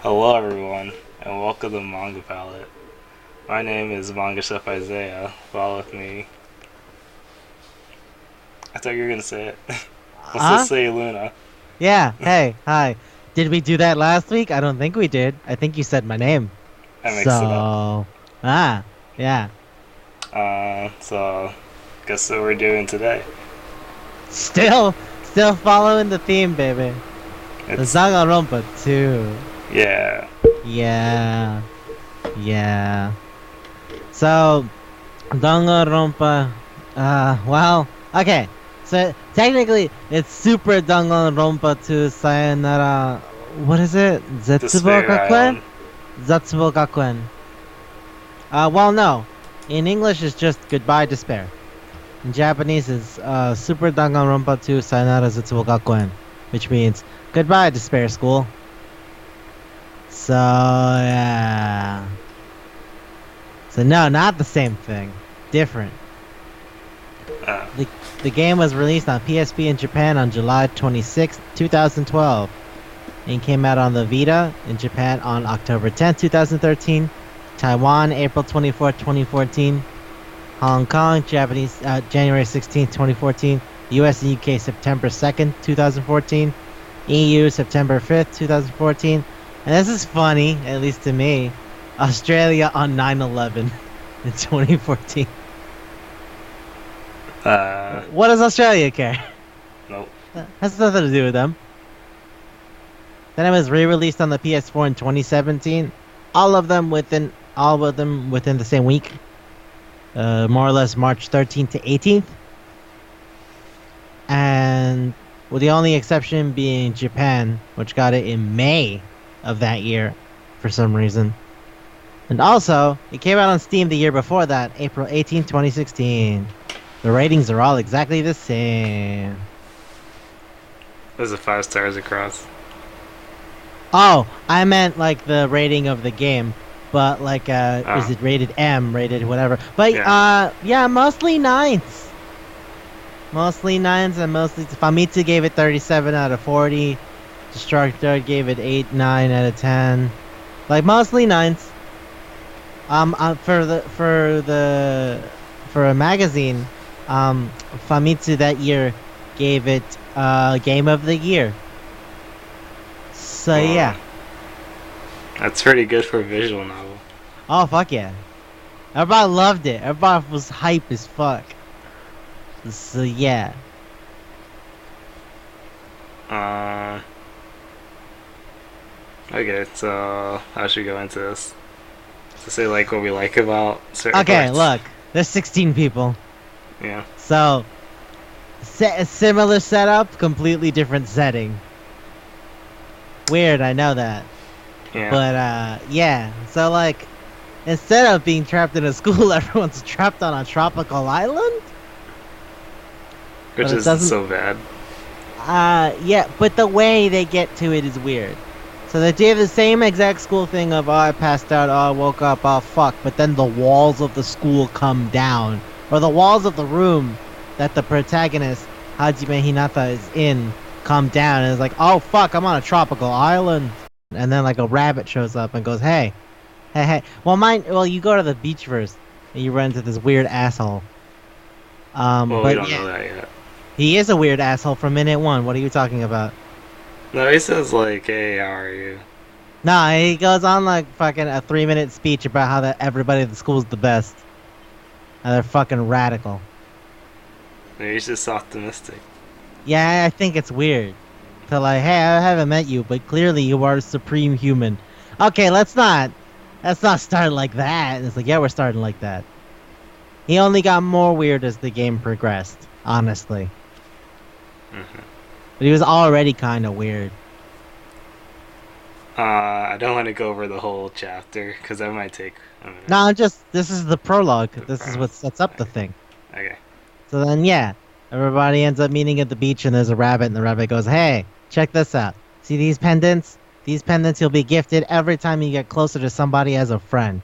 Hello everyone, and welcome to Manga Palate. My name is Manga Chef Isaiah. Follow with me. I thought you were gonna say it. Let's Huh? just say Luna. Yeah. Hey. Hi. Did we do that last week? I don't think we did. I think you said my name. I mixed it up. Yeah. So guess what we're doing today? Still following the theme, baby. The It's Danganronpa 2. yeah. Yeah. So, Danganronpa. Okay. So technically, it's Super Danganronpa 2 Sayonara. What is it? Zetsubo Despair Gakuen? Island. Zetsubo Gakuen. Well, no. In English, it's just Goodbye Despair. In Japanese, it's Super Danganronpa 2 Sayonara Zetsubo Gakuen, which means Goodbye Despair School. So, yeah. So, no, not the same thing. Different. Uh, The game was released on PSP in Japan on July 26, 2012. And came out on the Vita in Japan on October 10, 2013. Taiwan, April 24, 2014. Hong Kong, January 16, 2014. US and UK, September 2nd, 2014. EU, September 5th, 2014. And this is funny, at least to me. Australia on 9/11 in 2014. What does Australia care? nope. Has nothing to do with them. Then it was re-released on the PS4 in 2017. All of them within the same week. More or less March 13th to 18th. And with the only exception being Japan, which got it in May of that year for some reason. And also, it came out on Steam the year before that, April 18th, 2016. The ratings are all exactly the same. There's a 5 stars across. Oh, I meant like the rating of the game, but like is it rated M, rated whatever. But yeah, mostly nines. Mostly nines and mostly Famitsu gave it 37 out of 40. Destructor gave it 8, 9 out of 10. Like mostly nines. For a magazine, Famitsu that year gave it Game of the Year. So yeah. That's pretty good for a visual novel. Oh fuck yeah. Everybody loved it. Everybody was hype as fuck. So yeah. Okay, so how should we go into this? To say like what we like about certain Okay, parts? look. There's 16 people. Yeah. So similar setup, completely different setting. Weird, I know that. Yeah. But yeah. So like instead of being trapped in a school, everyone's trapped on a tropical island? Which But it isn't doesn't- so bad. Yeah, but the way they get to it is weird. So they do the same exact school thing of, oh, I passed out, oh, I woke up, oh, fuck. But then the walls of the school come down. Or the walls of the room that the protagonist, Hajime Hinata, is in, come down. And it's like, oh, fuck, I'm on a tropical island. And then, like, a rabbit shows up and goes, hey. Well, you go to the beach first. And you run into this weird asshole. Well, But we don't yeah, know that yet. he is a weird asshole from minute one. What are you talking about? No, he says like, "Hey, how are you?" No, he goes on like fucking a 3-minute speech about how that everybody at the school's the best. And they're fucking radical. Maybe he's just optimistic. Yeah, I think it's weird. To like, hey, I haven't met you, but clearly you are supreme human. Okay, let's not start like that. And it's like, yeah, we're starting like that. He only got more weird as the game progressed, honestly. Hmm. But he was already kind of weird. I don't want to go over the whole chapter because that might take a minute. No, this is the prologue. The This is pro- what sets up the Okay. thing. Okay. So then, yeah, everybody ends up meeting at the beach, and there's a rabbit, and the rabbit goes, "Hey, check this out. See these pendants? These pendants you'll be gifted every time you get closer to somebody as a friend.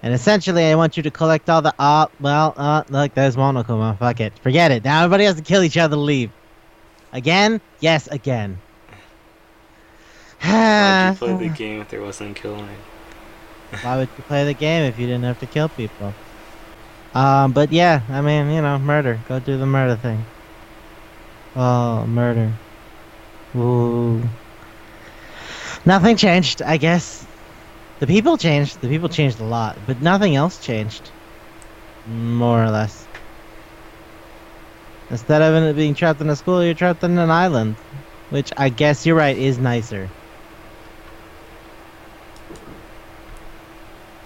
And essentially, I want you to collect all the look, there's Monokuma. Fuck it, forget it. Now everybody has to kill each other to leave. Again? Yes, again. Why'd you play the Why game if there wasn't killing? would you play the game if you didn't have to kill people? But yeah, I mean, murder. Go do the murder thing. Oh, murder. Ooh. Nothing changed, I guess. The people changed. The people changed a lot, but nothing else changed. More or less. Instead of it being trapped in a school, you're trapped in an island. Which I guess you're right, is nicer.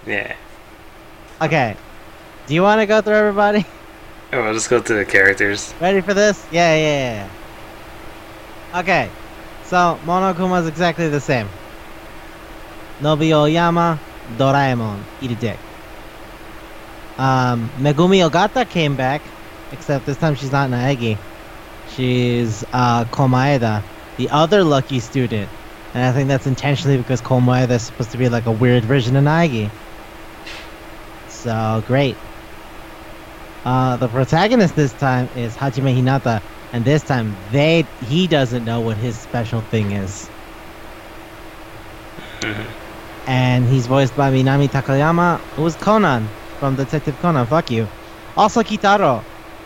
Yeah. Okay. Do you want to go through everybody? Oh, I'll just go to the characters. Ready for this? Yeah. Okay. So, Monokuma's exactly the same. Nobuo Oyama, Doraemon, eat a dick. Megumi Ogata came back, except this time she's not Naegi. She's Komaeda, the other lucky student. And I think that's intentionally because Komaeda is supposed to be like a weird version of Naegi. So, great. The protagonist this time is Hajime Hinata, and this time he doesn't know what his special thing is. And he's voiced by Minami Takayama, who was Conan from Detective Conan. Fuck you. Also Kitaro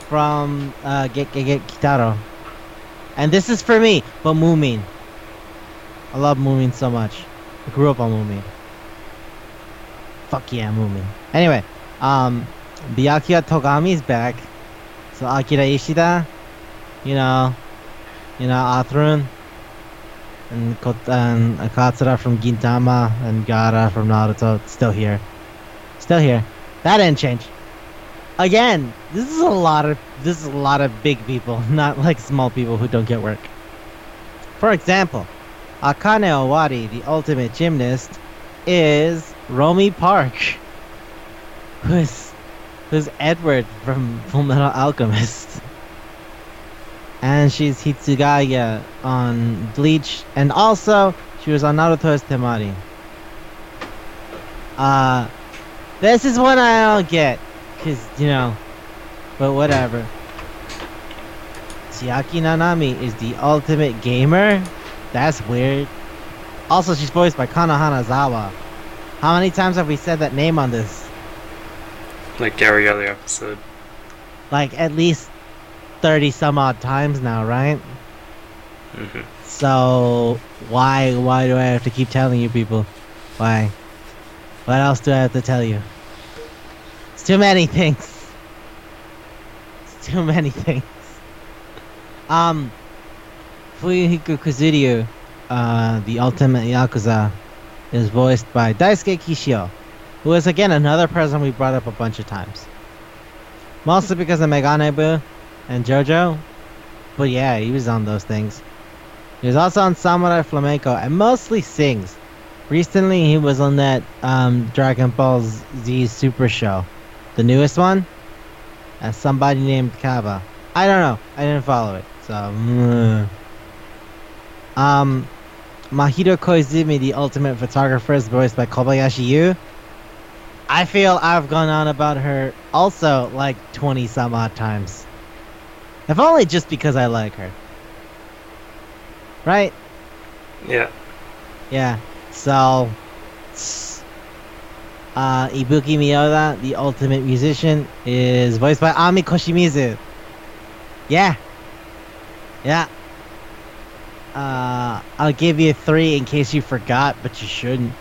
from Get Kitaro. And this is for me, but Moomin. I love Moomin so much. I grew up on Moomin. Fuck yeah, Moomin. Anyway, Byakuya Togami's back. So Akira Ishida, Athrun, and Akatsura from Gintama, and Gaara from Naruto, still here. That didn't change. Again, this is a lot of big people, not like small people who don't get work. For example, Akane Owari, the ultimate gymnast, is Romy Park, who's Edward from Fullmetal Alchemist. And she's Hitsugaya on Bleach, and also she was on Naruto's Temari. This is what I don't get, cause but whatever. Chiaki Nanami is the ultimate gamer. That's weird. Also, she's voiced by Kana Hanazawa. How many times have we said that name on this? Like every other episode. Like at least 30 some odd times now, right? Hmm. So why do I have to keep telling you people? Why? What else do I have to tell you? It's too many things. It's too many things. Fuyuhiko Kuzuryu, the ultimate Yakuza, is voiced by Daisuke Kishio, who is again another person we brought up a bunch of times. Mostly because of Meganebu and JoJo, but yeah, he was on those things. He was also on Samurai Flamenco and mostly sings. Recently, he was on that Dragon Ball Z Super Show, the newest one, as somebody named Kaba. I don't know. I didn't follow it, so. Mahito Koizumi, the ultimate photographer, is voiced by Kobayashi Yu. I feel I've gone on about her also like 20 some odd times. If only just because I like her. Right? Yeah. Yeah. So, Ibuki Miyoda, the ultimate musician, is voiced by Ami Koshimizu. Yeah. I'll give you 3 in case you forgot, but you shouldn't.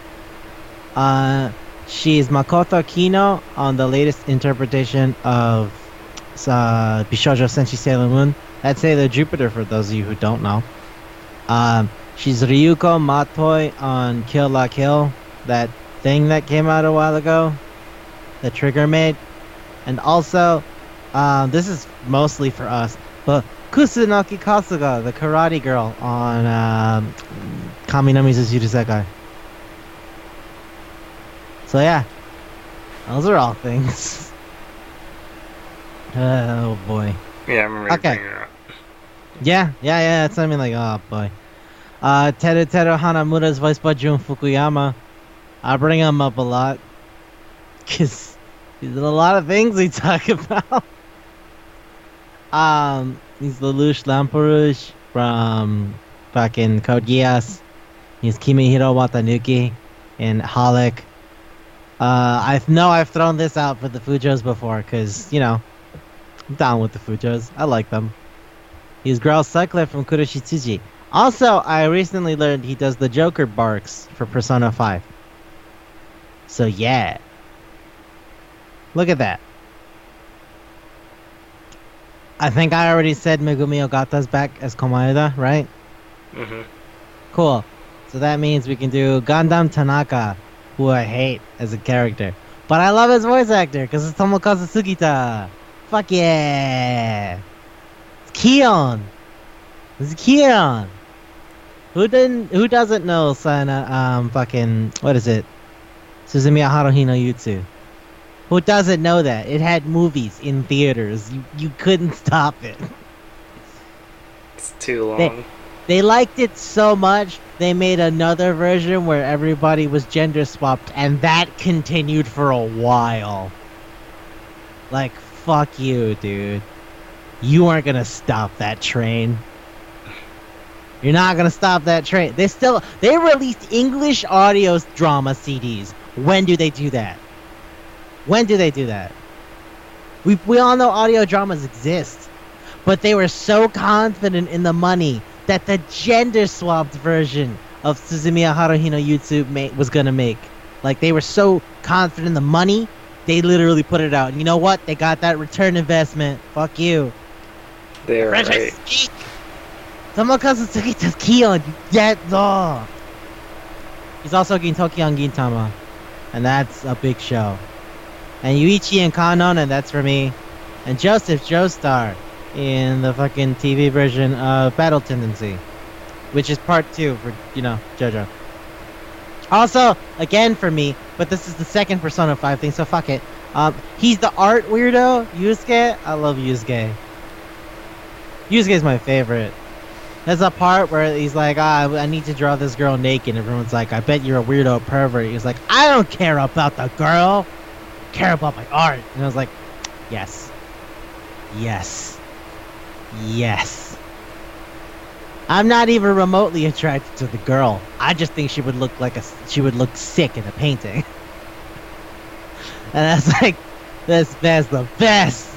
She's Makoto Kino on the latest interpretation of Bishoujo Senshi Sailor Moon. That's Sailor Jupiter for those of you who don't know. She's Ryuko Matoi on Kill La Kill, that thing that came out a while ago, that Trigger made. And also, this is mostly for us, but Kusunoki Kasuga, the karate girl on Kaminami's Yurusekai. So yeah, those are all things. Oh boy. Yeah, I remember Okay. bringing it up. Yeah. It's something like, oh boy. Teru Hanamura's voiced by Jun Fukuyama. I bring him up a lot because he's in a lot of things we talk about. He's Lelouch Lamperouche from fucking Code Geass. He's Kimihiro Watanuki in Holic. I know I've thrown this out for the Fujos before because, you know, I'm down with the Fujos. I like them. He's Growl Cycler from Kuroshitsuji. Also, I recently learned he does the Joker barks for Persona 5. So yeah. Look at that. I think I already said Megumi Ogata's back as Komaeda, right? Mm-hmm. Cool. So that means we can do Gundam Tanaka, who I hate as a character. But I love his voice actor, because it's Tomokazu Sugita. Fuck yeah! It's Kion! It's Kion! Who doesn't know fucking, what is it? Suzumiya Haruhi no Yutsu. Who doesn't know that? It had movies in theaters. You couldn't stop it. It's too long. They liked it so much, they made another version where everybody was gender swapped, and that continued for a while. Like, fuck you, dude. You aren't gonna stop that train. You're not gonna stop that train. They released English audio drama CDs. When do they do that? When do they do that? We all know audio dramas exist, but they were so confident in the money that the gender swapped version of Suzumiya Haruhi no Yutsu was gonna make. Like, they were so confident in the money, they literally put it out. And you know what? They got that return investment. Fuck you. They're right. Tomokazu Sugita's Kion, you get off. He's also Gintoki on Gintama, and that's a big show. And Yuichi and Kanon, and that's for me. And Joseph Joestar in the fucking TV version of Battle Tendency, which is part 2 for, you know, JoJo. Also, again for me, but this is the second Persona 5 thing, so fuck it. He's the art weirdo, Yusuke. I love Yusuke. Yusuke's my favorite. There's a part where he's like, I need to draw this girl naked. Everyone's like, I bet you're a weirdo pervert. He's like, I don't care about the girl. I care about my art. And I was like, yes. Yes. Yes. I'm not even remotely attracted to the girl. I just think she would look sick in a painting. And that's like, this man's the best.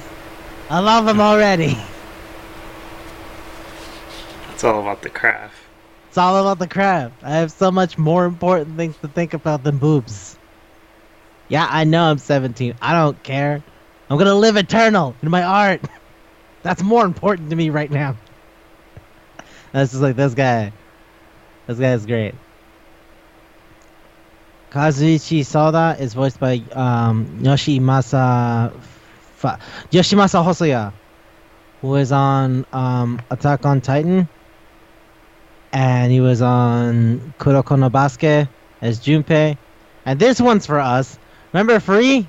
I love him already. It's all about the craft. It's all about the craft. I have so much more important things to think about than boobs. Yeah, I know I'm 17. I don't care. I'm gonna live eternal in my art. That's more important to me right now. That's just like this guy. This guy is great. Kazuichi Soda is voiced by Yoshimasa Hosoya, who is on Attack on Titan. And he was on Kuroko no Basuke as Junpei. And this one's for us. Remember Free?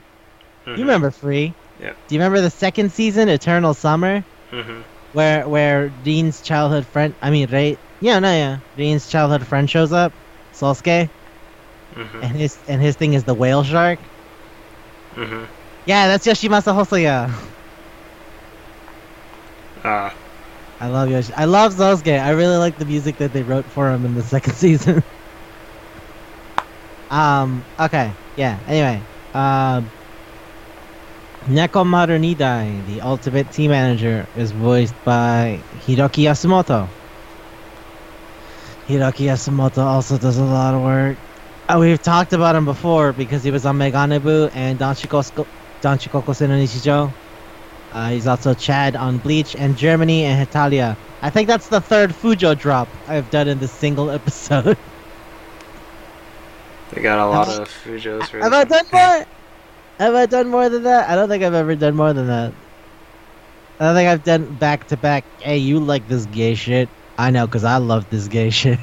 Mm-hmm. You remember Free? Yeah. Do you remember the second season, Eternal Summer? Mm-hmm. Where Dean's childhood friend, Dean's childhood friend shows up, Sosuke. Mm-hmm. And his thing is the whale shark. Mm-hmm. Yeah, that's Yoshimasa Hosoya. I love Yoshi. I love Sosuke. I really like the music that they wrote for him in the second season. Okay. Yeah. Anyway. Nekomaru Nidai, the ultimate team manager, is voiced by Hiroki Yasumoto. Hiroki Yasumoto also does a lot of work. We've talked about him before because he was on Meganebu and Danchikoku no Nishijo. He's also Chad on Bleach and Germany and Italia. I think that's the third Fujo drop I've done in this single episode. They got a lot of Fujos for Have I done more? Have I done more than that? I don't think I've ever done more than that. I don't think I've done back to back. Hey, you like this gay shit? I know, because I love this gay shit.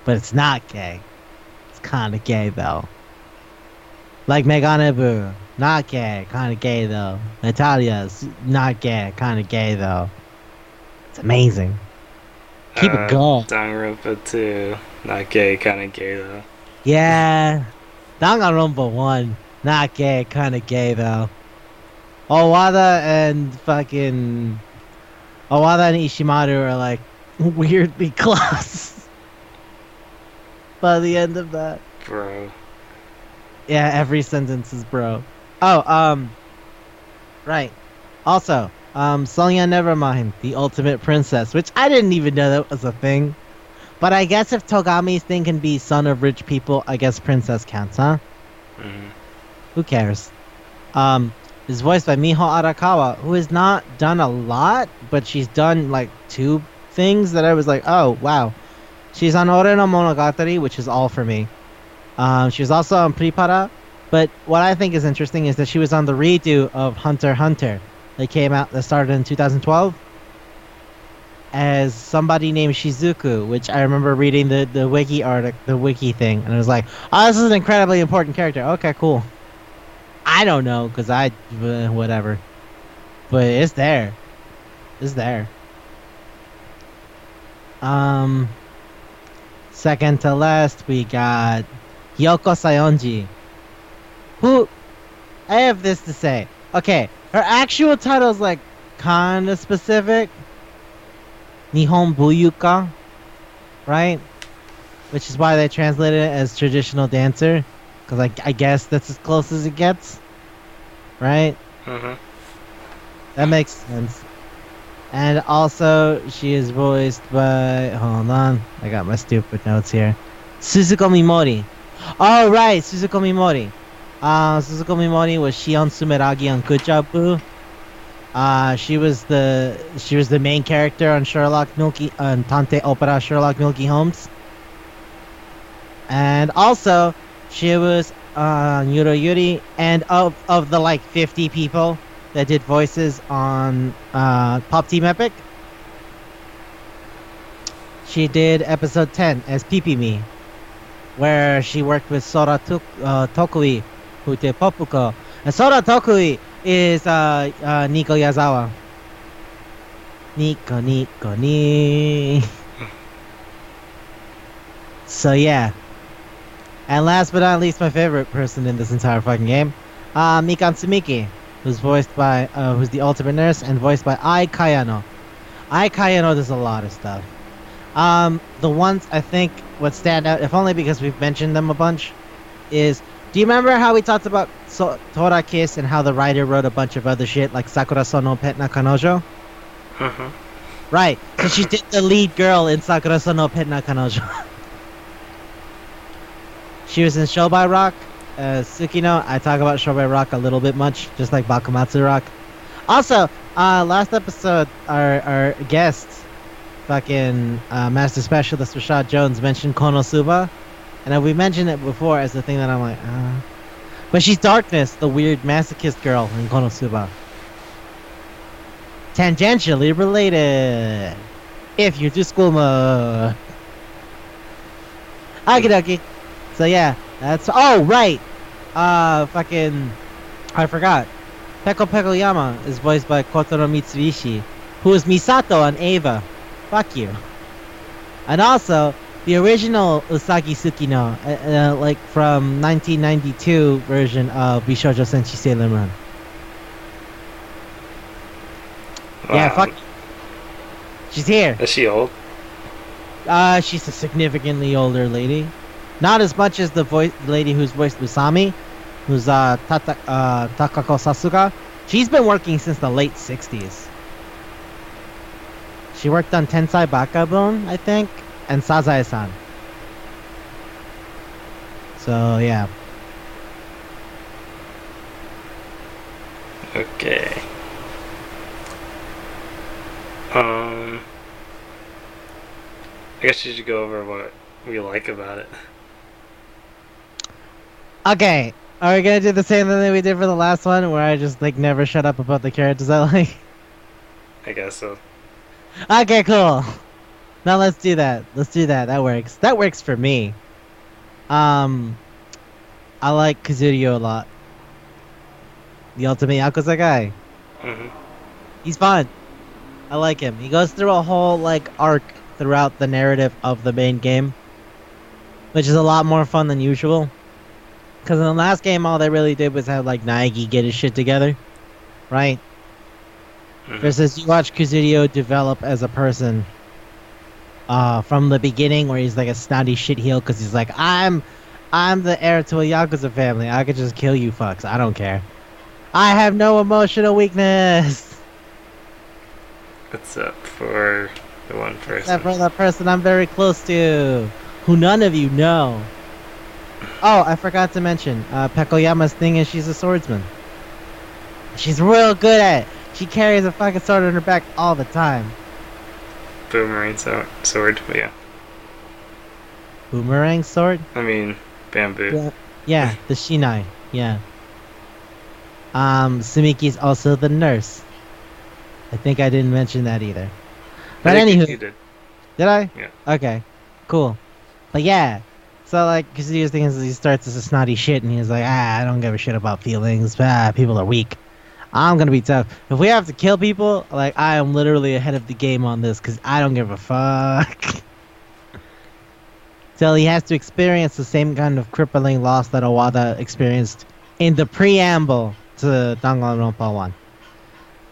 But it's not gay. It's kind of gay, though. Like Meganebu. Not gay. Kind of gay, though. Natalia's not gay. Kind of gay, though. It's amazing. Keep it going. Danganronpa 2. Not gay, kind of gay, though. Yeah. Danganronpa 1. Not gay. Kind of gay, though. Owada and Ishimaru are like weirdly close by the end of that. Bro. Yeah, every sentence is bro. Oh, right. Also, Sonya Nevermind, the ultimate princess, which I didn't even know that was a thing. But I guess if Togami's thing can be son of rich people, I guess princess counts, huh? Mm-hmm. Who cares? Is voiced by Miho Arakawa, who has not done a lot, but she's done like 2 things that I was like, oh wow. She's on Ore no Monogatari, which is all for me. She was also on Prepara, but what I think is interesting is that she was on the redo of Hunter x Hunter that started in 2012 as somebody named Shizuku, which I remember reading the wiki thing, and I was like, oh, this is an incredibly important character. Okay, cool. I don't know, because whatever. But it's there. It's there. Second to last, we got Yoko Sayonji. Who, I have this to say. Okay, her actual title is like kind of specific. Nihon Buyuka, right? Which is why they translated it as traditional dancer. Because I guess that's as close as it gets. Right? Mm-hmm. That makes sense. And also, she is voiced by... Hold on. I got my stupid notes here. Suzuko Mimori. Oh, right. Suzuko Mimori. Suzuko Mimori was Shion Sumeragi on Good Job Boo. She was the main character on Tante Opera Sherlock Milky Holmes. And also, she was Yuro Yuri, and of the like 50 people that did voices on Pop Team Epic, she did episode 10 as Pipimi, where she worked with Sora Tokui, Hute Popuko. And Sora Tokui is Nico Yazawa. Nico. So yeah. And last but not least, my favorite person in this entire fucking game, Mikan Tsumiki, who's the ultimate nurse and voiced by Ai Kayano. Ai Kayano does a lot of stuff. The ones I think would stand out, if only because we've mentioned them a bunch, is, do you remember how we talked about Tora Kiss and how the writer wrote a bunch of other shit like Sakura Sono Petna Kanojo? Mm-hmm. Right, so she did the lead girl in Sakura Sono Petna Kanojo. She was in Shobai Rock, Tsukino. I talk about Shobai Rock a little bit much, just like Bakumatsu Rock. Also, last episode, our guest, Master Specialist Rashad Jones, mentioned Konosuba. And we mentioned it before as the thing that I'm like, But she's Darkness, the weird masochist girl in Konosuba. Tangentially related. If you're to school mode. Okie dokie. So yeah, that's... Oh, right! I forgot. Peko Yama is voiced by Kotaro Mitsubishi, who is Misato on Eva. Fuck you. And also, the original Usagi Tsukino, like from 1992 version of Bishoujo Senshi Sailor Moon. Wow. Yeah, fuck. She's here. Is she old? She's a significantly older lady. Not as much as the lady who's voiced Usami, who's Takako Sasuga. She's been working since the late 60s. She worked on Tensai Bakabon, I think. and Sazae-san. So yeah. Okay. I guess you should go over what we like about it. Okay, are we gonna do the same thing that we did for the last one, where I just like never shut up about the characters I like? I guess so. Okay, cool. Now let's do that. Let's do that. That works. That works for me. I like Kazurio a lot. The ultimate Yakuza guy. Mhm. He's fun. I like him. He goes through a whole like arc throughout the narrative of the main game, which is a lot more fun than usual. Because in the last game, all they really did was have like Naegi get his shit together, right? Mhm. Versus you watch Kazurio develop as a person from the beginning, where he's like a snotty shitheel because he's like, I'm the heir to a Yakuza family. I could just kill you fucks. I don't care. I have no emotional weakness. Except for the one person. Except for the person I'm very close to, who none of you know. Oh, I forgot to mention, Pekoyama's thing is she's a swordsman. She's real good at it. She carries a fucking sword on her back all the time. Boomerang sword, but yeah. Boomerang sword? I mean, bamboo. Yeah, the Shinai. Yeah. Sumiki's also the nurse. I think I didn't mention that either. But I think anywho, you did. did I? Yeah. Okay, cool. But yeah, so like, because he was thinking he starts as a snotty shit, and he's like, I don't give a shit about feelings. People are weak. I'm gonna be tough. If we have to kill people, like, I am literally ahead of the game on this, because I don't give a fuck. Till he has to experience the same kind of crippling loss that Owada experienced in the preamble to Danganronpa 1.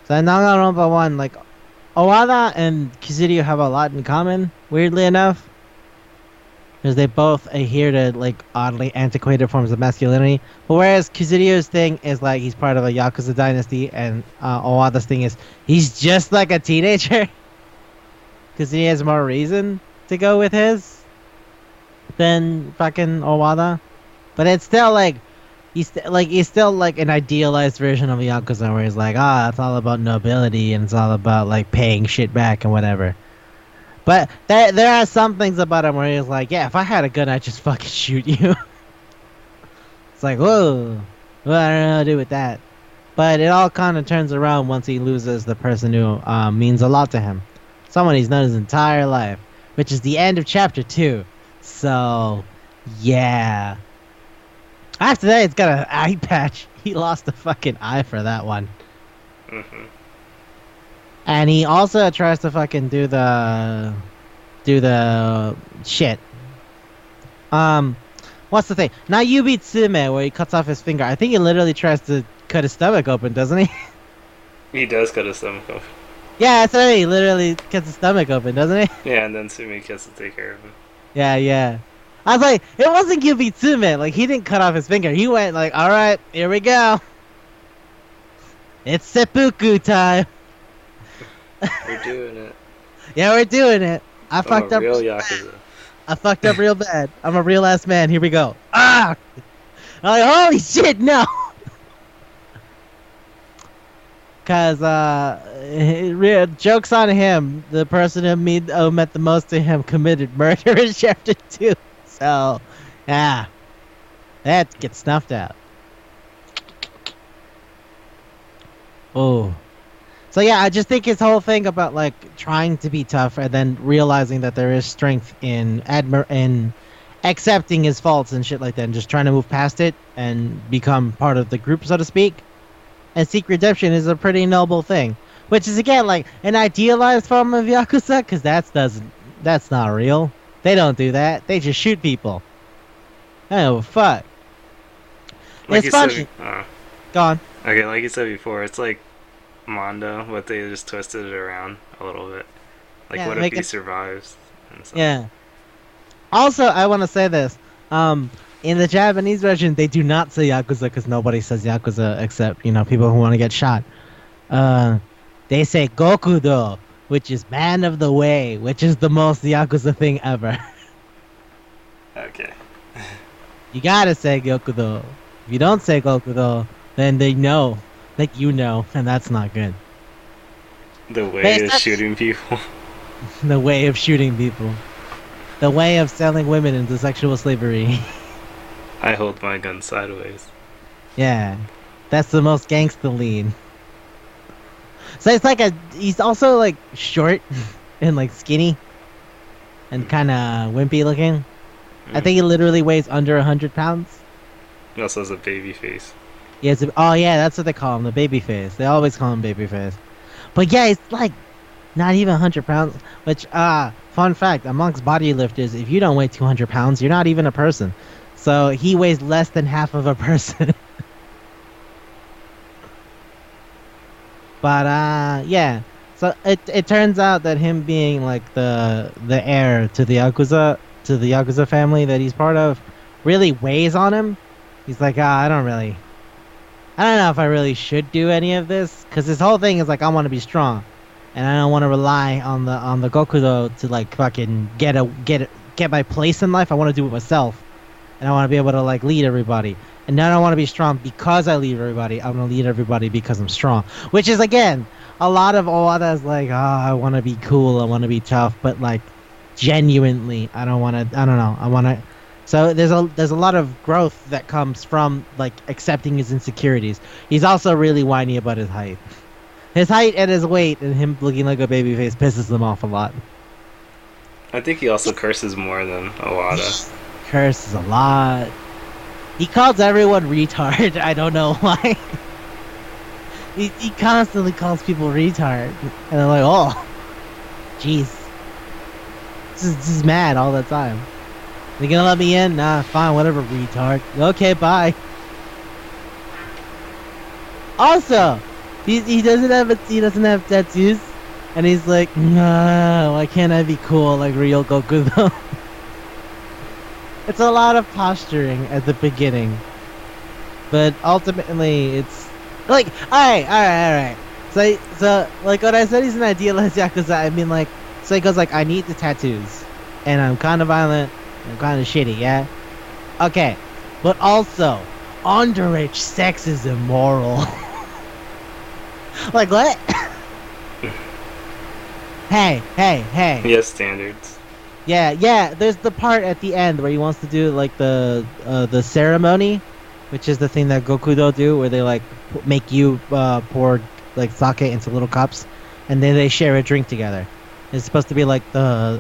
So in Danganronpa 1, like, Owada and Kizurio have a lot in common, weirdly enough. Because they both adhere to, like, oddly antiquated forms of masculinity. But whereas Kizurio's thing is, like, he's part of a Yakuza dynasty, and Owada's thing is, he's just like a teenager. Because he has more reason to go with his than fucking Owada. But it's still, like, he's still like an idealized version of a Yakuza, where he's like, it's all about nobility, and it's all about, like, paying shit back and whatever. But there are some things about him where he's like, yeah, if I had a gun, I'd just fucking shoot you. It's like, whoa, well, I don't know what to do with that. But it all kind of turns around once he loses the person who means a lot to him. Someone he's known his entire life, which is the end of chapter 2. So, yeah. After that, it's got an eye patch. He lost a fucking eye for that one. Mhm. And he also tries to fucking do the shit. What's the thing? Not Yubi Tsume, where he cuts off his finger. I think he literally tries to cut his stomach open, doesn't he? He does cut his stomach off. Yeah, that's right. He literally cuts his stomach open, doesn't he? Yeah, and then Sumiki has to take care of him. Yeah. I was like, it wasn't Yubi Tsume. Like, he didn't cut off his finger. He went like, all right, here we go. It's seppuku time. We're doing it. Yeah, we're doing it. I fucked up. Real Yakuza. I fucked up real bad. I'm a real ass man. Here we go. Ah! I'm like, holy shit, no! Cause joke's on him. The person who meant the most to him committed murder in chapter 2. So, yeah, that gets snuffed out. Oh. So yeah, I just think his whole thing about, like, trying to be tough and then realizing that there is strength in accepting his faults and shit like that, and just trying to move past it and become part of the group, so to speak, and seek redemption is a pretty noble thing. Which is, again, like, an idealized form of Yakuza, because that's not real. They don't do that. They just shoot people. Oh, fuck. Like it's funny. Go on. Okay, like you said before, it's like Mondo, but they just twisted it around a little bit. Like, Yeah, what if he survives? And stuff. Yeah. Also, I want to say this. In the Japanese version, they do not say Yakuza because nobody says Yakuza except, people who want to get shot. They say Gokudo, which is Man of the Way, which is the most Yakuza thing ever. Okay. You gotta say Gyokudo. If you don't say Gokudo, then they know that you know, and that's not good. The But way it's of not shooting people. the way of shooting people. The way of selling women into sexual slavery. I hold my gun sideways. Yeah. That's the most gangster lean. So it's like he's also like short and like skinny and kind of wimpy looking. I think he literally weighs under 100 pounds. He also has a baby face. Oh yeah, that's what they call him, the baby face. They always call him baby face. But yeah, it's like not even 100 pounds. Which, fun fact, amongst bodylifters, if you don't weigh 200 pounds, you're not even a person. So he weighs less than half of a person. But yeah. So it turns out that him being like the heir to the Yakuza family that he's part of really weighs on him. He's like, I don't know if I really should do any of this, because his whole thing is like, I want to be strong, and I don't want to rely on the Gokudo to like fucking get my place in life. I want to do it myself, and I want to be able to like lead everybody. And I don't want to be strong because I lead everybody. I want to lead everybody because I'm strong, which is again a lot of Owada's like, I want to be cool, I want to be tough, but like genuinely, I don't want to. I don't know. I want to. So there's a lot of growth that comes from like accepting his insecurities. He's also really whiny about his height. His height and his weight and him looking like a baby face pisses him off a lot. I think he also curses more than Owada. Curses a lot. He calls everyone retard. I don't know why. He constantly calls people retard. And I'm like, oh, jeez. This is mad all the time. You gonna let me in? Nah, fine, whatever, retard. Okay, bye. Also, he doesn't have tattoos, and he's like, nah, why can't I be cool like real Goku though? It's a lot of posturing at the beginning, but ultimately it's like, alright. So like when I said he's an idealized Yakuza, I mean like, so he goes like, I need the tattoos, and I'm kind of violent. I'm kind of shitty, yeah? Okay. But also, underage sex is immoral. Like, what? Hey. He has standards. Yeah, there's the part at the end where he wants to do, like, the ceremony, which is the thing that Gokudo do, where they, like, make you pour, like, sake into little cups, and then they share a drink together. It's supposed to be, like, a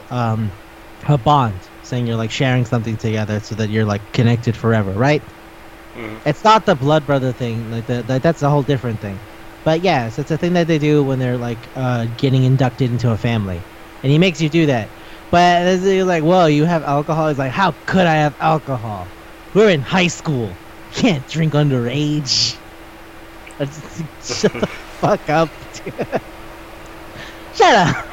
bond. Saying you're like sharing something together so that you're like connected forever, right? It's not the blood brother thing, like that's a whole different thing. But yes, it's a thing that they do when they're like getting inducted into a family, and he makes you do that. But you're like, whoa, you have alcohol? He's like, how could I have alcohol? We're in high school. You can't drink underage. Shut the fuck up. Shut up.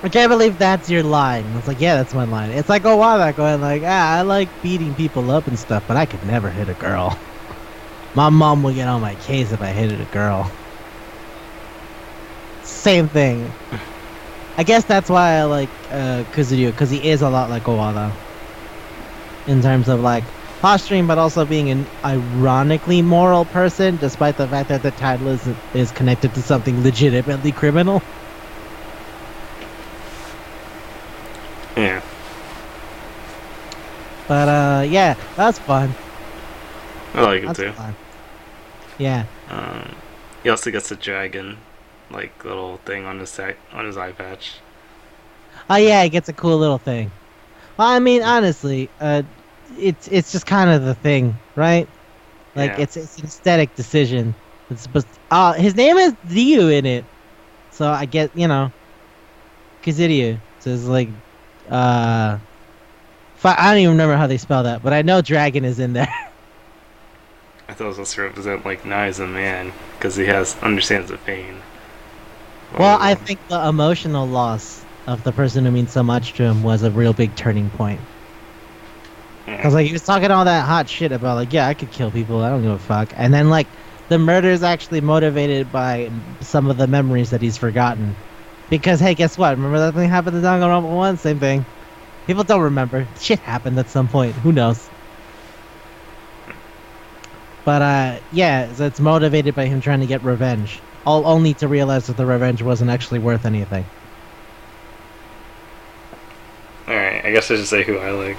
I can't believe that's your line. It's like, yeah, that's my line. It's like Owada going like, I like beating people up and stuff, but I could never hit a girl. My mom would get on my case if I hit a girl. Same thing. I guess that's why I like Kuzuryu, because he is a lot like Owada. In terms of like posturing, but also being an ironically moral person, despite the fact that the title is connected to something legitimately criminal. Yeah. But yeah, that's fun. I like it That's too. fun. Yeah. He also gets a dragon, like little thing on his eye patch. Oh yeah, it gets a cool little thing. Well, I mean, honestly, it's just kind of the thing, right? Like Yeah. it's an aesthetic decision. It's supposed. His name is Ryu in it, so I get Kiziryu. So it's like I don't even remember how they spell that, but I know dragon is in there. I thought it was supposed to represent like now he's a man because he understands the pain. Well, I think the emotional loss of the person who means so much to him was a real big turning point. Because like he was talking all that hot shit about like, yeah, I could kill people, I don't give a fuck, and then like the murder is actually motivated by some of the memories that he's forgotten. Because hey, guess what? Remember that thing happened in Danganronpa 1? Same thing. People don't remember. Shit happened at some point. Who knows? But yeah, so it's motivated by him trying to get revenge. All only to realize that the revenge wasn't actually worth anything. Alright, I guess I should say who I like.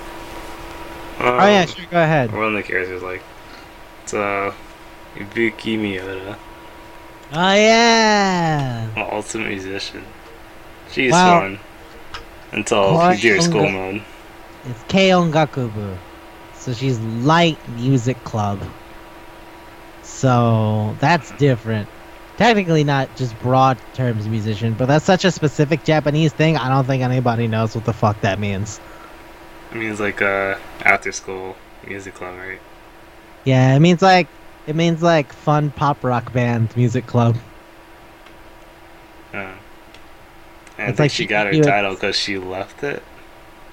Oh yeah, sure, go ahead. One of the characters like. It's Ibuki Miyoda. Oh yeah. An ultimate musician. She's Wow. fun. Until you do her school mode. It's Keion Gakubu. So she's light music club. So that's different. Technically not just broad terms musician, but that's such a specific Japanese thing, I don't think anybody knows what the fuck that means. It means like after school music club, right? Yeah, it means like fun pop rock band music club. And I It's think like she she got her could do it- title because she left it.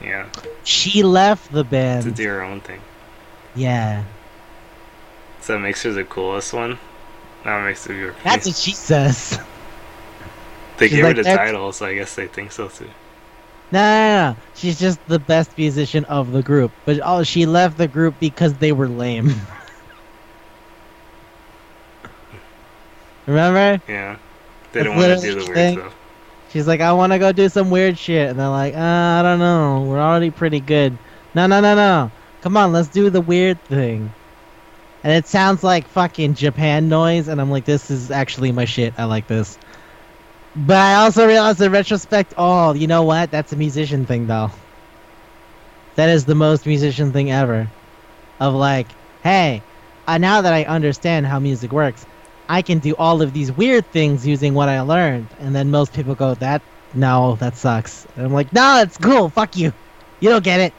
Yeah, She left the to band. do her own thing. Yeah. So that makes her the coolest one. That makes her your That's what she says. They she's gave her like, the "That's- title, so I guess they think so too. No. She's just the best musician of the group. But she left the group because they were lame. Remember? Yeah, they That's don't want to literally do the the weird thing. stuff. She's like, I want to go do some weird shit. And they're like, I don't know. We're already pretty good. No. Come on, let's do the weird thing. And it sounds like fucking Japan noise. And I'm like, this is actually my shit. I like this. But I also realized in retrospect, oh, you know what? That's a musician thing, though. That is the most musician thing ever. Of like, hey, now that I understand how music works, I can do all of these weird things using what I learned. And then most people go, no, that sucks. And I'm like, no, it's cool. Fuck you. You don't get it.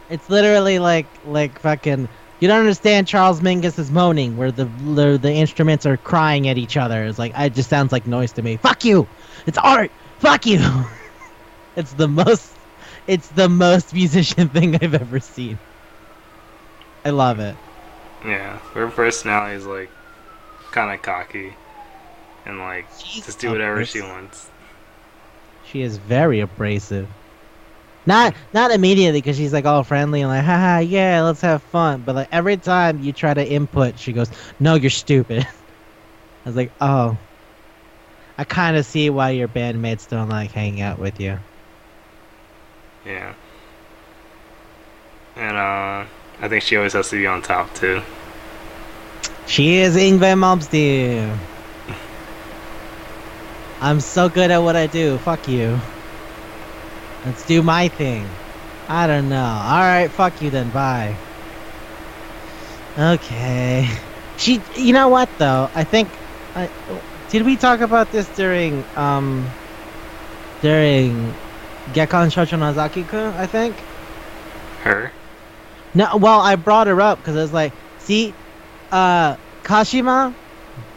It's literally like fucking. You don't understand Charles Mingus' moaning, where the instruments are crying at each other. It's like it just sounds like noise to me. Fuck you. It's art. Fuck you. It's the most musician thing I've ever seen. I love it. Yeah, her personality is like kind of cocky, and like She's just do whatever she abrasive. wants. She is very abrasive. Not immediately because she's like all friendly and like, haha, yeah, let's have fun. But like every time you try to input, she goes, no, you're stupid. I was like, oh, I kind of see why your bandmates don't like hanging out with you. Yeah, and I think she always has to be on top too. She is Ingve Malmsteen. I'm so good at what I do. Fuck you. Let's do my thing. I don't know. Alright, fuck you then. Bye. Okay. You know what though? I think, did we talk about this during Gekkan Shoujo Nozaki-kun, I think? Her? No, well, I brought her up because I was like, see, Kashima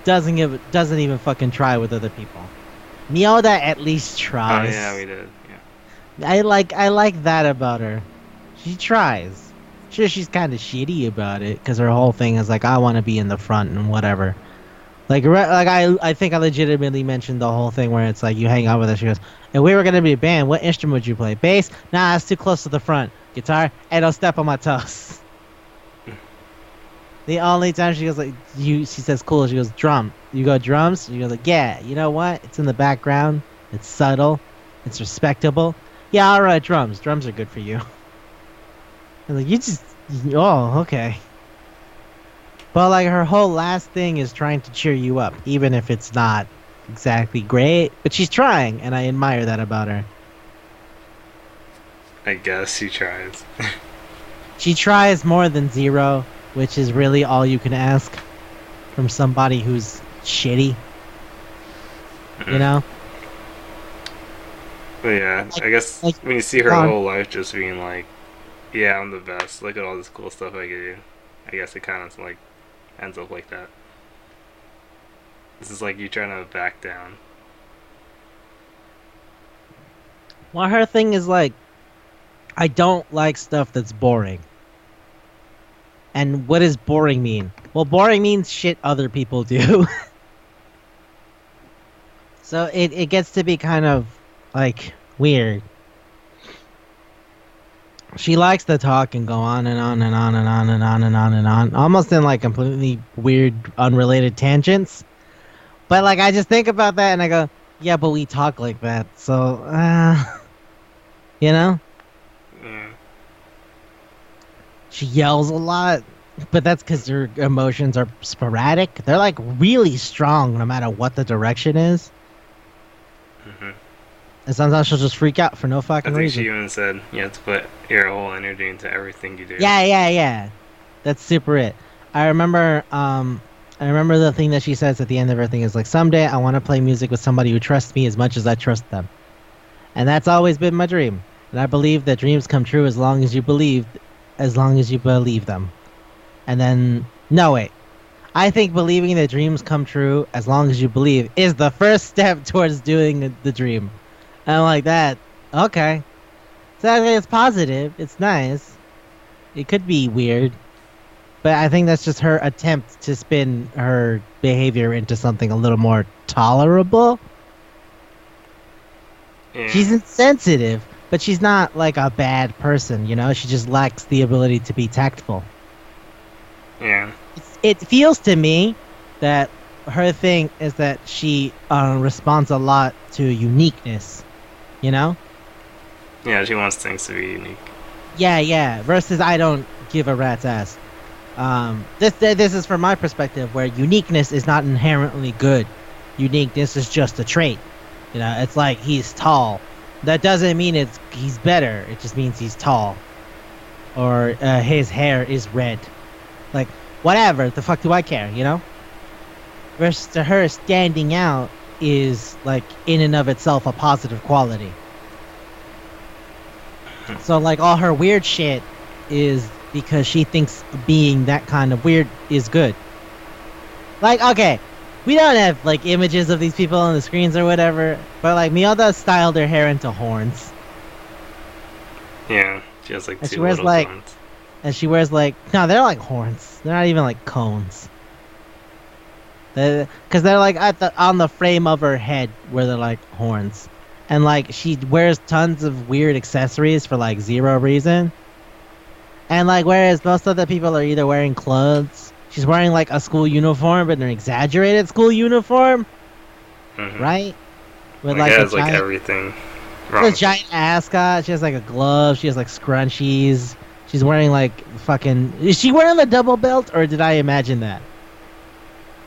doesn't even fucking try with other people. Miyoda at least Oh tries. yeah, we did. Yeah. I like that about her. She tries. Sure, she's kind of shitty about it because her whole thing is like, I want to be in the front and whatever. I think I legitimately mentioned the whole thing where it's like you hang out with her. She goes, if we were gonna be a band, what instrument would you play? Bass? Nah, it's too close to the front. Guitar? Hey, don't step on my toes. The only time she goes like, she says cool. She goes drum. You go drums. You go like, yeah. You know what? It's in the background. It's subtle. It's respectable. Yeah, all right, drums. Drums are good for you. And like oh, okay. But like her whole last thing is trying to cheer you up, even if it's not exactly great. But she's trying, and I admire that about her. I guess she tries. She tries more than zero, which is really all you can ask from somebody who's shitty. You know? But yeah, I guess when you see her whole life just being like, yeah, I'm the best. Look at all this cool stuff I can do. I guess it kind of like ends up like that. This is like you trying to back down. Well, her thing is like, I don't like stuff that's boring. And what does boring mean? Well, boring means shit other people do. So it gets to be kind of like weird. She likes to talk and go on and on and on and on and on and on and on, almost in like completely weird, unrelated tangents. But like I just think about that and I go, yeah, but we talk like that, so you know. Yeah. She yells a lot, but that's because her emotions are sporadic. They're like really strong, no matter what the direction is. Mm-hmm. And sometimes she'll just freak out for no I fucking think reason. she even said you have to put your whole energy into everything you do. Yeah. That's super it. I remember I remember the thing that she says at the end of her thing is like, someday I want to play music with somebody who trusts me as much as I trust them. And that's always been my dream. And I believe that dreams come true as long as you believe them. And then no wait. I think believing that dreams come true as long as you believe is the first step towards doing the dream. And I'm like that. Okay. So I mean, it's positive. It's nice. It could be weird, but I think that's just her attempt to spin her behavior into something a little more tolerable. Yeah. She's insensitive, but she's not like a bad person, you know? She just lacks the ability to be tactful. Yeah. It feels to me that her thing is that she responds a lot to uniqueness, you know? Yeah, she wants things to be unique. Yeah. Versus I don't give a rat's ass. This is from my perspective, where uniqueness is not inherently good. Uniqueness is just a trait. You know, it's like he's tall. That doesn't mean he's better. It just means he's tall. Or his hair is red. Like, whatever. The fuck do I care? You know. Versus to her, standing out is like in and of itself a positive quality. So like all her weird shit is because she thinks being that kind of weird is good. Like, okay, we don't have like images of these people on the screens or whatever, but like Miyoda styled her hair into horns. Yeah, she has like And two she wears little like, cones. and she wears like, no, they're like horns. They're not even like cones. Because they're like on the frame of her head where they're like horns. And like she wears tons of weird accessories for like zero reason. And like whereas most other people are either wearing clothes, she's wearing like a school uniform, but an exaggerated school uniform, right? With Like like it a has like giant, everything with wrong. a giant ascot. She has like a glove. She has like scrunchies. She's wearing like fucking. Is she wearing the double belt, or did I imagine that?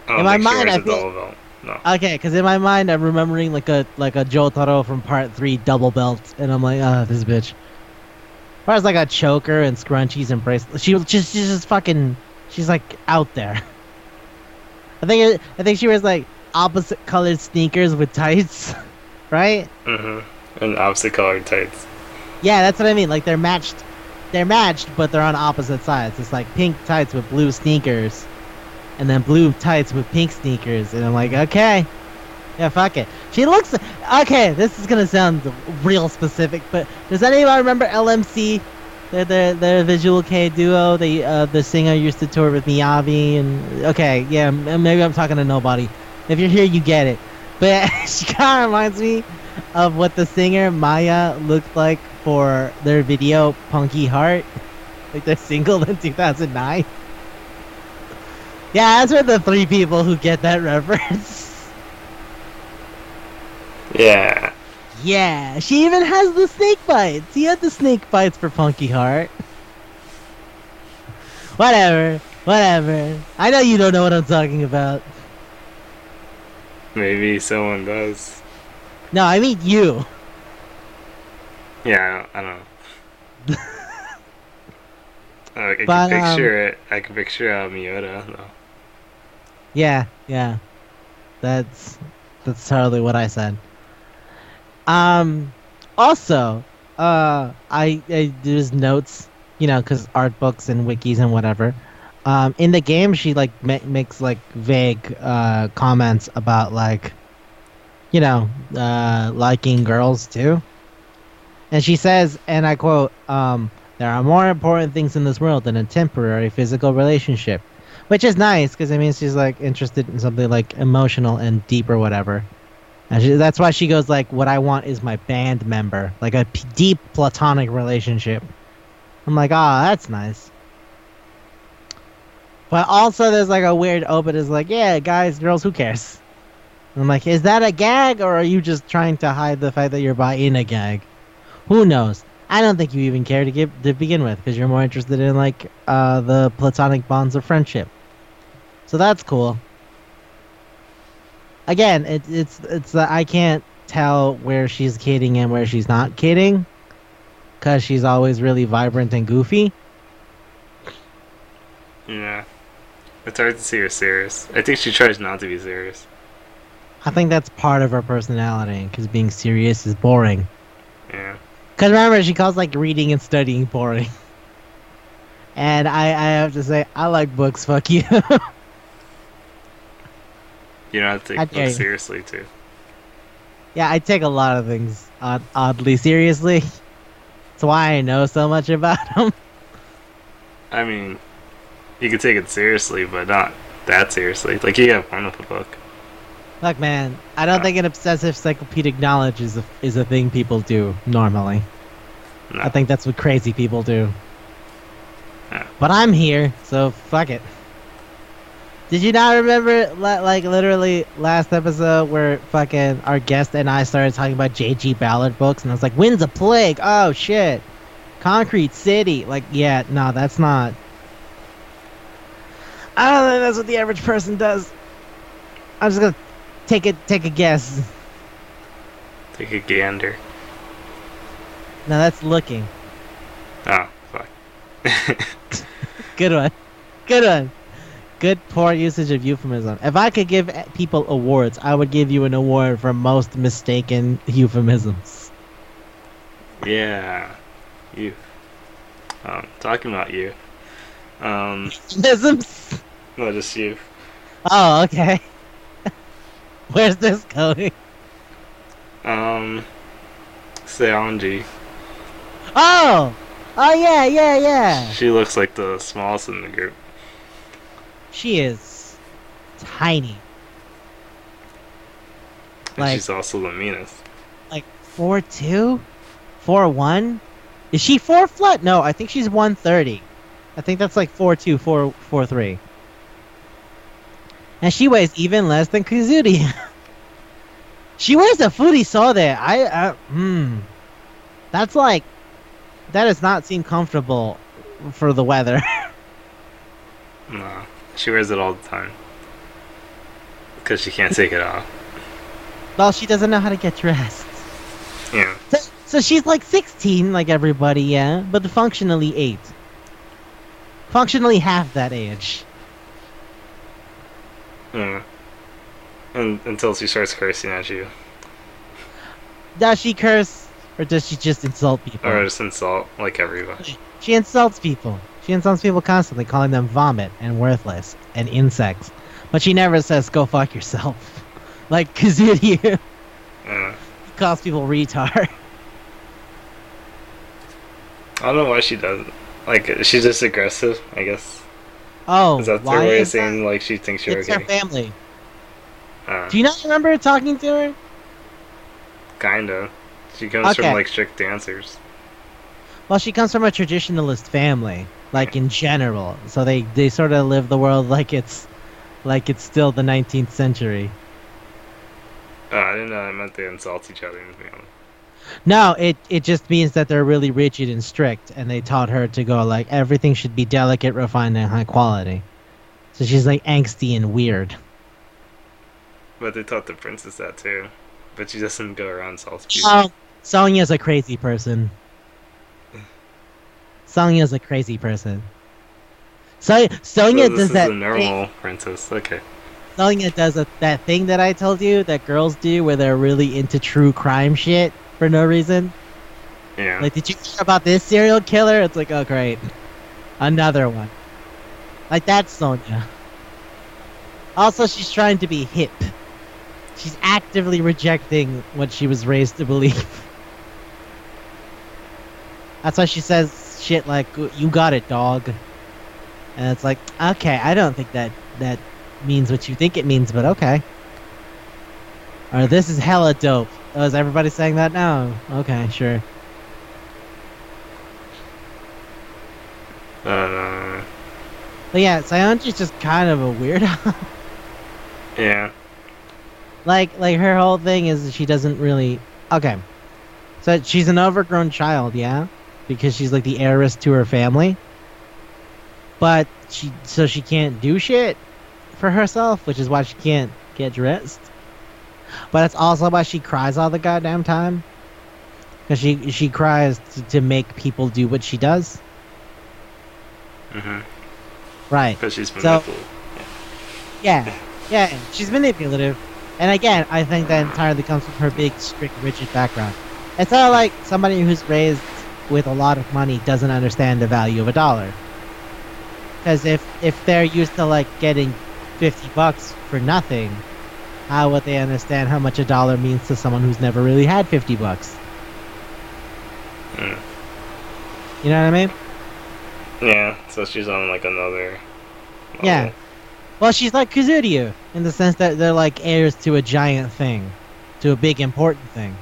I don't In my think she mind, wears I a feel double belt. No. okay, because in my mind, I'm remembering like a Jotaro from Part 3 double belt, and I'm like, ah, this bitch. Or as like a choker and scrunchies and bracelets. She's just fucking. She's like out there. I think she wears like opposite colored sneakers with tights, right? And opposite colored tights. Yeah, that's what I mean. Like they're matched. They're matched, but they're on opposite sides. It's like pink tights with blue sneakers, and then blue tights with pink sneakers. And I'm like, okay, yeah, fuck it. She looks okay. This is gonna sound real specific, but does anyone remember LMC? They're Visual K duo. The singer used to tour with Miyavi, and okay, yeah, maybe I'm talking to nobody. If you're here, you get it. But she kind of reminds me of what the singer Maya looked like for their video Punky Heart, like their single in 2009. Yeah, that's for the 3 people who get that reference. Yeah. Yeah, she even has the snake bites. He had the snake bites for Punky Heart. Whatever. I know you don't know what I'm talking about. Maybe someone does. No, I mean you. Yeah, I don't know. I can But, picture it. I can picture Miyoda though. Yeah. That's totally what I said. Also, I there's notes, you know, because art books and wikis and whatever. In the game, she like makes like vague comments about like, you know, liking girls too. And she says, and I quote, There are more important things in this world than a temporary physical relationship. Which is nice, because it means she's, like, interested in something, like, emotional and deep or whatever. And that's why she goes, like, what I want is my band member. Like, a deep platonic relationship. I'm like, ah, that's nice. But also there's, like, a weird open is like, yeah, guys, girls, who cares? And I'm like, is that a gag, or are you just trying to hide the fact that you're in a gag? Who knows? I don't think you even care to begin with, because you're more interested in, like, the platonic bonds of friendship. So that's cool. Again, it's I can't tell where she's kidding and where she's not kidding, because she's always really vibrant and goofy. Yeah. It's hard to see her serious. I think she tries not to be serious. I think that's part of her personality, because being serious is boring. Yeah. Because remember, she calls, like, reading and studying boring. And I have to say, I like books, fuck you. You don't have to take books seriously, too. Yeah, I take a lot of things oddly seriously. That's why I know so much about them. I mean, you can take it seriously, but not that seriously. Like, you have fun with a book. Look, man, I don't think an obsessive encyclopedic knowledge is a thing people do normally. No. I think that's what crazy people do. Yeah. But I'm here, so fuck it. Did you not remember, like, literally last episode where fucking our guest and I started talking about J.G. Ballard books, and I was like, Winds of Plague, oh shit, Concrete City, like, yeah, no, that's not. I don't think that's what the average person does. I'm just gonna take a guess. Take a gander. No, that's looking. Oh, fuck. Good one. Good one. Good poor usage of euphemism. If I could give people awards, I would give you an award for most mistaken euphemisms. Yeah. You. Talking about you. Euphemisms? No, just you. Oh, okay. Where's this going? Seonji. Oh! Oh, yeah. She looks like the smallest in the group. She is tiny. And like, she's also the meanest. Like 4'2"? 4'1"? Is she 4 foot? No, I think she's 130. I think that's like 4'2", 4'3". And she weighs even less than Kazuri. She wears a foodie so there. That's like, that does not seem comfortable for the weather. No. She wears it all the time. Because she can't take it off. Well, she doesn't know how to get dressed. Yeah. So she's like 16, like everybody, yeah? But functionally 8. Functionally half that age. Yeah. And until she starts cursing at you. Does she curse? Or does she just insult people? Or just insult, like everybody. She insults people. She insults people constantly, calling them vomit and worthless and insects. But she never says, go fuck yourself. Like Kazuri calls people retard. I don't know why she doesn't. Like, she's just aggressive, I guess. Oh, is that why her way is of saying, that? Like, she thinks you're it's okay? It's her family. Do you not remember talking to her? Kinda. She comes from, like, strict dancers. Well, she comes from a traditionalist family, like, in general. So they sort of live the world like it's still the 19th century. I didn't know that meant they insult each other in the family. No, it just means that they're really rigid and strict, and they taught her to go, like, everything should be delicate, refined, and high quality. So she's, like, angsty and weird. But they taught the princess that, too. But she doesn't go around insulting people. Oh, Sonya's a crazy person. Sonya's a crazy person. Sonya does that. This is a normal princess. Okay. Sonya does that thing that I told you that girls do, where they're really into true crime shit for no reason. Yeah. Like, did you hear about this serial killer? It's like, oh great, another one. Like, that's Sonya. Also, she's trying to be hip. She's actively rejecting what she was raised to believe. That's why she says shit like, "You got it, dog," and it's like, okay, I don't think that means what you think it means, but okay. Or this is hella dope. Oh, is everybody saying that now? Okay, sure. But yeah, Sayonji's just kind of a weirdo. Yeah. Like her whole thing is she doesn't really. Okay, so she's an overgrown child, yeah, because she's like the heiress to her family. But she can't do shit for herself, which is why she can't get dressed. But it's also why she cries all the goddamn time. Because she cries to make people do what she does. Mm-hmm. Right. Because she's manipulative. Yeah, she's manipulative. And again, I think that entirely comes from her big, strict, rigid background. It's not like somebody who's raised with a lot of money doesn't understand the value of a dollar. Because if they're used to like getting $50 for nothing, how would they understand how much a dollar means to someone who's never really had $50? Mm. You know what I mean? Yeah, so she's on like another level. Yeah. Well, she's like Kazuryu in the sense that they're like heirs to a giant thing, to a big important thing.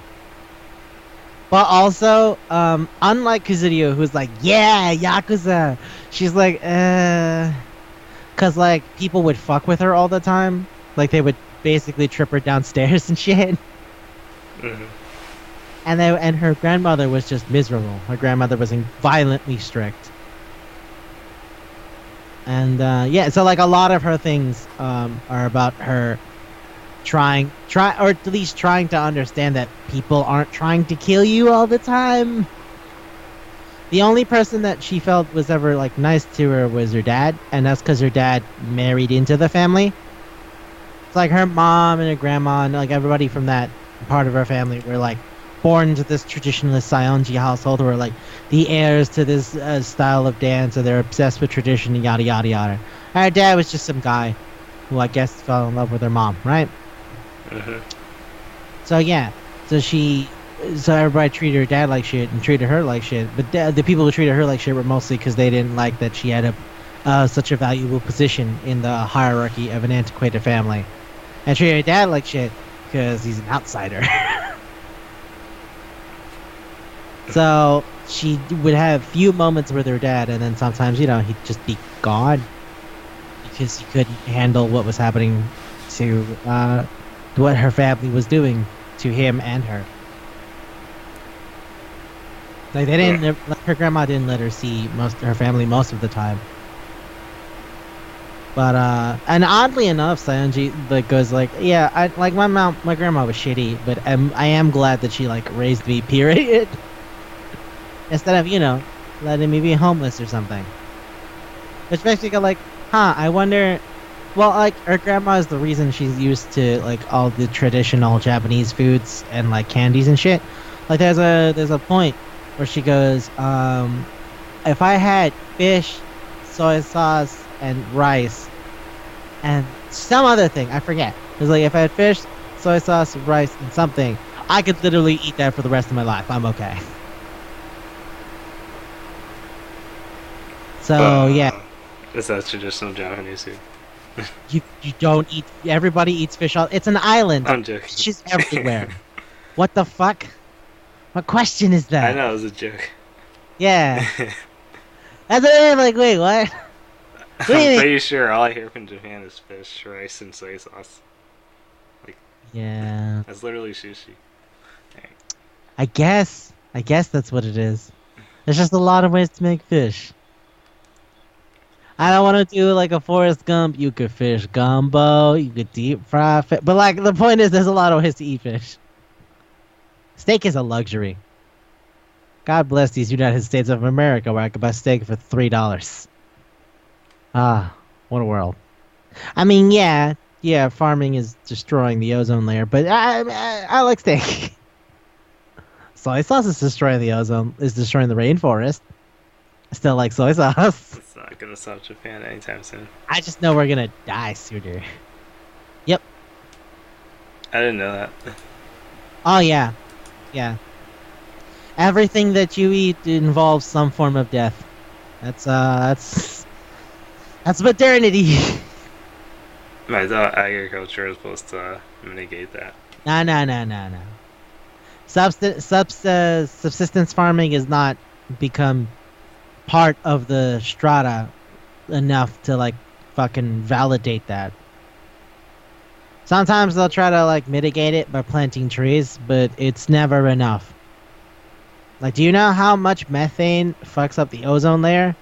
But also, unlike Kazuryu, who's like, yeah, Yakuza, she's like, cause like people would fuck with her all the time, like they would basically trip her downstairs and shit. Mm-hmm. And her grandmother was just miserable. Her grandmother was violently strict. And yeah, so like a lot of her things are about her trying or at least trying to understand that people aren't trying to kill you all the time. The only person that she felt was ever like nice to her was her dad, and that's because her dad married into the family. It's like her mom and her grandma and like everybody from that part of her family were like born into this traditionalist Sayonji household, who are like the heirs to this style of dance, and they're obsessed with tradition and yada yada yada. And her dad was just some guy who I guess fell in love with her mom, right? Mm-hmm. So yeah, so everybody treated her dad like shit and treated her like shit. But the people who treated her like shit were mostly because they didn't like that she had such a valuable position in the hierarchy of an antiquated family, and treated her dad like shit because he's an outsider. So she would have few moments with her dad, and then sometimes, he'd just be gone because he couldn't handle what was happening to what her family was doing to him and her. Like they didn't, her grandma didn't let her see her family most of the time. But and oddly enough, Sayonji like goes like, yeah, my grandma was shitty, but I am glad that she like raised me. Period. Instead of, letting me be homeless or something. Which makes me go like, I wonder. Well, like her grandma is the reason she's used to like all the traditional Japanese foods and like candies and shit. Like there's a point where she goes, if I had fish, soy sauce, and rice, and some other thing, I forget. It's like if I had fish, soy sauce, rice, and something, I could literally eat that for the rest of my life. I'm okay. So yeah. Is that traditional Japanese food? You don't eat. Everybody eats fish. It's an island. I'm joking. Fish is everywhere. What the fuck? What question is that? I know, it was a joke. Yeah. That's what I'm like. Wait, what? I'm pretty sure all I hear from Japan is fish, rice, and soy sauce. Like, yeah. That's literally sushi. Dang. I guess that's what it is. There's just a lot of ways to make fish. I don't want to do like a Forrest Gump. You could fish gumbo. You could deep fry fish. But like the point is, there's a lot of ways to eat fish. Steak is a luxury. God bless these United States of America, where I could buy steak for $3. Ah, what a world. I mean, yeah, farming is destroying the ozone layer, but I like steak. Soy sauce is destroying the rainforest. I still like soy sauce. It's not gonna stop Japan anytime soon. I just know we're gonna die sooner. Yep. I didn't know that. Oh yeah. Yeah. Everything that you eat involves some form of death. That's modernity. I thought agriculture is supposed to mitigate that. No. Subsistence farming is not become part of the strata enough to like fucking validate that. Sometimes they'll try to like mitigate it by planting trees, but it's never enough. Like, do you know how much methane fucks up the ozone layer?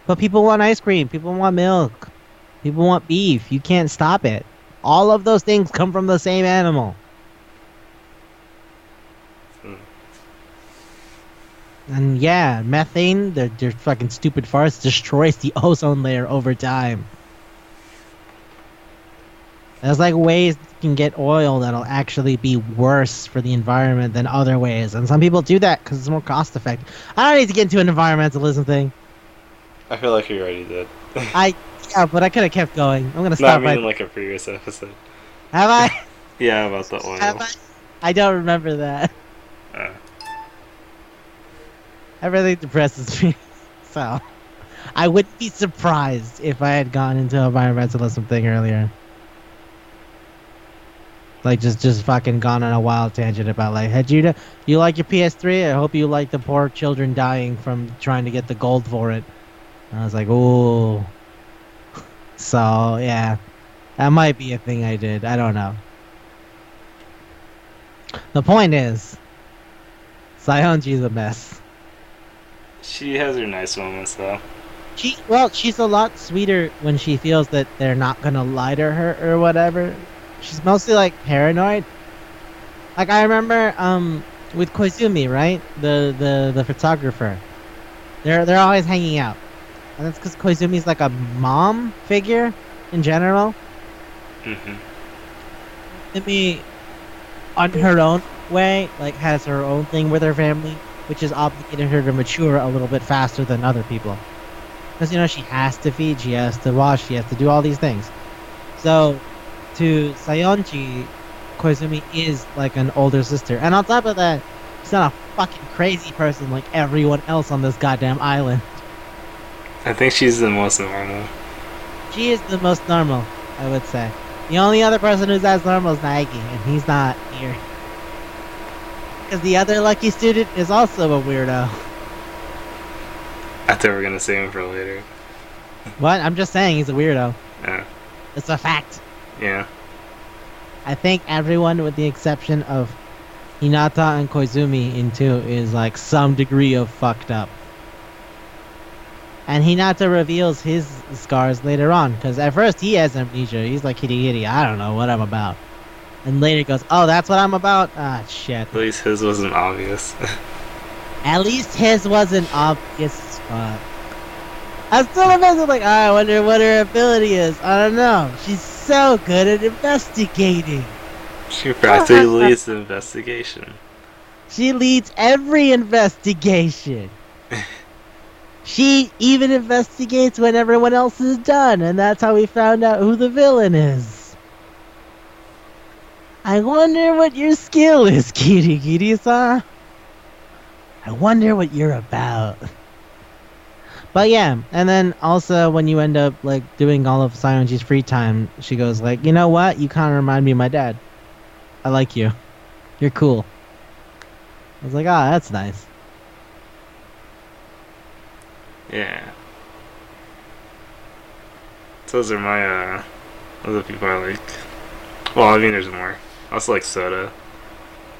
But people want ice cream, people want milk, people want beef. You can't stop it. All of those things come from the same animal. And yeah, methane, their fucking stupid farts destroys the ozone layer over time. There's like ways you can get oil that'll actually be worse for the environment than other ways. And some people do that because it's more cost effective. I don't need to get into an environmentalism thing. I feel like you already did. Yeah, but I could have kept going. I'm gonna No, stop. I mean like a previous episode. Have I? Yeah, about the oil. Have I? I don't remember that. Everything depresses me. So, I wouldn't be surprised if I had gone into environmentalism thing earlier. Like, just fucking gone on a wild tangent about, like, hey, Judah, you like your PS3? I hope you like the poor children dying from trying to get the gold for it. And I was like, ooh. So, yeah. That might be a thing I did. I don't know. The point is, Sionji's a mess. She has her nice moments, though. She's a lot sweeter when she feels that they're not gonna lie to her or whatever. She's mostly like paranoid. Like I remember with Koizumi, right? The photographer. They're always hanging out. And that's because Koizumi's like a mom figure in general. Koizumi, on her own way, like has her own thing with her family, which has obligated her to mature a little bit faster than other people. Because, you know, she has to feed, she has to wash, she has to do all these things. So, to Sayonji, Koizumi is like an older sister. And on top of that, she's not a fucking crazy person like everyone else on this goddamn island. I think she's the most normal. She is the most normal, I would say. The only other person who's as normal is Naegi, and he's not here. Because the other lucky student is also a weirdo. I thought we were gonna save him for later. What? I'm just saying he's a weirdo. Yeah. It's a fact. Yeah. I think everyone, with the exception of Hinata and Koizumi in 2, is like some degree of fucked up. And Hinata reveals his scars later on, because at first he has amnesia. He's like, hitty, I don't know what I'm about. And later goes, oh, that's what I'm about? Ah, shit. At least his wasn't obvious. At least his wasn't obvious as fuck. I'm still amazed, like, I wonder what her ability is. I don't know. She's so good at investigating. She practically leads the investigation. She leads every investigation. She even investigates when everyone else is done, and that's how we found out who the villain is. I wonder what your skill is, Kiri-san. I wonder what you're about. But yeah, and then also when you end up like doing all of Sionji's free time, she goes like, you know what? You kind of remind me of my dad. I like you. You're cool. I was like, ah, that's nice. Yeah. Those are my other people I like. Well, I mean, there's more. I also like Soda.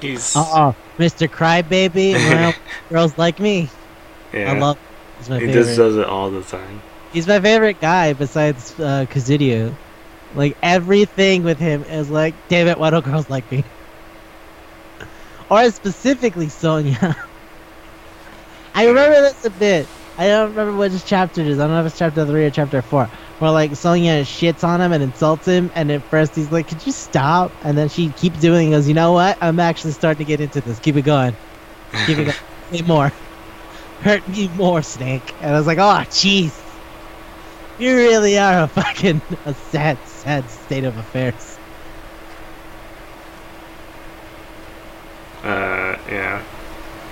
He's Mr. Crybaby. Well, girls like me. Yeah. I love. He's my he favorite. just does it all the time. He's my favorite guy besides Kazurio. Like everything with him is like, damn it, why don't girls like me? Or specifically Sonya. I remember this a bit. I don't remember which chapter it is. I don't know if it's chapter 3 or chapter 4. Where like Sonya shits on him and insults him, and at first he's like, could you stop? And then she keeps doing it and goes, you know what? I'm actually starting to get into this. Keep it going. Keep it going. Say more. Hurt me more, Snake. And I was like, oh, jeez. You really are a fucking sad state of affairs. Yeah.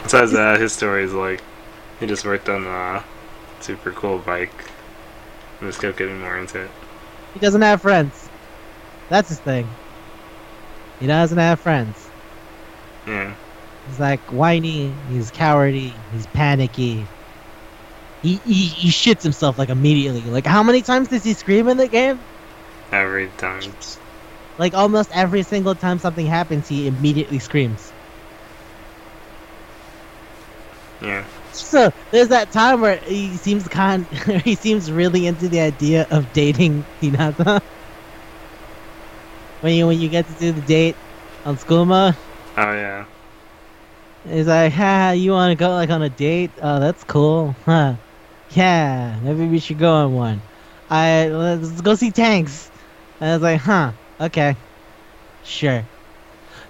It's besides that, his story is like he just worked on a super cool bike and just kept getting more into it. He doesn't have friends. That's his thing. He doesn't have friends. Yeah. He's like whiny, he's cowardy, he's panicky. He shits himself like immediately. Like how many times does he scream in the game? Every time. Like almost every single time something happens, he immediately screams. Yeah. So there's that time where he seems he seems really into the idea of dating Hinata. When you get to do the date on Skooma. Oh yeah. He's like, you want to go like on a date? Oh, that's cool, huh? Yeah, maybe we should go on one. Let's go see tanks. And I was like, okay, sure.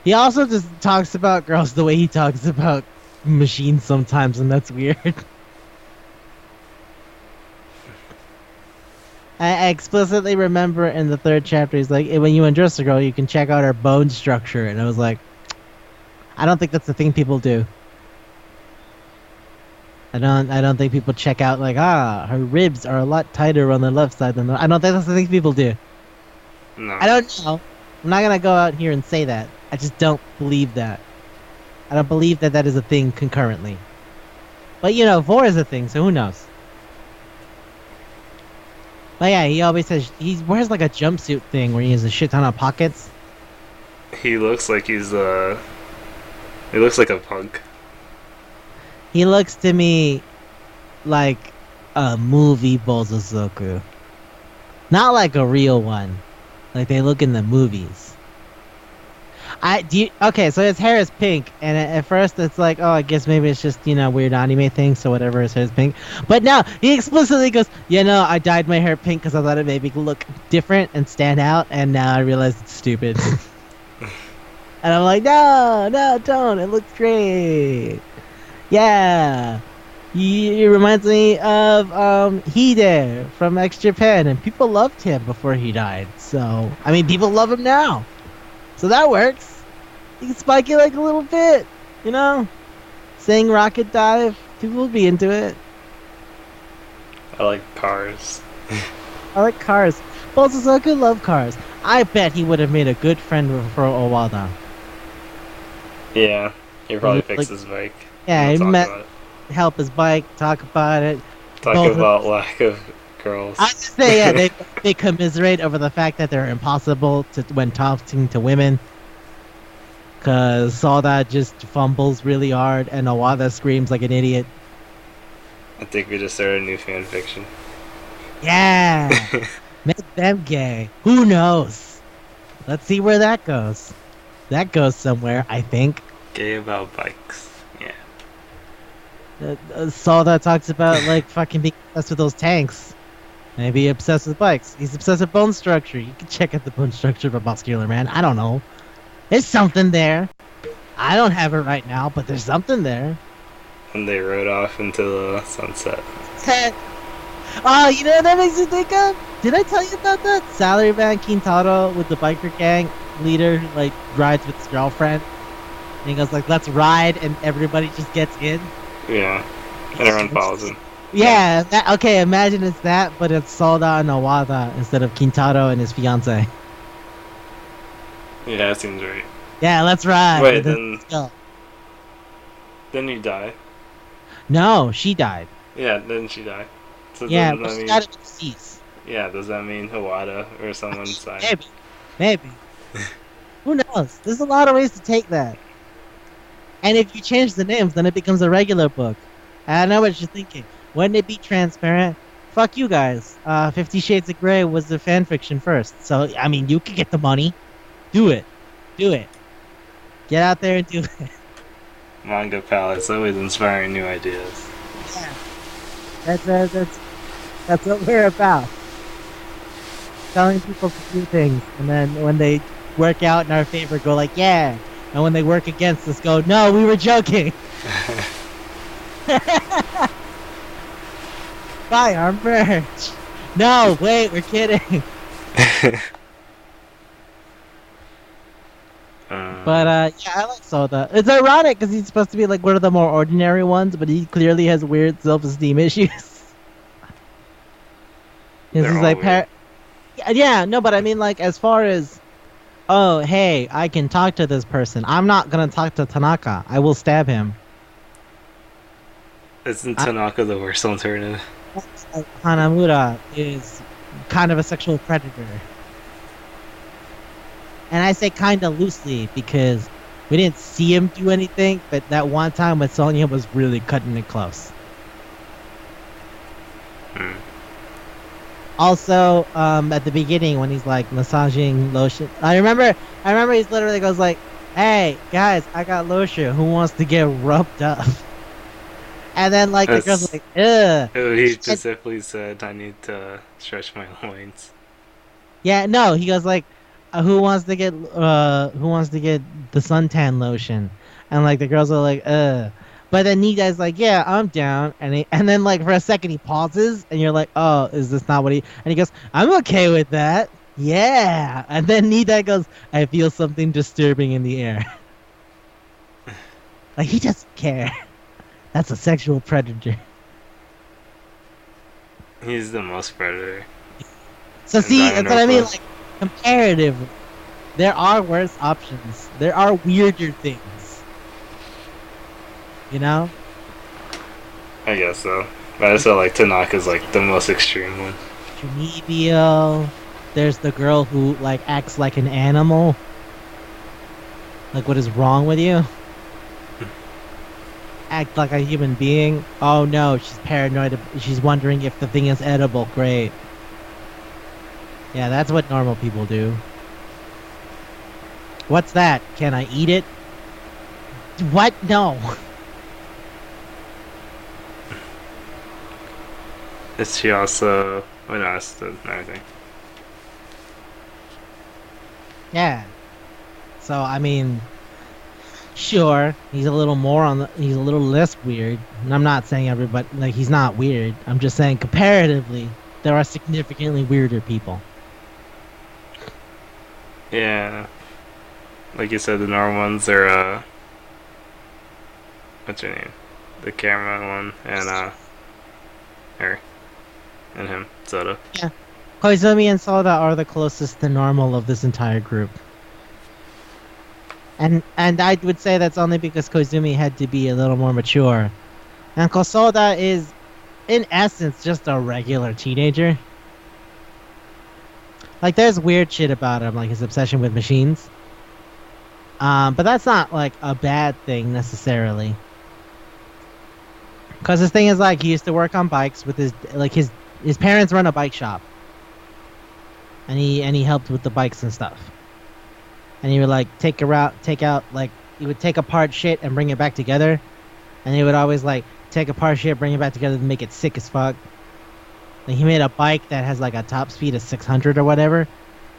He also just talks about girls the way he talks about machines sometimes, and that's weird. I explicitly remember in the 3rd chapter, he's like, when you undress a girl, you can check out her bone structure, and I was like, I don't think that's the thing people do. I don't think people check out like, her ribs are a lot tighter on the left side than I don't think that's the thing people do. No. I don't know. I'm not gonna go out here and say that. I just don't believe that. I don't believe that that is a thing concurrently. But vor is a thing, so who knows? But yeah, he always says he wears like a jumpsuit thing where he has a shit ton of pockets. He looks like he looks like a punk. He looks to me like a movie Bozozoku. Not like a real one. Like they look in the movies. Okay, so his hair is pink, and at first it's like, oh, I guess maybe it's just, weird anime thing, so whatever, his hair is pink. But now, he explicitly goes, I dyed my hair pink because I thought it made me look different and stand out, and now I realize it's stupid. And I'm like, no, don't, it looks great. Yeah. He reminds me of Hide from X Japan, and people loved him before he died. So, people love him now. So that works. You can spike it like a little bit, saying rocket dive. People will be into it. I like cars. I like cars. Bozozoku love cars. I bet he would have made a good friend for Owada. Yeah, he probably fixed his bike. Yeah, he met. Help his bike, talk about it. Talk about lack of girls. I was just say, yeah, they commiserate over the fact that they're impossible when talking to women. Cause Salda just fumbles really hard and Owada screams like an idiot. I think we just started a new fan fiction. Yeah! Make them gay. Who knows? Let's see where that goes. That goes somewhere, I think. Gay about bikes. Yeah. Salda talks about like fucking being obsessed with those tanks. Maybe obsessed with bikes. He's obsessed with bone structure. You can check out the bone structure of a muscular man. I don't know. There's something there. I don't have it right now, but there's something there. And they rode off into the sunset. Oh, you know what that makes me think of? Did I tell you about that? Salaryman Kintaro with the biker gang leader who like rides with his girlfriend. And he goes like, let's ride, and everybody just gets in. Yeah. And everyone follows him. Yeah, okay, imagine it's that, but it's Salda and Owada instead of Kintaro and his fiancée. Yeah, that seems right. Yeah, let's ride. Wait, then you die. No, she died. Yeah, didn't she die? So yeah, but she died of disease. Yeah, does that mean Hawada or someone died? Maybe. Who knows? There's a lot of ways to take that. And if you change the names, then it becomes a regular book. I know what you're thinking. Wouldn't it be transparent? Fuck you guys. 50 Shades of Grey was the fanfiction first. So, you could get the money. Do it. Get out there and do it. Manga Palate's always inspiring new ideas. Yeah. That's what we're about. Telling people to do things, and then when they work out in our favor, go like, yeah. And when they work against us, go, no, we were joking. Buy our merch. No, wait, we're kidding. But yeah, I like Soda. It's ironic because he's supposed to be like one of the more ordinary ones, but he clearly has weird self-esteem issues. Because they're he's all like, weird. yeah, no, but I mean, like, as far as, oh, hey, I can talk to this person. I'm not gonna talk to Tanaka. I will stab him. Isn't I, Tanaka the worst alternative? Hanamura is kind of a sexual predator. And I say kind of loosely because we didn't see him do anything, but that one time with Sonya was really cutting it close. Hmm. Also, at the beginning when he's like massaging lotion, I remember he's literally goes like, "Hey guys, I got lotion. Who wants to get rubbed up?" And then like the girl's That's, like, "Ugh." he And, specifically said I need to stretch my loins. yeah, no, he goes like, who wants to get the suntan lotion?" And like the girls are like, "Ugh." But then Nidai's like, "Yeah, I'm down." And then like for a second he pauses and you're like, "Oh, is this not what he?" And he goes, "I'm okay with that." Yeah. And then Nidai goes, "I feel something disturbing in the air." Like he doesn't care. That's a sexual predator. He's the most predator So in see, that's what I mean. Danganronpa. Like comparatively, there are worse options. There are weirder things. You know? I guess so. But I feel like Tanaka's like the most extreme one. Junibio. There's the girl who like acts like an animal. Like what is wrong with you? Act like a human being. Oh no, she's paranoid. She's wondering if the thing is edible. Great. Yeah, that's what normal people do. What's that? Can I eat it? What? No. Is she also? Oh no, that's another thing. Yeah. So I mean, sure, he's a little more he's a little less weird. And I'm not saying everybody like he's not weird. I'm just saying comparatively, there are significantly weirder people. Yeah, like you said, the normal ones are what's her name? The camera one and her and him, Soda. Yeah. Koizumi and Soda are the closest to normal of this entire group. And I would say that's only because Koizumi had to be a little more mature. And Kosoda is in essence just a regular teenager. Like there's weird shit about him, like his obsession with machines. But that's not like a bad thing necessarily. Cause his thing is like he used to work on bikes with his parents run a bike shop. And he helped with the bikes and stuff. And he would like take out like he would take apart shit and bring it back together. And he would always like take apart shit, bring it back together, and make it sick as fuck. Like he made a bike that has like a top speed of 600 or whatever,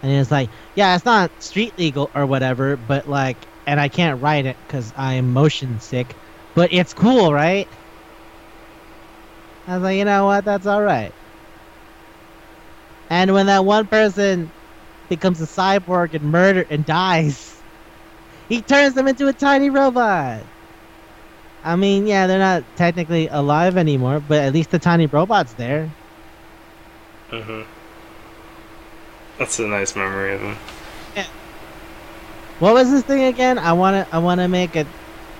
and he was like, "Yeah, it's not street legal or whatever, but like, and I can't ride it because I'm motion sick, but it's cool, right?" I was like, "You know what? That's all right." And when that one person becomes a cyborg and dies, he turns them into a tiny robot. I mean, yeah, they're not technically alive anymore, but at least the tiny robot's there. Mhm. That's a nice memory of him. Yeah. What was this thing again? I wanna make it.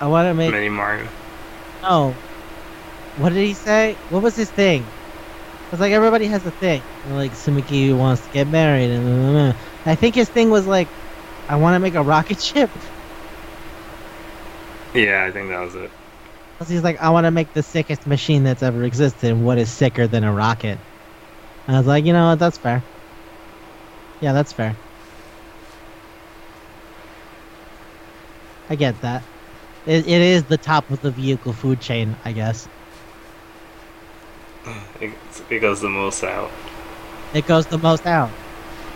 I wanna make. Mini Mario. No. What did he say? What was his thing? It's like everybody has a thing. Like Sumiki wants to get married, and I think his thing was like, I want to make a rocket ship. Yeah, I think that was it. He's like, I want to make the sickest machine that's ever existed. And what is sicker than a rocket? And I was like, you know what? That's fair. Yeah, that's fair. I get that. It is the top of the vehicle food chain, I guess. It goes the most out. It goes the most out.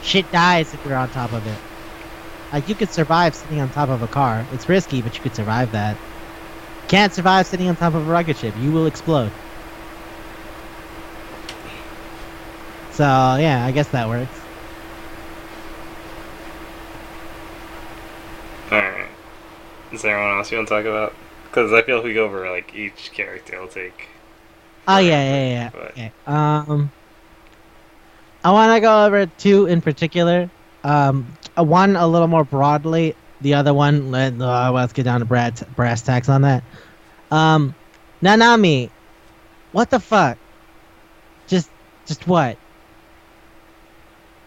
Shit dies if you're on top of it. Like, you could survive sitting on top of a car. It's risky, but you could survive that. Can't survive sitting on top of a rocket ship. You will explode. So, yeah, I guess that works. Alright. Is there anyone else you want to talk about? Because I feel if we go over like each character, it'll take Oh forever. yeah. But Okay. I want to go over two in particular. One a little more broadly. The other one, let's get down to brass tacks on that. Um, Nanami, what the fuck? Just, just what?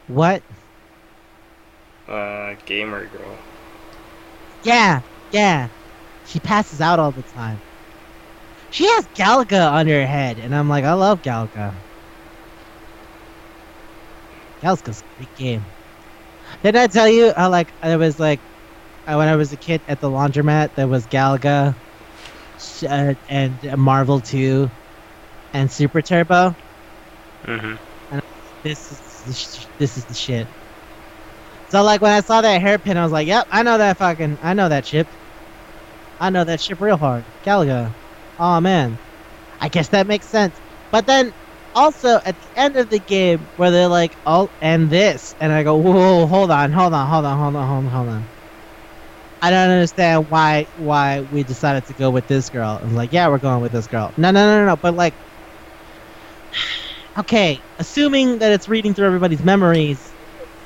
What? gamer girl. Yeah. She passes out all the time. She has Galaga on her head, and I'm like, I love Galaga. Galaga's a great game. Didn't I tell you how like I was like when I was a kid at the laundromat there was Galaga and Marvel 2 and Super Turbo. Mm-hmm. And this is the shit. So like when I saw that hairpin, I was like, "Yep, I know that ship. I know that ship real hard, Galaga." Oh man, I guess that makes sense. But then also at the end of the game where they're like, "Oh, and this," and I go, "Whoa, hold on. I don't understand why we decided to go with this girl." I'm like, "Yeah, we're going with this girl." No. But like, okay, assuming that it's reading through everybody's memories,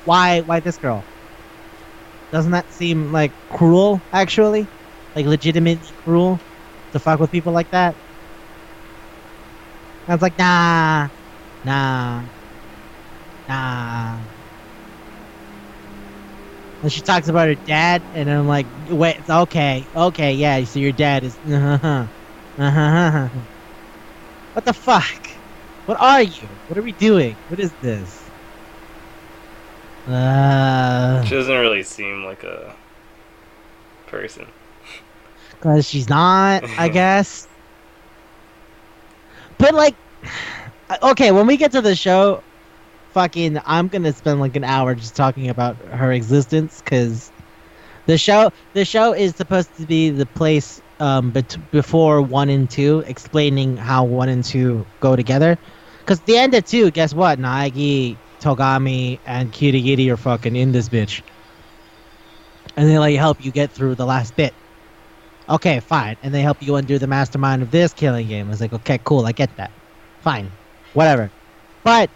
why this girl? Doesn't that seem like cruel, actually? Like legitimately cruel to fuck with people like that? I was like, nah. And she talks about her dad, and I'm like, wait, okay, yeah, so your dad is, What the fuck? What are you? What are we doing? What is this? She doesn't really seem like a person. Cause she's not, I guess. But like, okay, when we get to the show, I'm gonna spend like an hour just talking about her existence, cause the show is supposed to be the place before 1 and 2, explaining how 1 and 2 go together. Cause the end of 2, guess what? Naegi, Togami, and Kirigiri are fucking in this bitch, and they like help you get through the last bit. Okay, fine, and they help you undo the mastermind of this killing game. I was like, okay, cool, I get that, fine, whatever. But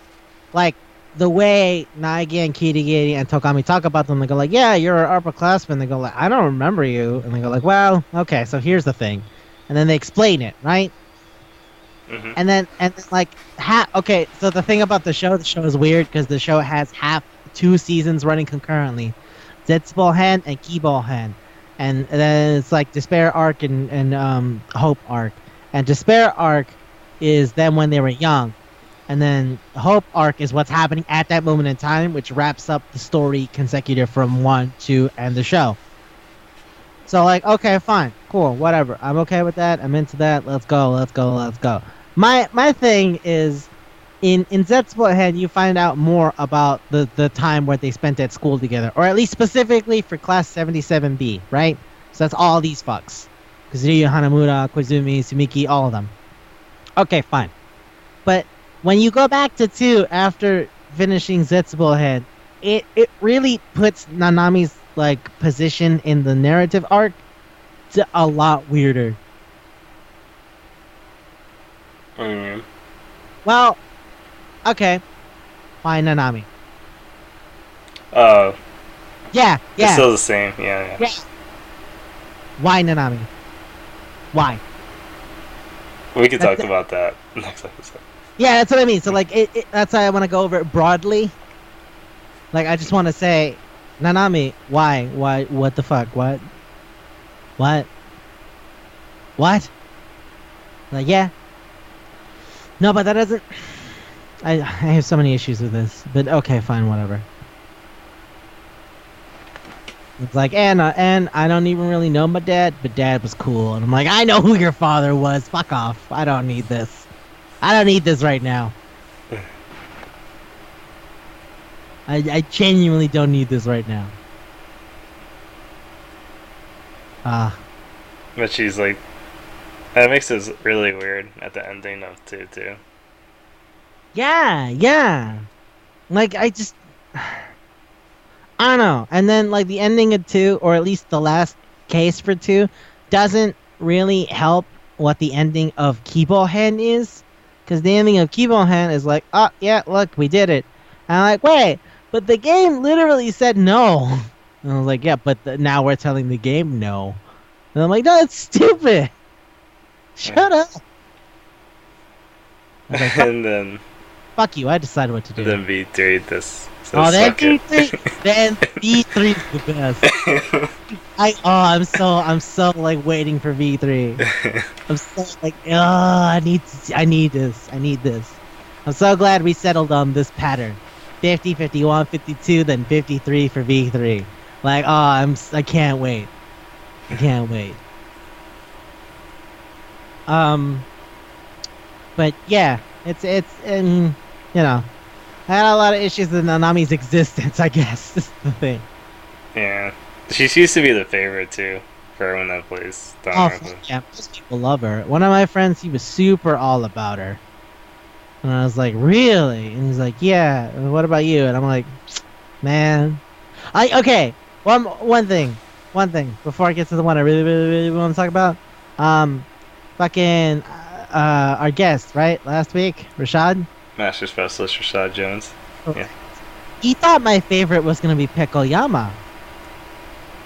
like the way Naegi and Kirigiri and Togami talk about them, they go like, "Yeah, you're an upperclassman." They go like, "I don't remember you," and they go like, "Well, okay, so here's the thing," and then they explain it, right? Mm-hmm. And then like okay, so the thing about the show is weird because the show has 2 seasons running concurrently, Zetsubohen and Kibohen, and then it's like Despair arc and Hope arc, and Despair arc is them when they were young. And then Hope arc is what's happening at that moment in time, which wraps up the story consecutive from 1, 2, and the show. So like, okay, fine, cool, whatever. I'm okay with that. I'm into that. Let's go. My thing is, in Zetsubohen, you find out more about the time where they spent at school together, or at least specifically for class 77B, right? So that's all these fucks. Kazuya, Hanamura, Koizumi, Sumiki, all of them. Okay, fine. But when you go back to 2 after finishing Zetsubohen, it really puts Nanami's like position in the narrative arc to a lot weirder. Mm-hmm. Well, okay, fine, Nanami. Yeah. It's still the same. Yeah. Why Nanami? Why? We can talk about that next episode. Yeah, that's what I mean. So like, that's why I want to go over it broadly. Like, I just want to say, Nanami, why, what the fuck, what? Like, yeah. No, but that doesn't. I have so many issues with this. But okay, fine, whatever. It's like, and I don't even really know my dad, but dad was cool. And I'm like, I know who your father was. Fuck off. I don't need this. I don't need this right now. I genuinely don't need this right now. But she's like, that makes it really weird at the ending of 2 too. Yeah. Like, I just, I don't know. And then like the ending of 2, or at least the last case for 2 doesn't really help what the ending of Kibohen is. Because the ending of Kibohen is like, oh, yeah, look, we did it. And I'm like, wait, but the game literally said no. And I was like, yeah, but now we're telling the game no. And I'm like, no, it's stupid. Shut up. Like, And then fuck you, I decided what to do. then V3 this. So Oh, then suck it. V3, then V3 is the best. I'm so like waiting for V3. I'm so like, oh, I need this. I'm so glad we settled on this pattern. 50, 51, 52, then 53 for V3. Like, oh, I can't wait. I can't wait. But yeah, it's you know, I had a lot of issues with Nanami's existence, I guess. This is the thing. Yeah. She used to be the favorite too for everyone that plays Danganronpa. Yeah, most people love her. One of my friends, he was super all about her. And I was like, really? And he's like, yeah, what about you? And I'm like, man. Okay, one thing before I get to the one I really want to talk about. Fucking our guest, right? Last week, Rashad? Master Specialist Rashad Jones. Yeah. He thought my favorite was going to be Pekoyama.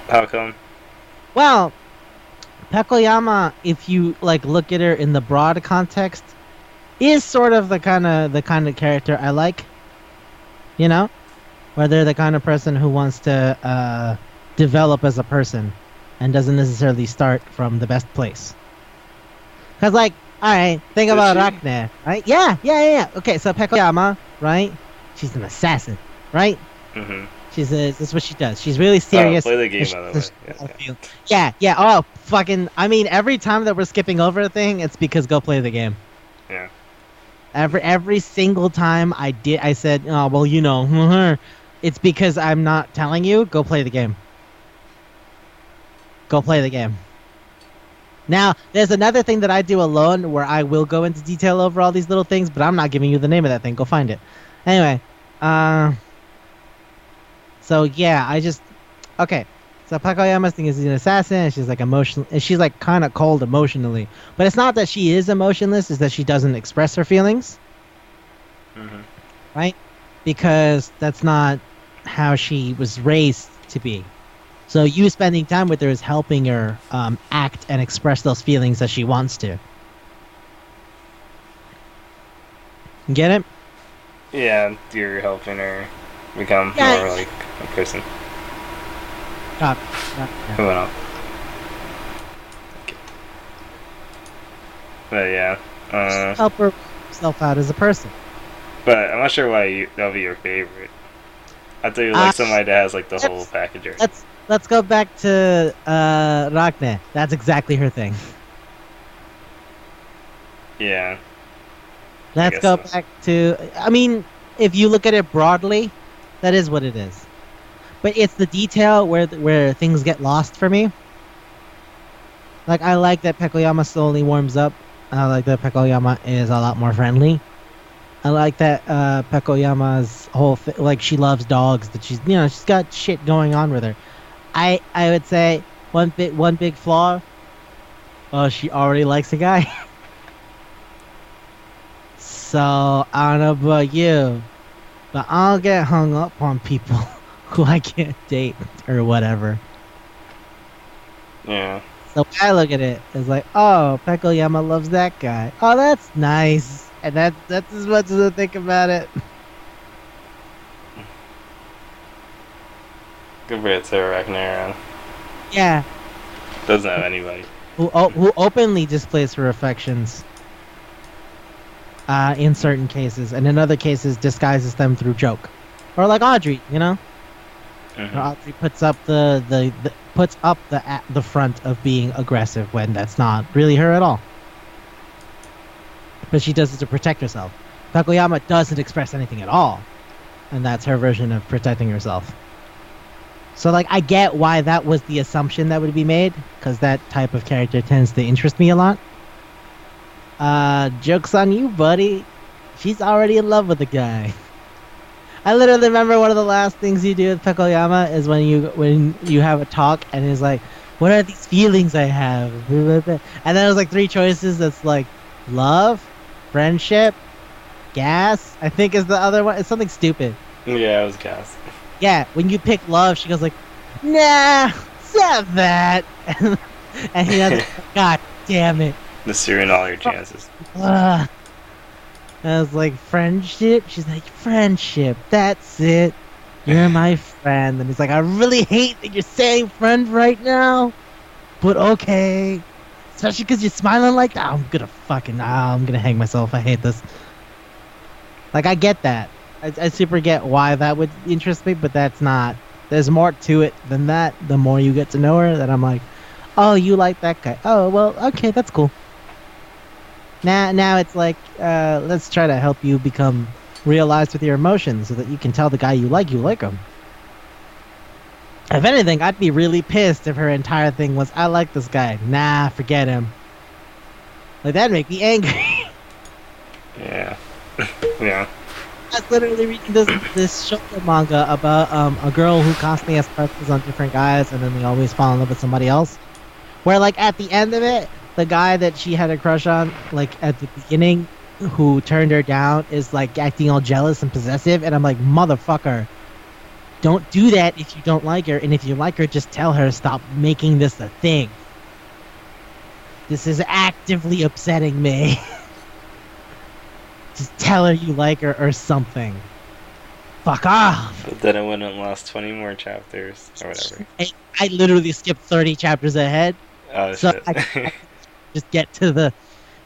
How come? Well, Pekoyama, if you like look at her in the broad context, is sort of the kind of character I like. You know, where they're the kind of person who wants to develop as a person and doesn't necessarily start from the best place. Cause like, all right, think about Rakne, right? Yeah. Okay, so Pekoyama, right? She's an assassin, right? Mm-hmm. That's what she does. She's really serious. Play the game, by the way. Yeah. Oh, fucking! I mean, every time that we're skipping over a thing, it's because go play the game. Yeah. Every single time I said, oh well, you know, it's because I'm not telling you. Go play the game. Go play the game. Now, there's another thing that I do alone where I will go into detail over all these little things, but I'm not giving you the name of that thing. Go find it. Anyway, so yeah, okay. So Pekoyama's thing is he's an assassin, and she's like emotional, and she's like kind of cold emotionally. But it's not that she is emotionless; it's that she doesn't express her feelings. Mm-hmm. Right? Because that's not how she was raised to be. So you spending time with her is helping her act and express those feelings that she wants to. Get it? Yeah, you're helping her become more like a person. Who went up? Okay. But yeah, help her herself out as a person. But I'm not sure why that'll be your favorite. I thought you like somebody that has like the whole package. Let's go back to Rakne. That's exactly her thing. Yeah. Let's go back to. I mean, if you look at it broadly, that is what it is. But it's the detail where things get lost for me. Like, I like that Pekoyama slowly warms up. I like that Pekoyama is a lot more friendly. I like that Pekoyama's whole like she loves dogs. That she's got shit going on with her. I would say one big flaw. Oh, she already likes a guy. So I don't know about you, but I'll get hung up on people who I can't date or whatever. Yeah. So when I look at it, it's like, oh, Pekoyama loves that guy. Oh, that's nice. And that's as much as I think about it. Good for it, Sarah Ragnar. Yeah. Doesn't have anybody. Who openly displays her affections. In certain cases, and in other cases disguises them through joke, or like Audrey, you know. Mm-hmm. Audrey puts up the front of being aggressive when that's not really her at all. But she does it to protect herself. Pekoyama doesn't express anything at all, and that's her version of protecting herself. So like, I get why that was the assumption that would be made, because that type of character tends to interest me a lot. Joke's on you, buddy. She's already in love with the guy. I literally remember one of the last things you do with Pekoyama is when you have a talk and he's like, What are these feelings I have? And then there's like three choices. That's like love, friendship, gas. I think is the other one. It's something stupid. Yeah, it was gas. Yeah, when you pick love, she goes like, nah, it's not that. And he has like, God damn it. Missing all your chances. I was like, friendship? She's like, friendship, that's it. You're my friend. And he's like, I really hate that you're saying friend right now, but okay. Especially because you're smiling like that. I'm gonna hang myself. I hate this. Like, I get that. I super get why that would interest me, but that's not. There's more to it than that. The more you get to know her, that I'm like, oh, you like that guy. Oh, well, okay, that's cool. Now it's like, let's try to help you become realized with your emotions so that you can tell the guy you like him. If anything, I'd be really pissed if her entire thing was, I like this guy. Nah, forget him. Like, that'd make me angry. Yeah. Yeah. I was literally reading this shoujo manga about a girl who constantly has crushes on different guys and then they always fall in love with somebody else. Where, like, at the end of it, the guy that she had a crush on, like, at the beginning, who turned her down, is, like, acting all jealous and possessive, and I'm like, motherfucker, don't do that if you don't like her, and if you like her, just tell her, stop making this a thing. This is actively upsetting me. Just tell her you like her or something. Fuck off! But then it wouldn't last 20 more chapters, or whatever. I literally skipped 30 chapters ahead. Oh, so shit. I just get to the,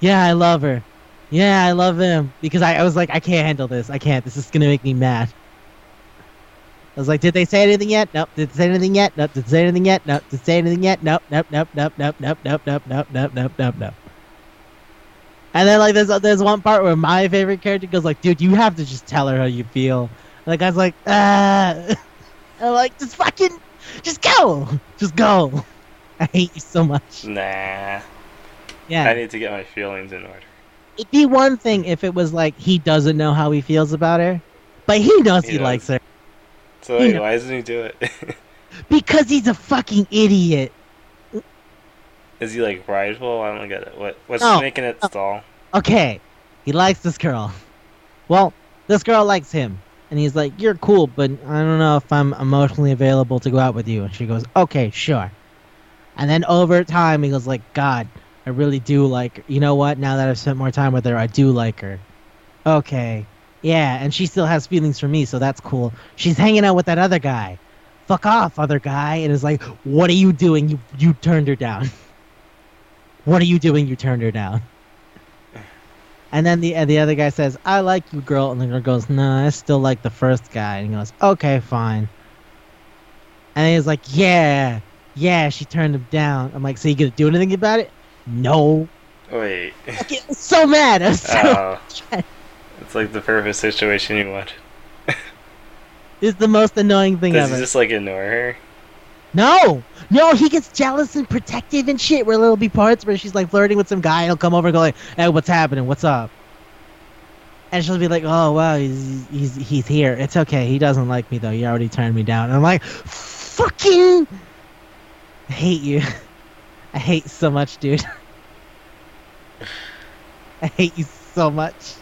yeah, I love her. Yeah, I love him. Because I was like, I can't handle this. I can't. This is going to make me mad. I was like, did they say anything yet? Nope. Did they say anything yet? Nope. Did they say anything yet? Nope. Did they say anything yet? Nope. Nope. Nope. Nope. Nope. Nope. Nope. Nope. Nope. Nope. Nope. Nope. Nope. And then like there's one part where my favorite character goes like, dude, you have to just tell her how you feel. And the guy's like, I'm like, just go. Just go. I hate you so much. Nah. Yeah. I need to get my feelings in order. It'd be one thing if it was like he doesn't know how he feels about her, but he knows he likes her. So wait, why doesn't he do it? Because he's a fucking idiot. Is he like prideful? I don't get it. What's making it stall? Okay, he likes this girl. Well, this girl likes him, and he's like, "You're cool, but I don't know if I'm emotionally available to go out with you." And she goes, "Okay, sure." And then over time, he goes like, "God, I really do like her. You know what? Now that I've spent more time with her, I do like her." Okay, yeah, and she still has feelings for me, so that's cool. She's hanging out with that other guy. Fuck off, other guy. And it's like, what are you doing? You turned her down. What are you doing? You turned her down. And then the other guy says, I like you, girl. And the girl goes, no, I still like the first guy. And he goes, okay, fine. And he's like, yeah, she turned him down. I'm like, so you gonna do anything about it? No. Wait. I was so mad. I was so mad. It's like the perfect situation you wanted. It's the most annoying thing ever. Does he just like ignore her? No, he gets jealous and protective and shit. Where there'll be parts where she's like flirting with some guy, and he'll come over and go like, "Hey, what's happening? What's up?" And she'll be like, "Oh wow, he's here. It's okay. He doesn't like me though. He already turned me down." And I'm like, "Fucking, I hate you. I hate you so much, dude. I hate you so much."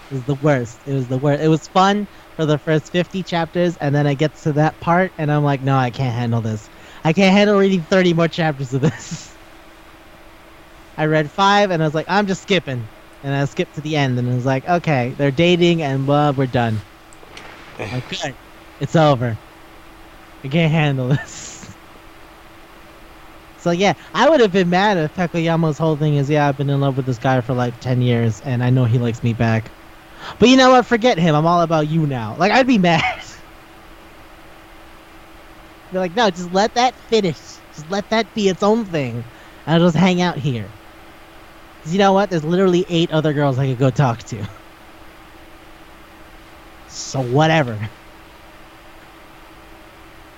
It was the worst. It was fun for the first 50 chapters, and then it gets to that part, and I'm like, no, I can't handle this. I can't handle reading 30 more chapters of this. I read 5, and I was like, I'm just skipping. And I skipped to the end, and it was like, okay, they're dating, and blah, we're done. Like, good. It's over. I can't handle this. So yeah, I would have been mad if Takoyama's whole thing is, yeah, I've been in love with this guy for like 10 years, and I know he likes me back. But you know what? Forget him. I'm all about you now. Like, I'd be mad. Be like, no, just let that finish. Just let that be its own thing. I'll just hang out here. Because you know what? There's literally 8 other girls I could go talk to. So whatever.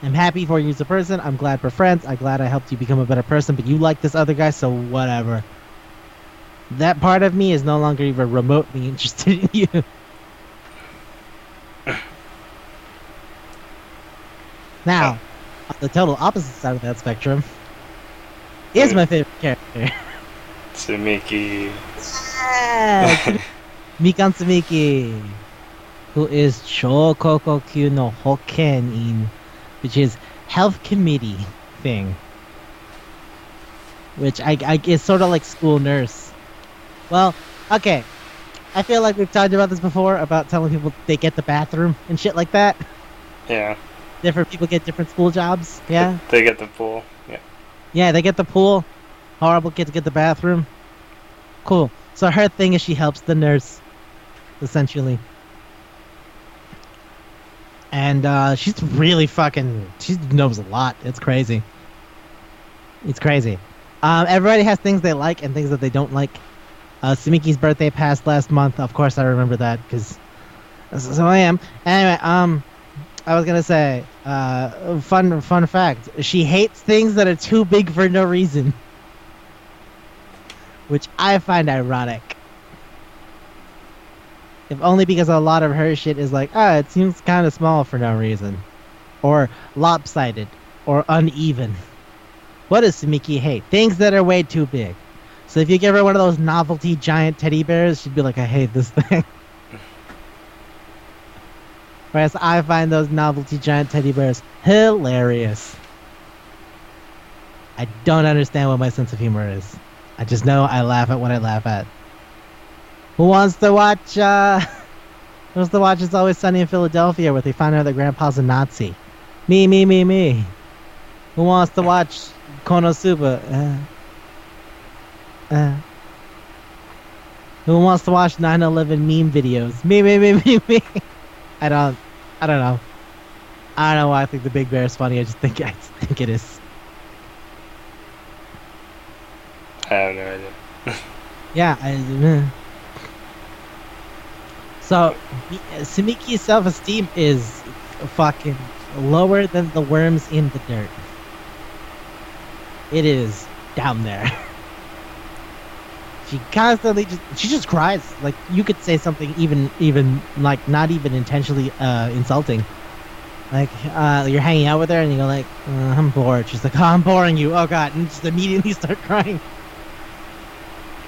I'm happy for you as a person. I'm glad we're friends. I'm glad I helped you become a better person. But you like this other guy, so whatever. That part of me is no longer even remotely interested in you. Now, on the total opposite side of that spectrum is my favorite character. Tsumiki. Yes! Mikan Tsumiki, who is Chokokokyu no Hokenin, which is health committee thing. Which I is sort of like school nurse. Well, okay. I feel like we've talked about this before, about telling people they get the bathroom and shit like that. Yeah. Different people get different school jobs. Yeah. They get the pool. Yeah. Yeah, they get the pool. Horrible kids get the bathroom. Cool. So her thing is she helps the nurse, essentially. And she's really fucking. She knows a lot. It's crazy. It's crazy. Everybody has things they like and things that they don't like. Sumiki's birthday passed last month. Of course, I remember that because so I am. Anyway, I was gonna say, fun fact. She hates things that are too big for no reason, which I find ironic. If only because a lot of her shit is like, it seems kind of small for no reason, or lopsided, or uneven. What does Sumiki hate? Things that are way too big. So if you give her one of those novelty giant teddy bears, she'd be like, I hate this thing. Whereas I find those novelty giant teddy bears hilarious. I don't understand what my sense of humor is. I just know I laugh at what I laugh at. Who wants to watch, It's Always Sunny in Philadelphia, where they find out that Grandpa's a Nazi? Me. Who wants to watch Konosuba? Who wants to watch 9/11 meme videos? Me. I don't know. I don't know why I think the Big Bear is funny. I just think it is. I have no idea. Yeah. So, Sumiki's self-esteem is fucking lower than the worms in the dirt. It is down there. She constantly just cries. Like, you could say something even like not even intentionally insulting. Like, you're hanging out with her and you go like, I'm bored. She's like, oh, I'm boring you. Oh god, and just immediately start crying.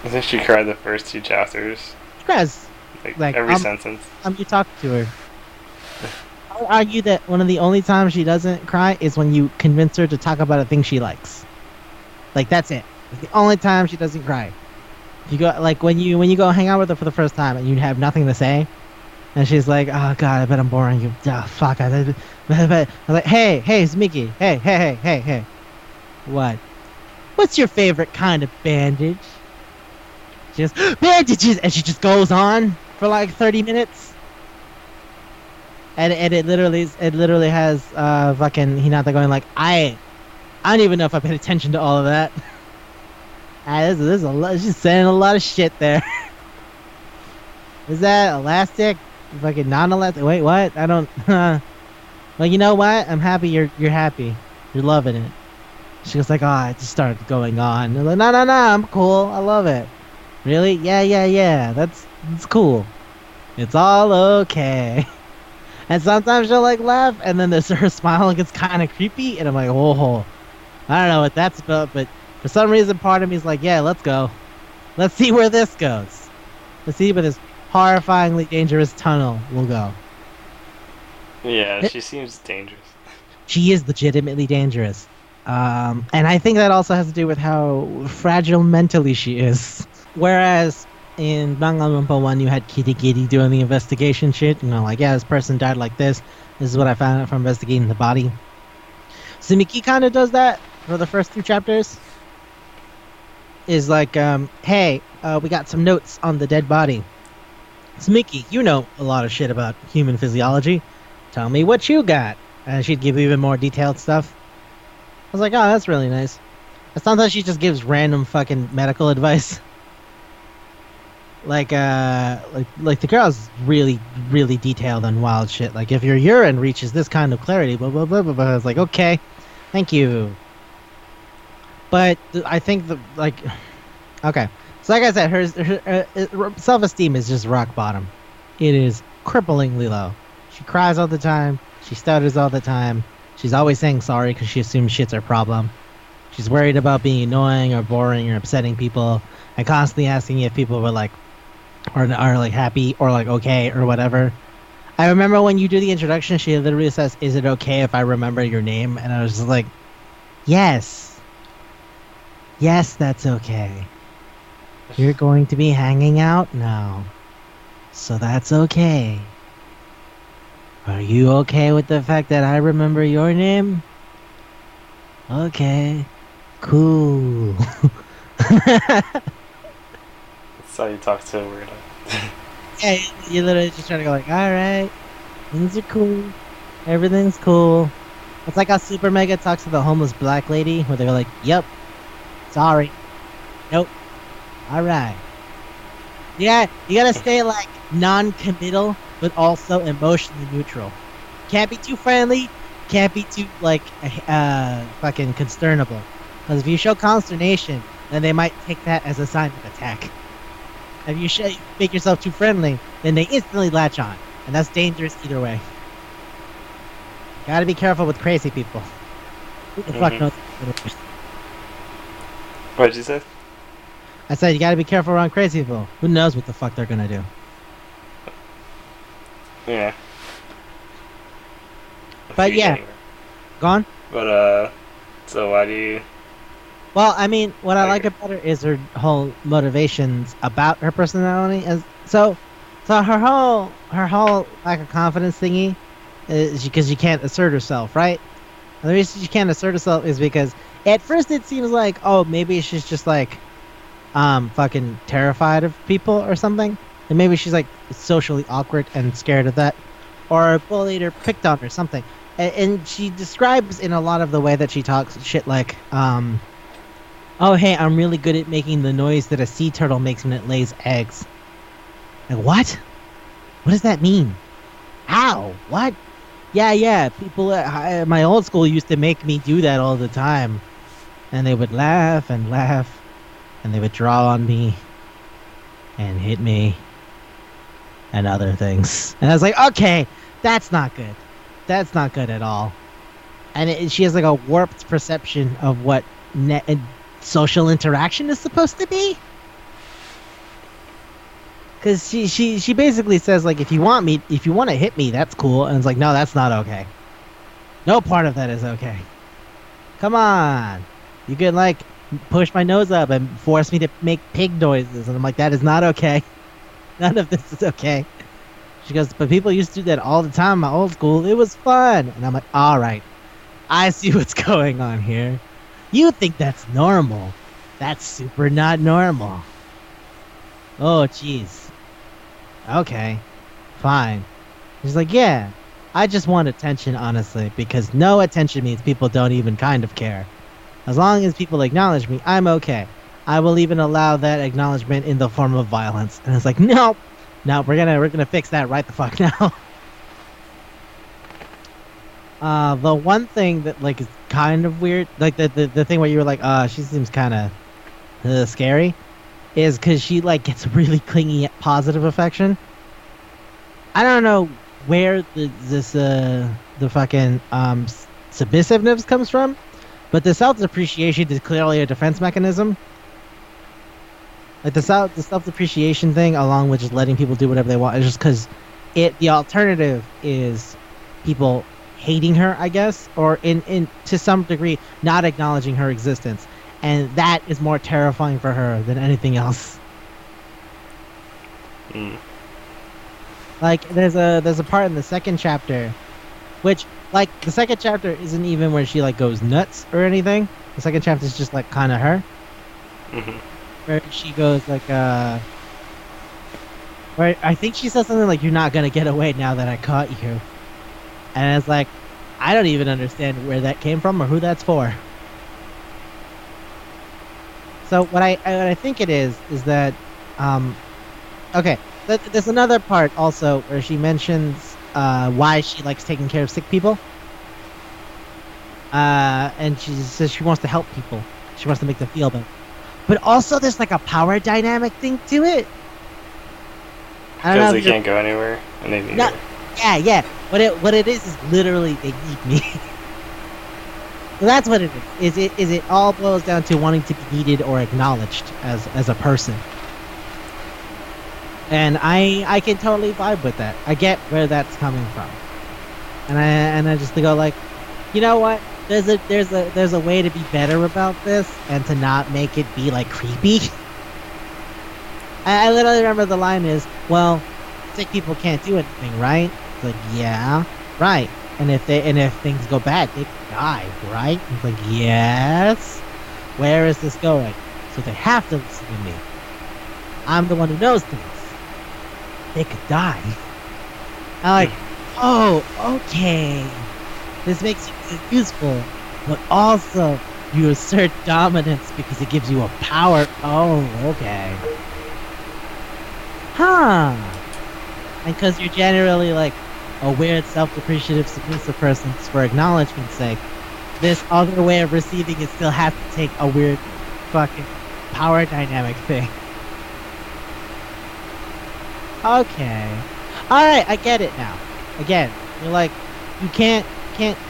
I think she cried the first 2 chapters. She cries. Like every sentence. You talk to her. I would argue that one of the only times she doesn't cry is when you convince her to talk about a thing she likes. Like, that's it. It's the only time she doesn't cry. You go like when you go hang out with her for the first time and you have nothing to say, and she's like, "Oh God, I bet I'm boring you." Oh, fuck. I'm like, "Hey, Sumiki. Hey. What? What's your favorite kind of bandage?" She goes, "Bandages," and she just goes on for like 30 minutes. And it literally has fucking Hinata going like, I don't even know if I paid attention to all of that. There's a lot. She's saying a lot of shit there. Is that elastic? Fucking non-elastic? Wait, what? I don't. Well, you know what? I'm happy you're happy. You're loving it. She was like, it just started going on. I'm like, no, I'm cool. I love it. Really? Yeah. That's cool. It's all okay. And sometimes she'll like laugh, and then there's her smile gets kind of creepy, and I'm like, whoa. I don't know what that's about, but for some reason, part of me is like, yeah, let's go. Let's see where this goes. Let's see where this horrifyingly dangerous tunnel will go. Yeah, she seems dangerous. She is legitimately dangerous. And I think that also has to do with how fragile mentally she is. Whereas in Danganronpa 1, you had Kirigiri doing the investigation shit. You know, like, yeah, this person died like this. This is what I found out from investigating the body. Sumiki kind of does that for the first 2 chapters. Is like, hey, we got some notes on the dead body. Sumiki, you know a lot of shit about human physiology. Tell me what you got. And she'd give even more detailed stuff. I was like, oh, that's really nice. And sometimes she just gives random fucking medical advice. Like the girl's really, really detailed on wild shit. Like, if your urine reaches this kind of clarity, blah, blah, blah, blah, blah. I was like, okay, thank you. But I think okay. So like I said, her self-esteem is just rock bottom. It is cripplingly low. She cries all the time. She stutters all the time. She's always saying sorry because she assumes shit's her problem. She's worried about being annoying or boring or upsetting people, and constantly asking if people were like, are like happy or like okay or whatever. I remember when you do the introduction, she literally says, "Is it okay if I remember your name?" And I was just like, "Yes, yes, that's okay. You're going to be hanging out now, so that's okay. Are you okay with the fact that I remember your name? Okay, cool." That's how you talk to a weirdo. Yeah, you're literally just trying to go like, all right, things are cool, everything's cool. It's like how Super Mega talks to the homeless black lady, where they're like, "Yep, sorry, nope, all right." Yeah, you gotta stay like non-committal, but also emotionally neutral. Can't be too friendly, can't be too like fucking consternable. Because if you show consternation, then they might take that as a sign of attack. If you make yourself too friendly, then they instantly latch on, and that's dangerous either way. Gotta be careful with crazy people. Who the fuck knows? What did you say? I said you gotta be careful around crazy people. Who knows what the fuck they're gonna do? Yeah. But yeah, gone. But so why do you? Well, I mean, what I like about her is her whole motivations about her personality. So her whole lack of confidence thingy is because she can't assert herself, right? And the reason she can't assert herself is because at first it seems like, oh, maybe she's just like fucking terrified of people or something, and maybe she's like socially awkward and scared of that, or bullied or picked on or something. And she describes in a lot of the way that she talks shit like oh, hey, I'm really good at making the noise that a sea turtle makes when it lays eggs. Like, what? What does that mean? How? What? Yeah, people at my old school used to make me do that all the time. And they would laugh, and they would draw on me, and hit me, and other things. And I was like, okay, that's not good. That's not good at all. And she has like a warped perception of what social interaction is supposed to be, because she basically says like, if you want to hit me, that's cool, and it's like, no, that's not okay. No part of that is okay. Come on, you could like push my nose up and force me to make pig noises, and I'm like, that is not okay. None of this is okay. She goes, but people used to do that all the time in my old school. It was fun. And I'm like, all right, I see what's going on here. You think that's normal. That's super not normal. Oh, jeez. Okay. Fine. He's like, yeah, I just want attention, honestly, because no attention means people don't even kind of care. As long as people acknowledge me, I'm okay. I will even allow that acknowledgement in the form of violence. And it's like, no, we're gonna fix that right the fuck now. The one thing that like is kind of weird, like the thing where you were like, she seems kind of scary, is because she like gets really clingy at positive affection. I don't know where the fucking submissiveness comes from, but the self-depreciation is clearly a defense mechanism. Like the self-depreciation thing, along with just letting people do whatever they want, is just because the alternative is people hating her, I guess, or in to some degree not acknowledging her existence, and that is more terrifying for her than anything else. Like there's a part in the second chapter, which like the second chapter isn't even where she like goes nuts or anything. The second chapter is just like kind of her, where she goes like where I think she says something like, "You're not gonna get away now that I caught you." And it's like, I don't even understand where that came from or who that's for. So what I think it is that, okay, there's another part also where she mentions why she likes taking care of sick people. And she says she wants to help people. She wants to make them feel better. But also there's like a power dynamic thing to it. Because they can't go anywhere and they need her. Yeah. What it is literally they need me. So that's what it is. Is it all boils down to wanting to be needed or acknowledged as a person. And I can totally vibe with that. I get where that's coming from. And I just go like, you know what? There's a way to be better about this and to not make it be like creepy. I literally remember the line is, well, sick people can't do anything, right? It's like, yeah, right. And if things go bad, they die, right? It's like, yes. Where is this going? So they have to listen to me. I'm the one who knows things. They could die. I'm like, oh, okay. This makes you useful, but also you assert dominance because it gives you a power. Oh, okay. Huh. And because you're generally like a weird, self-depreciative, submissive person for acknowledgement's sake, this other way of receiving it still has to take a weird fucking power dynamic thing. Okay. Alright, I get it now. Again, you're like, you can't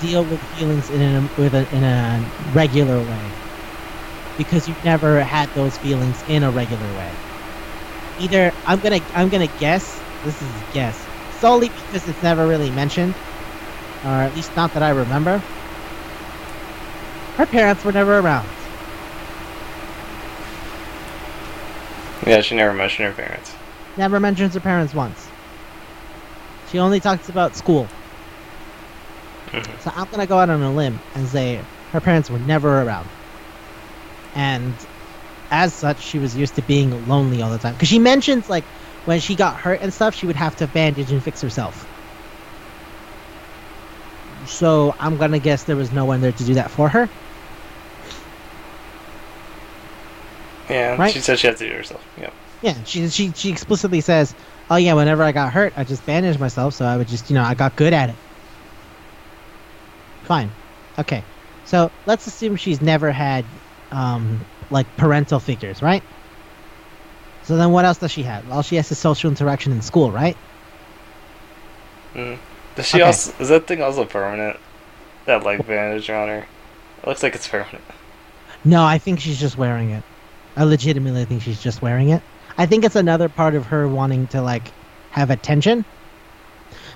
deal with feelings in a regular way. Because you've never had those feelings in a regular way. Either, I'm gonna guess, this is a guess, solely because it's never really mentioned, or at least not that I remember. Her parents were never around. Yeah, she never mentioned her parents. Never mentions her parents once. She only talks about school. Mm-hmm. So I'm gonna go out on a limb and say her parents were never around. And as such, she was used to being lonely all the time. Because she mentions, like, when she got hurt and stuff, she would have to bandage and fix herself. So I'm gonna guess there was no one there to do that for her. Yeah, right? She said she had to do it herself. Yep. Yeah, she explicitly says, oh yeah, whenever I got hurt, I just bandaged myself, so I would just, I got good at it. Fine. Okay. So let's assume she's never had, like, parental figures, right? So then what else does she have? All she has is social interaction in school, right? Does she also... Is that thing also permanent? That, like, bandage around her? It looks like it's permanent. No, I think she's just wearing it. I legitimately think she's just wearing it. I think it's another part of her wanting to, like, have attention.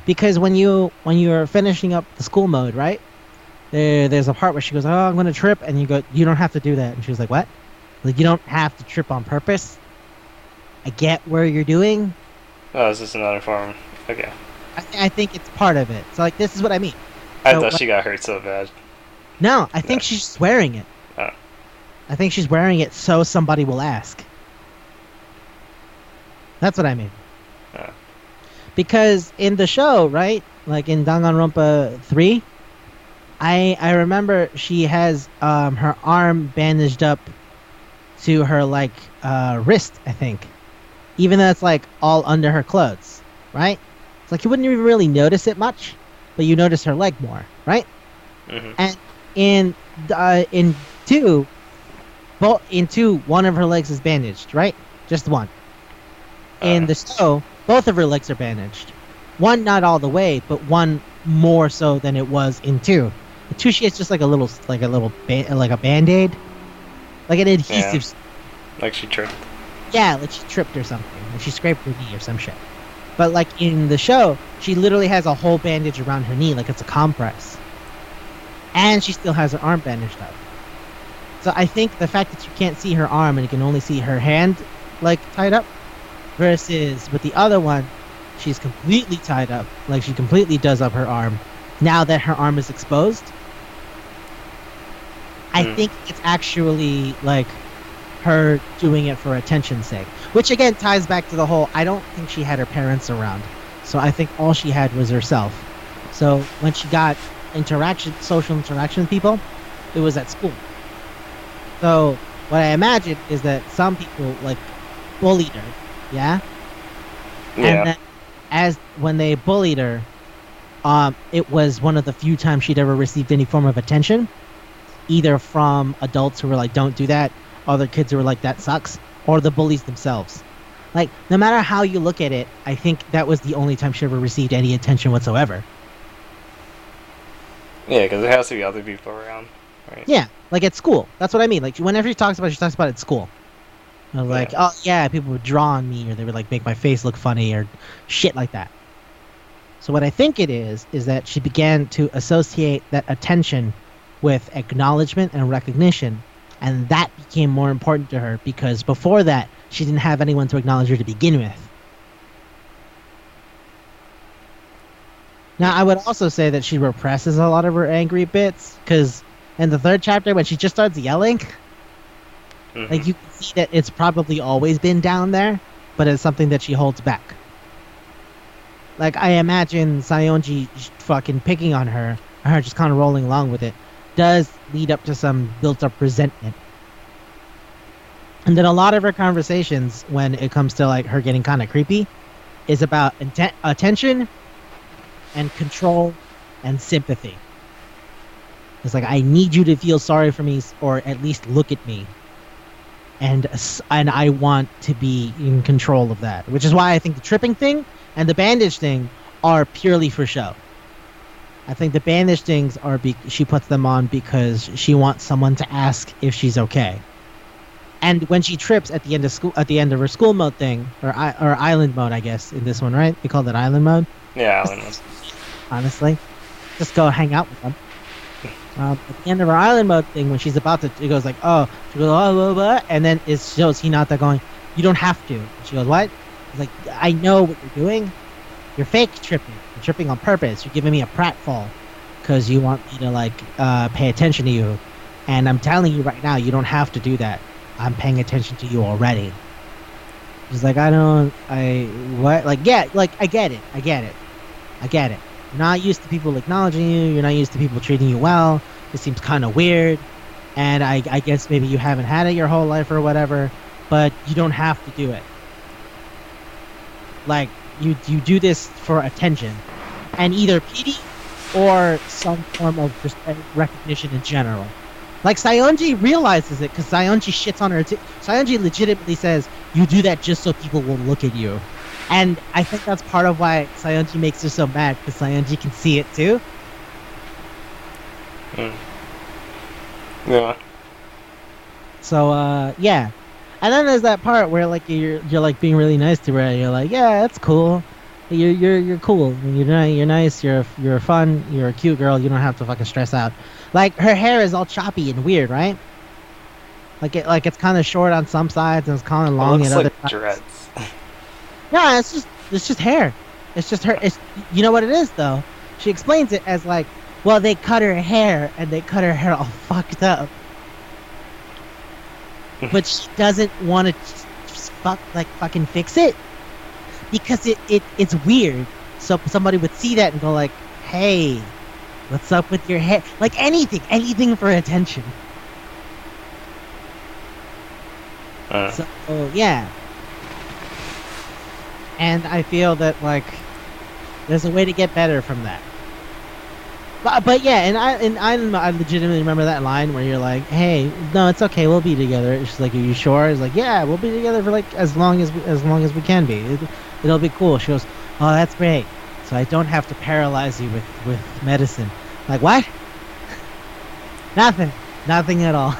Because when you're finishing up the school mode, right? There's a part where she goes, oh, I'm going to trip. And you go, you don't have to do that. And she was like, what? Like, you don't have to trip on purpose. I get where you're doing. Oh, is this another form? Okay. I think it's part of it. So, like, this is what I mean. I thought she got hurt so bad. No, I think she's just wearing it. Oh. I think she's wearing it so somebody will ask. That's what I mean. Oh. Because in the show, right? Like in Danganronpa 3, I remember she has her arm bandaged up to her, like, wrist, I think. Even though it's, like, all under her clothes, right? It's like you wouldn't even really notice it much, but you notice her leg more, right? Mm-hmm. And in two, one of her legs is bandaged, right? Just one. In the show, both of her legs are bandaged. One not all the way, but one more so than it was in 2. In 2, she has just like a band-aid, like an adhesive. Yeah. Like she tripped. Yeah, like she tripped or something. Like she scraped her knee or some shit. But like in the show, she literally has a whole bandage around her knee, like it's a compress. And she still has her arm bandaged up. So I think the fact that you can't see her arm and you can only see her hand, like, tied up, versus with the other one, she's completely tied up, like she completely does up her arm, now that her arm is exposed. I think it's actually, like, her doing it for attention's sake. Which, again, ties back to the whole, I don't think she had her parents around. So I think all she had was herself. So when she got social interaction with people, it was at school. So what I imagine is that some people, like, bullied her, yeah? And then when they bullied her, it was one of the few times she'd ever received any form of attention, either from adults who were like, don't do that, other kids who were like, that sucks, or the bullies themselves. Like, no matter how you look at it, I think that was the only time she ever received any attention whatsoever. Yeah, because there has to be other people around. Right. Yeah, like at school. That's what I mean. Like whenever she talks about it at school. Like, oh yeah, people would draw on me, or they would like make my face look funny, or shit like that. So what I think it is that she began to associate that attention with acknowledgement and recognition, and that became more important to her because before that, she didn't have anyone to acknowledge her to begin with. Now, I would also say that she represses a lot of her angry bits, because in the third chapter, when she just starts yelling, like you can see that it's probably always been down there, but it's something that she holds back. Like, I imagine Sayonji fucking picking on her, or her just kind of rolling along with it, does lead up to some built-up resentment. And then a lot of her conversations, when it comes to, like, her getting kind of creepy, is about attention and control and sympathy. It's like, I need you to feel sorry for me, or at least look at me. And I want to be in control of that. Which is why I think the tripping thing and the bandage thing are purely for show. I think the bandage things are she puts them on because she wants someone to ask if she's okay. And when she trips at the end of school, at the end of her school mode thing, or island mode, I guess in this one, right? They call it island mode. Yeah, island mode. Honestly, just go hang out with them. At the end of her island mode thing, when she's about to, it goes like, oh, she goes, oh, blah, blah, and then it shows Hinata going, you don't have to. And she goes, what? He's like, I know what you're doing. You're fake tripping. You're tripping on purpose. You're giving me a pratfall because you want me to, like, pay attention to you. And I'm telling you right now, you don't have to do that. I'm paying attention to you already. She's like, what? Like, yeah, like, I get it. You're not used to people acknowledging you. You're not used to people treating you well. It seems kind of weird. And I guess maybe you haven't had it your whole life or whatever. But you don't have to do it. Like, you do this for attention. And either pity or some form of recognition in general. Like, Sayonji realizes it because Sayonji shits on her. Sayonji legitimately says, you do that just so people will look at you. And I think that's part of why Sayonji makes her so mad, because Sayonji can see it too. Yeah. So, yeah. And then there's that part where, like, you're like being really nice to her. And you're like, yeah, that's cool. You're cool. You're nice. You're fun. You're a cute girl. You don't have to fucking stress out. Like, her hair is all choppy and weird, right? Like it's kind of short on some sides and it's kind of long at other sides. Dreads. No, it's just hair. It's just her. You know what it is though. She explains it as like, well, they cut her hair and they cut her hair all fucked up, but she doesn't want to just fucking fix it because it's weird. So somebody would see that and go like, hey, what's up with your hair? Like anything for attention. So yeah. And I feel that, like, there's a way to get better from that. But yeah, and I legitimately remember that line where you're like, hey, no, it's okay, we'll be together. It's just like, are you sure? It's like, yeah, we'll be together for, like, as long as we can be. It'll be cool. She goes, oh, that's great. So I don't have to paralyze you with medicine. Like, what? Nothing at all.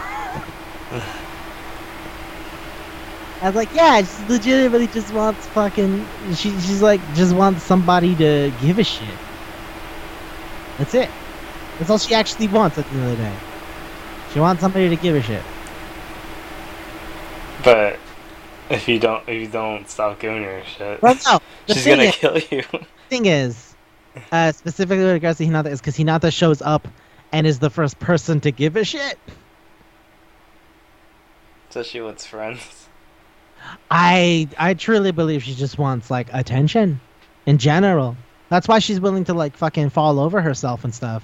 I was like, yeah, she legitimately just wants fucking... She's like, just wants somebody to give a shit. That's it. That's all she actually wants at the end of the day. She wants somebody to give a shit. But if you don't stop giving her shit, well, no, she's gonna kill you. The thing is, specifically with regards to Hinata, is because Hinata shows up and is the first person to give a shit. So she wants friends. I truly believe she just wants, like, attention in general. That's why she's willing to, like, fucking fall over herself and stuff.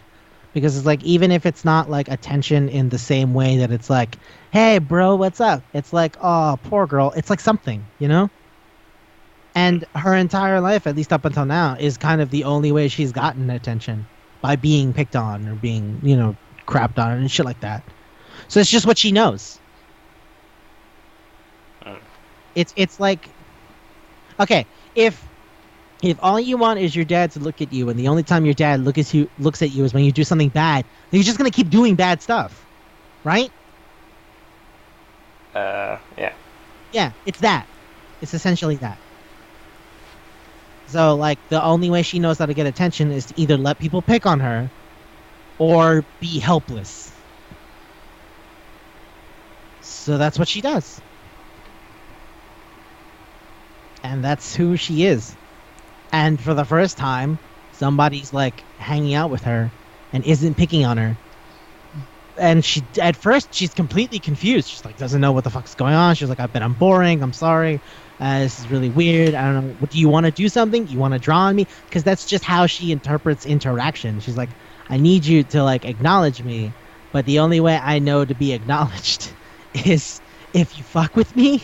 Because it's like, even if it's not, like, attention in the same way that it's like, hey, bro, what's up? It's like, oh, poor girl. It's like something, you know? And her entire life, at least up until now, is kind of the only way she's gotten attention. By being picked on or being, you know, crapped on and shit like that. So it's just what she knows. It's like, okay, if all you want is your dad to look at you, and the only time your dad looks at you is when you do something bad, then you're just gonna keep doing bad stuff. right? Yeah. Yeah, it's that. It's essentially that. So, like, the only way she knows how to get attention is to either let people pick on her or be helpless. So that's what she does. And that's who she is. And for the first time, somebody's like hanging out with her and isn't picking on her. And she, at first, she's completely confused. She's like, doesn't know what the fuck's going on. She's like, I bet I'm boring. I'm sorry. This is really weird. I don't know. What, do you want to do something? You want to draw on me? Because that's just how she interprets interaction. She's like, I need you to like acknowledge me, but the only way I know to be acknowledged is if you fuck with me.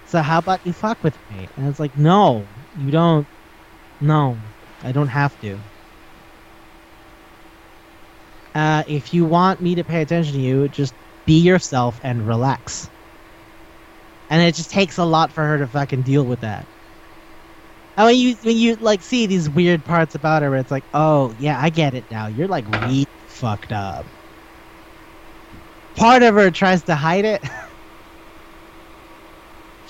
So how about you fuck with me? And it's like, no, you don't. No, I don't have to. If you want me to pay attention to you, just be yourself and relax. And it just takes a lot for her to fucking deal with that. And when you like see these weird parts about her, where it's like, oh yeah, I get it now. You're like really fucked up. Part of her tries to hide it.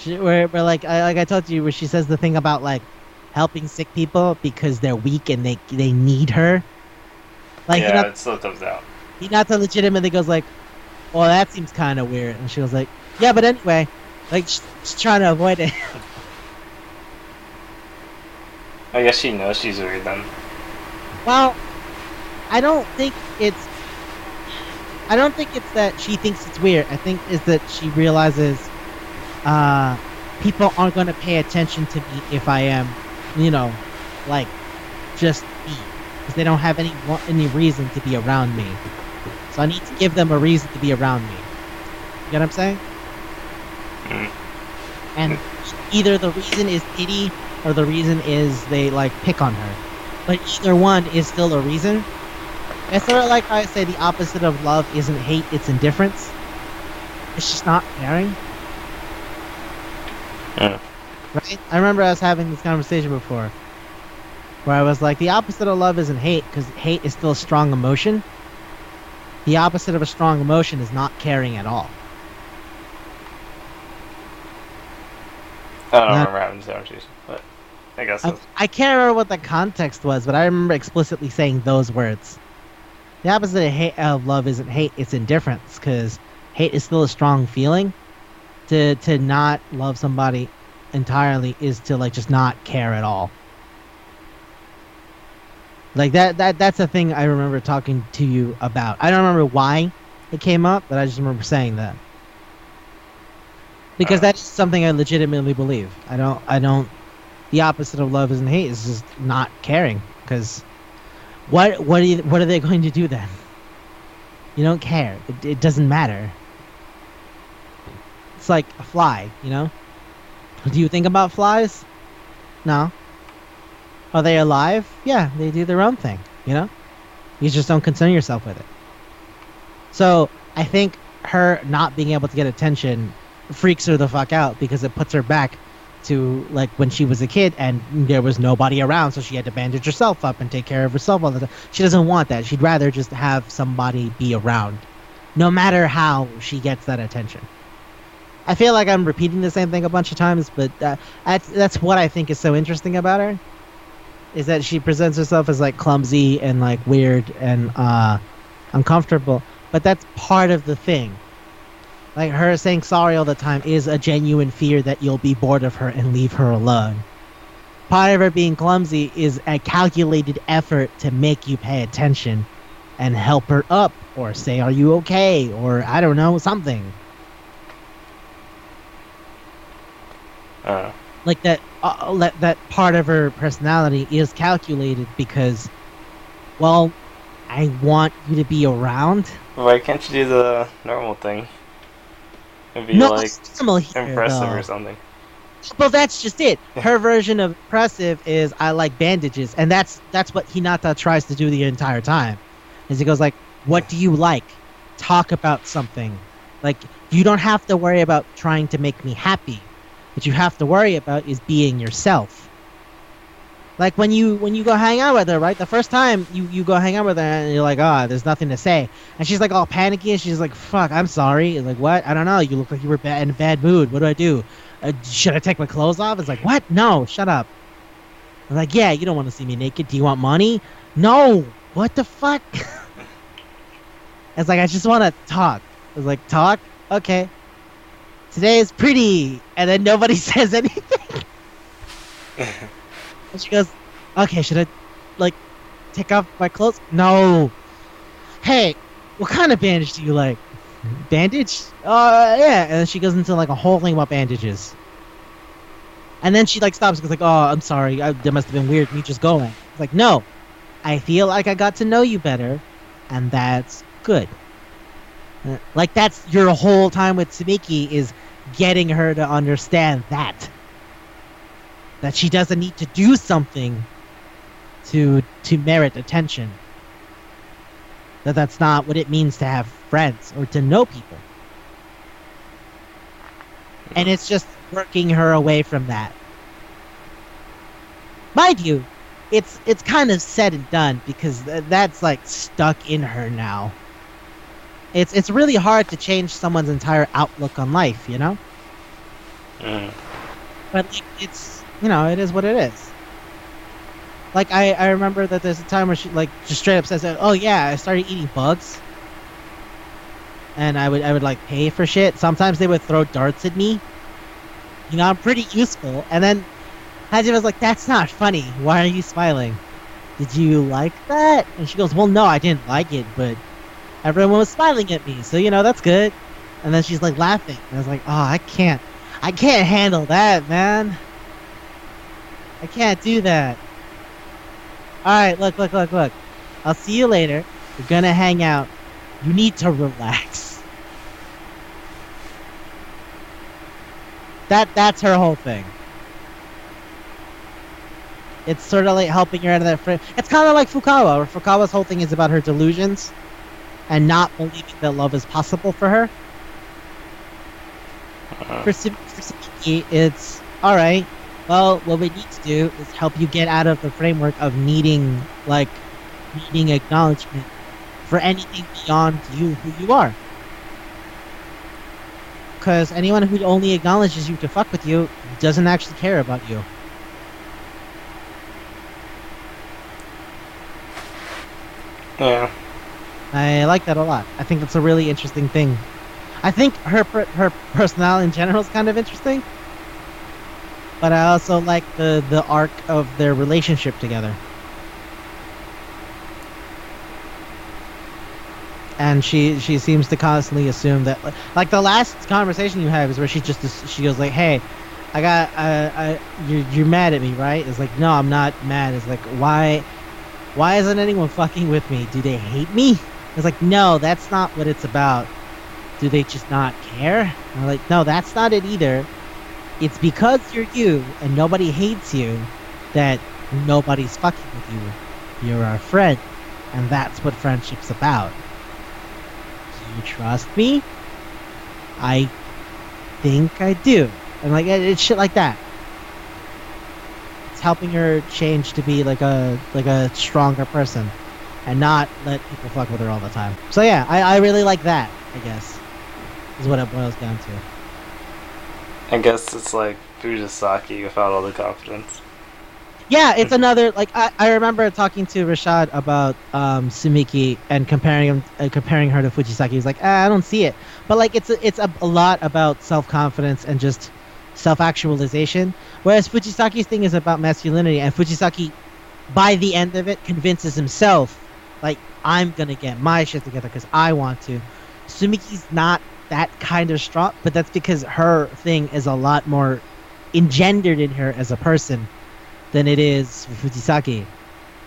where like I told you, where she says the thing about like helping sick people because they're weak and they need her. Like, yeah, it still comes out. Hinata legitimately goes like, well, that seems kind of weird. And she was like, yeah, but anyway, like, she's trying to avoid it. I guess she knows she's weird then. Well, I don't think it's that she thinks it's weird. I think it's that she realizes people aren't going to pay attention to me if I am, like, just me. Because they don't have any reason to be around me. So I need to give them a reason to be around me. You get what I'm saying? Mm. And either the reason is pity, or the reason is they, like, pick on her. But either one is still a reason. It's sort of like how I say the opposite of love isn't hate, it's indifference. It's just not caring. Yeah. Right? I remember us having this conversation before, where I was like, the opposite of love isn't hate, because hate is still a strong emotion. The opposite of a strong emotion is not caring at all. I don't remember having this conversation, but I guess I can't remember what the context was, but I remember explicitly saying those words. The opposite of love isn't hate, it's indifference, because hate is still a strong feeling. To not love somebody entirely is to, like, just not care at all. Like, that's a thing I remember talking to you about. I don't remember why it came up, but I just remember saying that. Because that's something I legitimately believe. I don't, the opposite of love isn't hate, is just not caring. Because what are they going to do then? You don't care. It doesn't matter. It's like a fly, Do you think about flies? No. Are they alive? Yeah, they do their own thing, You just don't concern yourself with it. So, I think her not being able to get attention freaks her the fuck out, because it puts her back to, like, when she was a kid and there was nobody around, so she had to bandage herself up and take care of herself all the time. She doesn't want that. She'd rather just have somebody be around, no matter how she gets that attention. I feel like I'm repeating the same thing a bunch of times, but that's what I think is so interesting about her, is that she presents herself as, like, clumsy and, like, weird and uncomfortable, but that's part of the thing. Like, her saying sorry all the time is a genuine fear that you'll be bored of her and leave her alone. Part of her being clumsy is a calculated effort to make you pay attention and help her up, or say, are you okay? Or, I don't know, something. Like, that part of her personality is calculated because, well, I want you to be around. Why can't you do the normal thing? And be, like, impressive or something. Well, that's just it. Her version of impressive is, I like bandages. And that's what Hinata tries to do the entire time. Is he goes like, what do you like? Talk about something. Like, you don't have to worry about trying to make me happy. What you have to worry about is being yourself. Like when you go hang out with her, right? The first time you go hang out with her and you're like, oh, there's nothing to say, and she's like all panicky and she's like, fuck, I'm sorry. It's like, what? I don't know. You look like you were in a bad mood. What do I do? Should I take my clothes off? It's like, what? No, shut up. I'm like, yeah, you don't want to see me naked. Do you want money? No. What the fuck? It's like, I just want to talk. I was like, talk? Okay. Today is pretty. And then nobody says anything. And she goes, okay, should I, like, take off my clothes? No. Hey, what kind of bandage do you like? Bandage? Yeah. And then she goes into, like, a whole thing about bandages. And then she, like, stops and goes, like, oh, I'm sorry. That must have been weird me just going. It's like, no. I feel like I got to know you better, and that's good. Like, that's your whole time with Tsumiki, is getting her to understand that she doesn't need to do something to merit attention. That's not what it means to have friends or to know people. And it's just working her away from that. Mind you, it's kind of said and done, because that's like stuck in her now. It's really hard to change someone's entire outlook on life, you know? But like, it's, you know, it is what it is. Like, I remember that there's a time where she, like, just straight up says, oh yeah, I started eating bugs. And I would like pay for shit. Sometimes they would throw darts at me. You know, I'm pretty useful. And then Hajima's like, that's not funny. Why are you smiling? Did you like that? And she goes, well, no, I didn't like it, but everyone was smiling at me, so, you know, that's good. And then she's like laughing. And I was like, oh, I can't handle that, man. I can't do that. Alright, look. I'll see you later. We're gonna hang out. You need to relax. That's her whole thing. It's sort of like helping her out of that frame. It's kind of like Fukawa, where Fukawa's whole thing is about her delusions and not believing that love is possible for her. For Tsumiki, it's alright. Well, what we need to do is help you get out of the framework of needing acknowledgement for anything beyond you, who you are. Because anyone who only acknowledges you to fuck with you doesn't actually care about you. Yeah. I like that a lot. I think that's a really interesting thing. I think her personality in general is kind of interesting. But I also like the arc of their relationship together. And she seems to constantly assume that, like the last conversation you have is where she goes like, hey, you're mad at me, right? It's like, no, I'm not mad. It's like, why isn't anyone fucking with me? Do they hate me? It's like, no, that's not what it's about. Do they just not care? And I'm like, no, that's not it either. It's because you're you and nobody hates you that nobody's fucking with you. You're our friend, and that's what friendship's about. Do you trust me? I think I do. And like, it's shit like that. It's helping her change to be like a stronger person and not let people fuck with her all the time. So yeah, I really like that, I guess, is what it boils down to. I guess it's like Fujisaki without all the confidence. Yeah, it's another, like, I remember talking to Rashad about Tsumiki and comparing her to Fujisaki. He's like, I don't see it. But like, it's a lot about self-confidence and just self-actualization. Whereas Fujisaki's thing is about masculinity, and Fujisaki, by the end of it, convinces himself, like, I'm gonna get my shit together because I want to. Tsumiki's not that kind of strong, but that's because her thing is a lot more engendered in her as a person than it is for Fujisaki.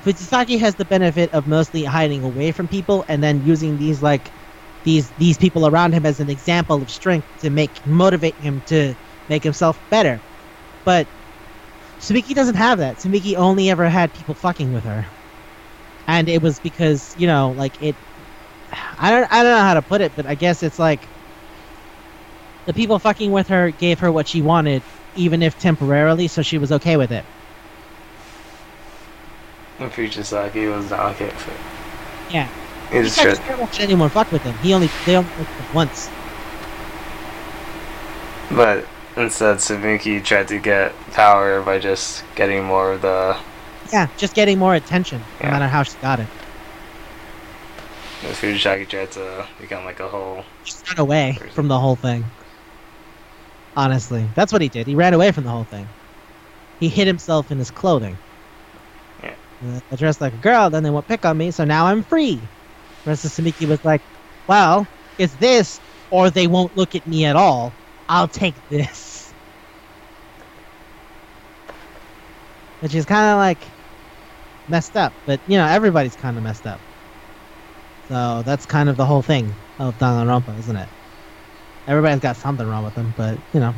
Fujisaki has the benefit of mostly hiding away from people and then using these people around him as an example of strength to motivate him to make himself better. But Tsumiki doesn't have that. Tsumiki only ever had people fucking with her. And it was because, you know, like, I don't know how to put it, but I guess it's like the people fucking with her gave her what she wanted, even if temporarily, so she was okay with it. And Fujisaki was not okay with it. Yeah. He just tried. Never watched anyone fuck with him. They only fucked with him once. But instead, Sabuki tried to get power by just getting more of the. Yeah, just getting more attention, no Yeah. matter how she got it. And Fujisaki tried to become like a whole. Just run away person. from the whole thing. Honestly, that's what he did. He ran away from the whole thing. He hid himself in his clothing. Yeah. I dressed like a girl, then they won't pick on me, so now I'm free. Whereas Samiki was like, well, it's this, or they won't look at me at all. I'll take this. Which is kind of like messed up, but you know, everybody's kind of messed up. So that's kind of the whole thing of Danganronpa, isn't it? Everybody's got something wrong with them, but you know,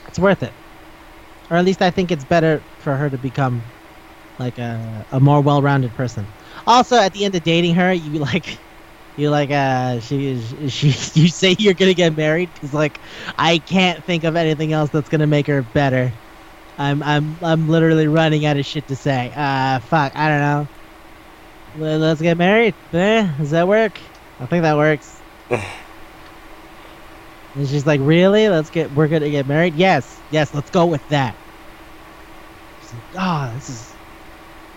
it's worth it. Or at least I think it's better for her to become like a more well-rounded person. Also, at the end of dating her, you say you're gonna get married because like I can't think of anything else that's gonna make her better. I'm literally running out of shit to say. Fuck, I don't know. Let's get married. Does that work? I think that works. And she's like, really? We're gonna get married? Yes, let's go with that. She's like,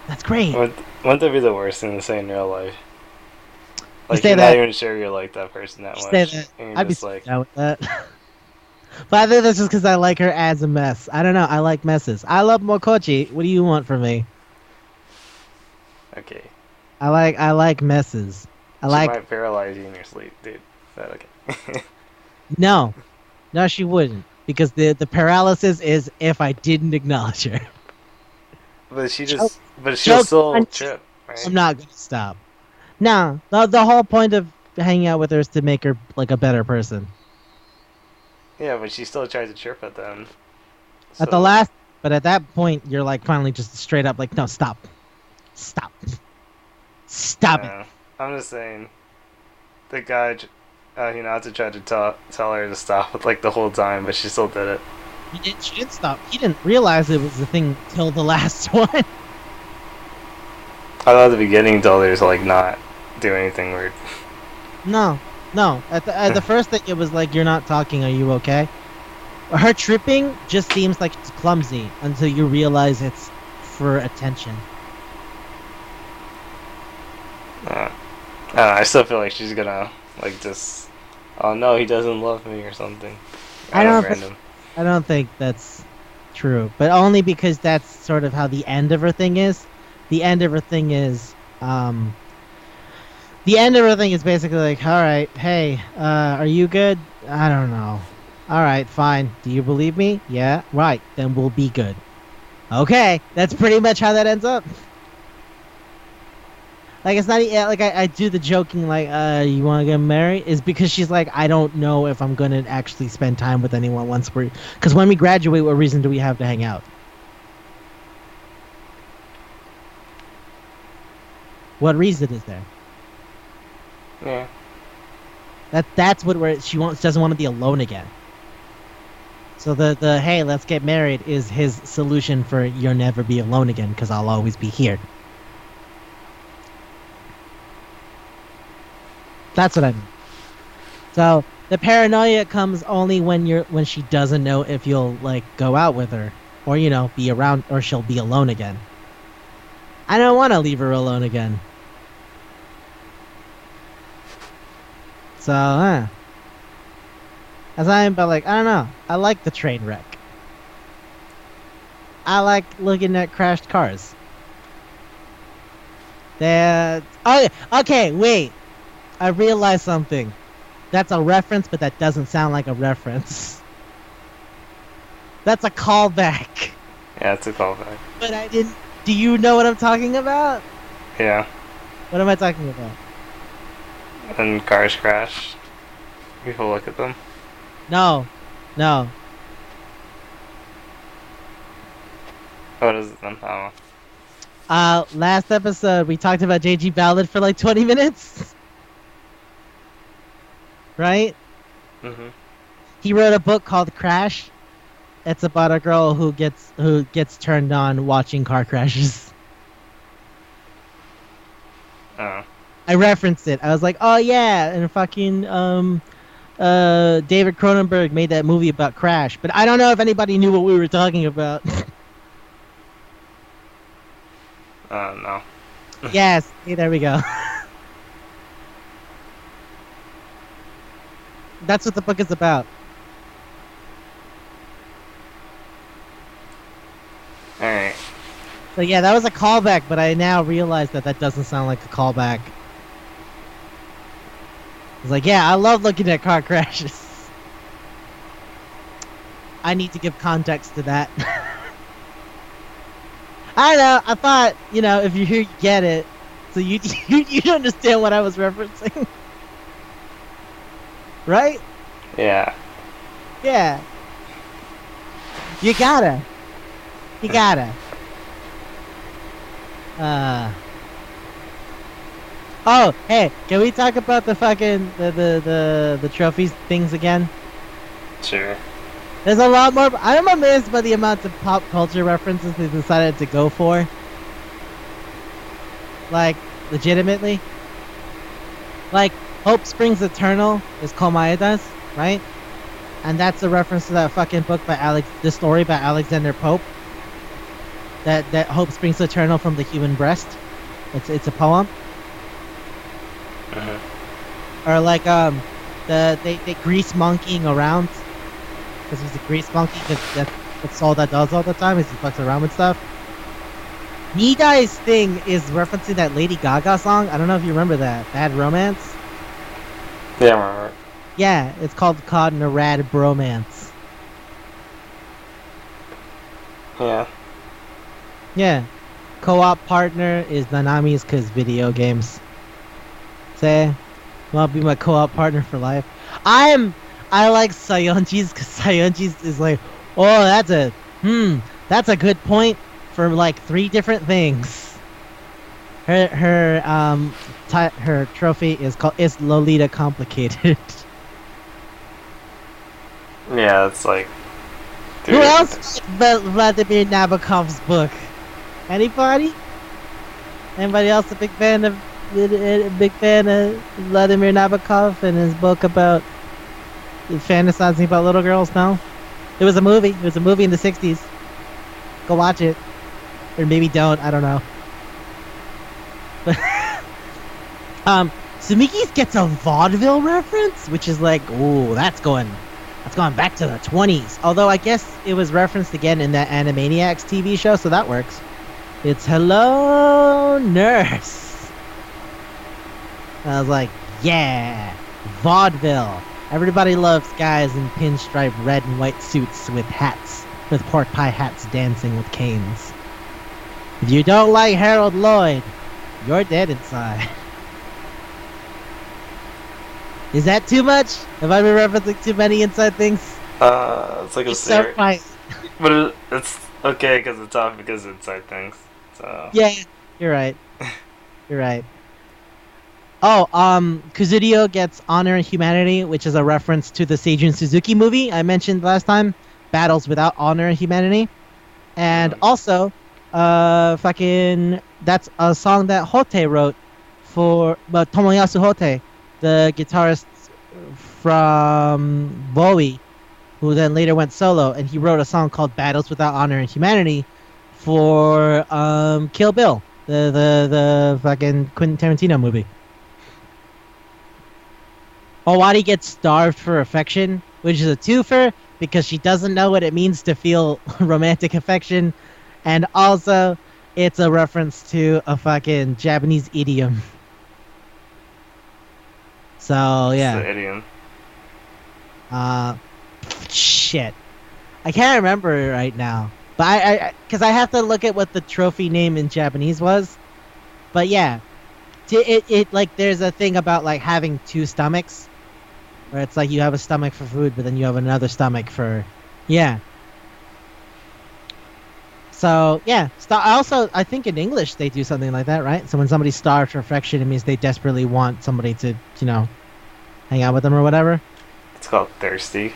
that's great. Wouldn't that be the worst thing to say in real life? Like, say you're that, not even sure you're like that person that much. Say that. And you're I'd be just like, down with that. But I think that's just because I like her as a mess. I don't know. I like messes. I love Mokochi. What do you want from me? okay. I like messes. She might paralyze you in your sleep, dude. Is that okay? No, she wouldn't, because the paralysis is if I didn't acknowledge her. But she'll still trip, right? I'm not gonna stop. No, the whole point of hanging out with her is to make her like a better person. Yeah, but she still tries to chirp at them. At the last, but at that point, you're like finally just straight up like, no, stop it. I'm just saying, the guy, had to try to tell her to stop like the whole time, but she still did it. She didn't stop. He didn't realize it was the thing till the last one. I thought at the beginning told her to like not do anything weird. No. At the first thing, it was like, you're not talking. Are you okay? Her tripping just seems like it's clumsy until you realize it's for attention. I still feel like she's gonna like just, oh no, he doesn't love me or something. I don't think that's true, but only because that's sort of how the end of her thing is. The end of her thing is basically like, all right, hey, are you good? I don't know. All right, fine. Do you believe me? Yeah, right. Then we'll be good. Okay, that's pretty much how that ends up. Like, it's not like I do the joking like, you want to get married? Is because she's like, I don't know if I'm gonna actually spend time with anyone because when we graduate, what reason do we have to hang out? What reason is there? Yeah. That's what she doesn't want to be alone again. So the hey, let's get married is his solution for you'll never be alone again because I'll always be here. That's what I mean. So the paranoia comes only when she doesn't know if you'll like go out with her or be around, or she'll be alone again. I don't want to leave her alone again. So, as I am, but like, I don't know. I like the train wreck. I like looking at crashed cars. Okay, wait. I realized something. That's a reference, but that doesn't sound like a reference. That's a callback. Yeah, it's a callback. But I didn't. Do you know what I'm talking about? Yeah. What am I talking about? When cars crash, people look at them. No. What is it then? I don't know. Last episode we talked about JG Ballard for like 20 minutes. Right? Mm-hmm. He wrote a book called Crash. It's about a girl who gets turned on watching car crashes. Oh. I referenced it. I was like, oh yeah, and fucking David Cronenberg made that movie about Crash, but I don't know if anybody knew what we were talking about. No. Yes, hey, there we go. That's what the book is about. Alright. So yeah, that was a callback, but I now realize that that doesn't sound like a callback. It's like, yeah, I love looking at car crashes. I need to give context to that. I don't know. I thought, if you're here, you get it. So you understand what I was referencing, right? Yeah. Yeah. You gotta. Oh, hey, can we talk about the fucking the trophies things again? Sure. There's a lot more. I'm amazed by the amount of pop culture references they decided to go for. Like, legitimately. Like, Hope Springs Eternal is Komaeda's, right? And that's a reference to that fucking book by the story by Alexander Pope. That Hope Springs Eternal from the Human Breast. It's a poem. Uh-huh. Or like they grease monkeying around. Because he's a grease monkey, because that's all that does all the time, is he fucks around with stuff. Nidai's thing is referencing that Lady Gaga song. I don't know if you remember that. Bad Romance? Yeah, I remember. Yeah, it's called Narad Bromance. Yeah. Yeah. Co-op partner is Nanami's because video games. Say, wanna be my co-op partner for life? I like Sayonji's because Sayonji's is like, oh, that's a good point for like 3 different things. Her trophy is Lolita Complicated. Yeah, it's like. Who else but Vladimir Nabokov's book? Anybody? Anybody else a big fan of Vladimir Nabokov and his book about fantasizing about little girls? No? It was a movie. It was a movie in the 60s. Go watch it. Or maybe don't. I don't know. But Sumiki's gets a vaudeville reference, which is like, ooh, that's going back to the 20s. Although I guess it was referenced again in that Animaniacs TV show, so that works. It's Hello Nurse. And I was like, yeah, vaudeville. Everybody loves guys in pinstripe red and white suits with pork pie hats dancing with canes. If you don't like Harold Lloyd, you're dead inside. Is that too much? Have I been referencing too many inside things? It's like a series. So but it's okay because it's off because it's inside things. So. Yeah, you're right. You're right. Oh, Kuzurio gets Honor and Humanity, which is a reference to the Seijun Suzuki movie I mentioned last time, Battles Without Honor and Humanity. And also, that's a song that Hote wrote for Tomoyasu Hote, the guitarist from Bowie, who then later went solo, and he wrote a song called Battles Without Honor and Humanity for Kill Bill, the fucking Quentin Tarantino movie. Owari gets Starved for Affection, which is a twofer because she doesn't know what it means to feel romantic affection, and also it's a reference to a fucking Japanese idiom. So yeah. It's the idiom. Shit, I can't remember it right now, but because I have to look at what the trophy name in Japanese was. But yeah, it like there's a thing about like having 2 stomachs, where it's like you have a stomach for food, but then you have another stomach for, yeah. So yeah, I think in English they do something like that, right? So when somebody's starved for affection, it means they desperately want somebody to, hang out with them or whatever. It's called thirsty.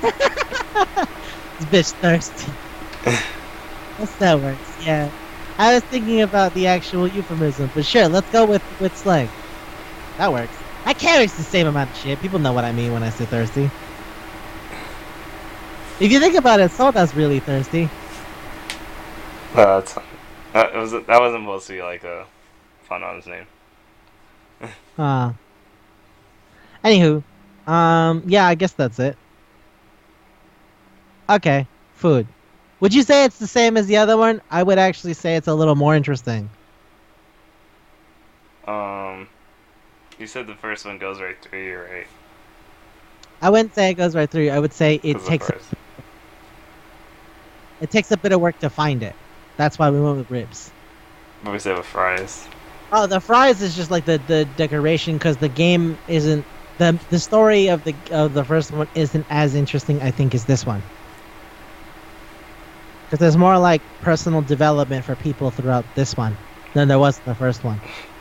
This bitch thirsty. That's that works. Yeah. I was thinking about the actual euphemism, but sure, let's go with slang. That works. That carries the same amount of shit. People know what I mean when I say thirsty. If you think about it, Soda's really thirsty. That's that wasn't supposed to be like a fun on his name. Uh Anywho. Yeah, I guess that's it. Okay. Food. Would you say it's the same as the other one? I would actually say it's a little more interesting. You said the first one goes right through you, right? I wouldn't say it goes right through. I would say It takes a bit of work to find it. That's why we went with ribs. What we say with fries? Oh, the fries is just like the decoration because the game isn't the story of the first one isn't as interesting I think as this one. Because there's more like personal development for people throughout this one than there was in the first one.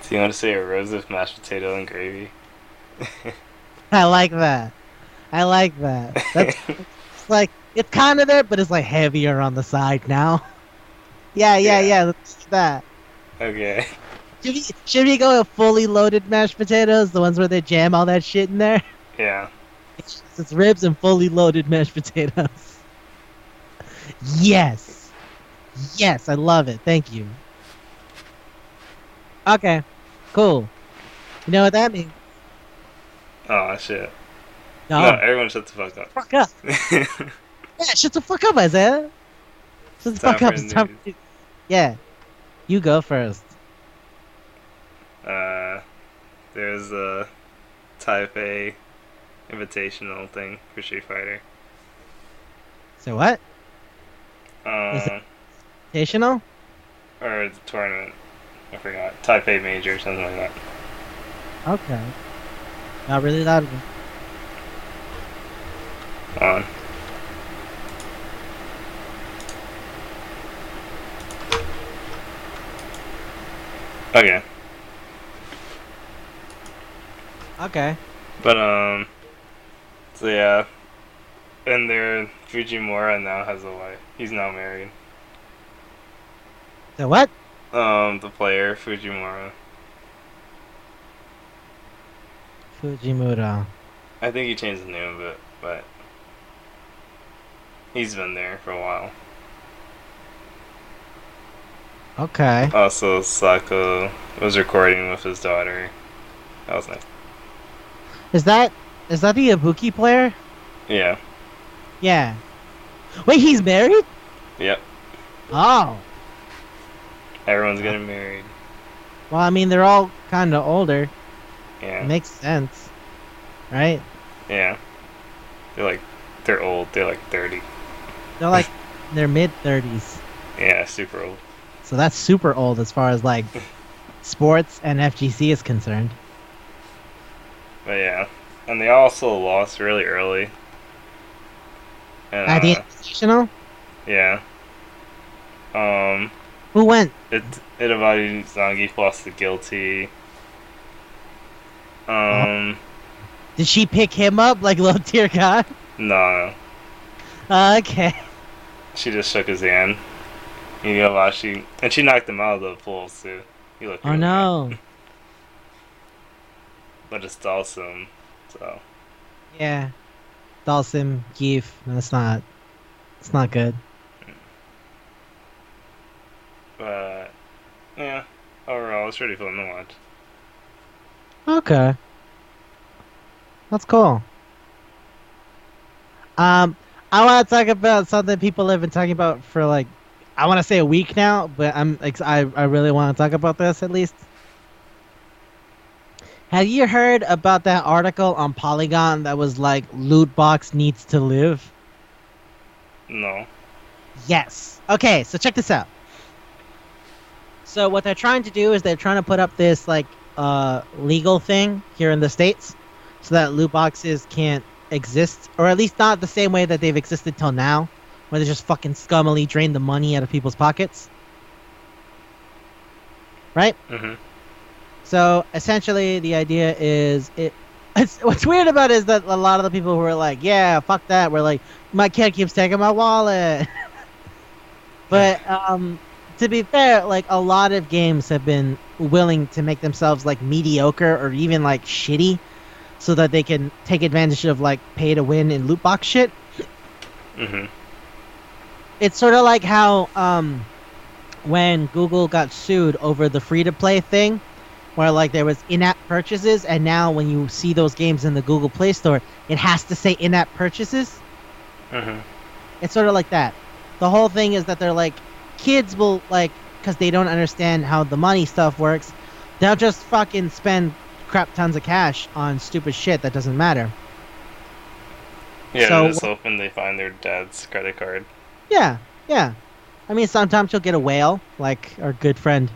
Do you want to say a rose with mashed potato and gravy? I like that. I like that. That's it's like it's kind of there, but it's like heavier on the side now. Yeah. Let's do that. Okay. Should we go with fully loaded mashed potatoes, the ones where they jam all that shit in there? Yeah. It's ribs and fully loaded mashed potatoes. Yes, I love it. Thank you. Okay, cool. You know what that means? Oh shit. No, everyone shut the fuck up. Fuck up. Yeah, shut the fuck up, Isaiah. Shut the fuck up. It's time for... Yeah, you go first. There's a Taipei invitational thing for Street Fighter. So what? Is it invitational? Or the tournament. I forgot. Taipei Major, something like that. Okay. Not really loud. On. Okay. Okay. But so yeah, and there Fujimura now has a wife. He's now married. So what? The player Fujimura. Fujimura. I think he changed the name of it, but he's been there for a while. Okay. Also, Sako was recording with his daughter. That was nice. Is that the Ibuki player? Yeah. Yeah. Wait, he's married? Yep. Oh. Everyone's getting married. Well, I mean, they're all kind of older. Yeah. It makes sense. Right? Yeah. They're old. They're like 30. They're like their mid-30s. Yeah, super old. So that's super old as far as like sports and FGC is concerned. But yeah. And they also lost really early. And, At the Invitational? Yeah. Who went? Itabari Zangief lost to Guilty. Did she pick him up like low tier god? No. Okay. She just shook his hand. You know, she knocked him out of the pools too. He looked really no. bad. But it's Dalsum, so. Yeah. Dalsim, Geef, it's not good. But yeah, overall it's pretty fun to watch. Okay. That's cool. I want to talk about something people have been talking about for like, I want to say a week now, but I really want to talk about this at least. Have you heard about that article on Polygon that was like, loot box needs to live? No. Yes. Okay, so check this out. So what they're trying to do is they're trying to put up this like legal thing here in the States so that loot boxes can't exist, or at least not the same way that they've existed till now, where they just fucking scummily drain the money out of people's pockets. Right? Mm-hmm. So essentially the idea is what's weird about it is that a lot of the people who were like, yeah, fuck that, were like, my kid keeps taking my wallet. But to be fair, like a lot of games have been willing to make themselves like mediocre or even like shitty, so that they can take advantage of like pay to win and loot box shit. Mm-hmm. It's sort of like how when Google got sued over the free to play thing, where like there was in-app purchases, and now when you see those games in the Google Play Store, it has to say in-app purchases. Mm-hmm. It's sort of like that. The whole thing is that they're like, kids will like, because they don't understand how the money stuff works, they'll just fucking spend crap tons of cash on stupid shit that doesn't matter. Yeah, So just hoping they find their dad's credit card. yeah, yeah. I mean, sometimes you'll get a whale, like our good friend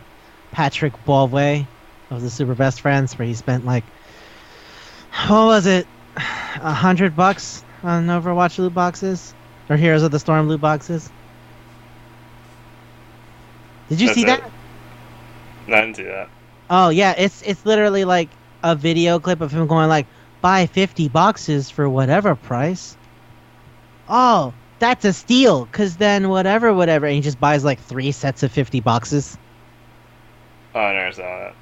Patrick Baldway of the Super Best Friends, where he spent like, what was it, $100 on Overwatch loot boxes or Heroes of the Storm loot boxes. Did you see that? No, I didn't see that. Oh yeah, it's literally like a video clip of him going like, buy 50 boxes for whatever price. Oh, that's a steal, cause then whatever, and he just buys like 3 sets of 50 boxes. Oh, I never saw that.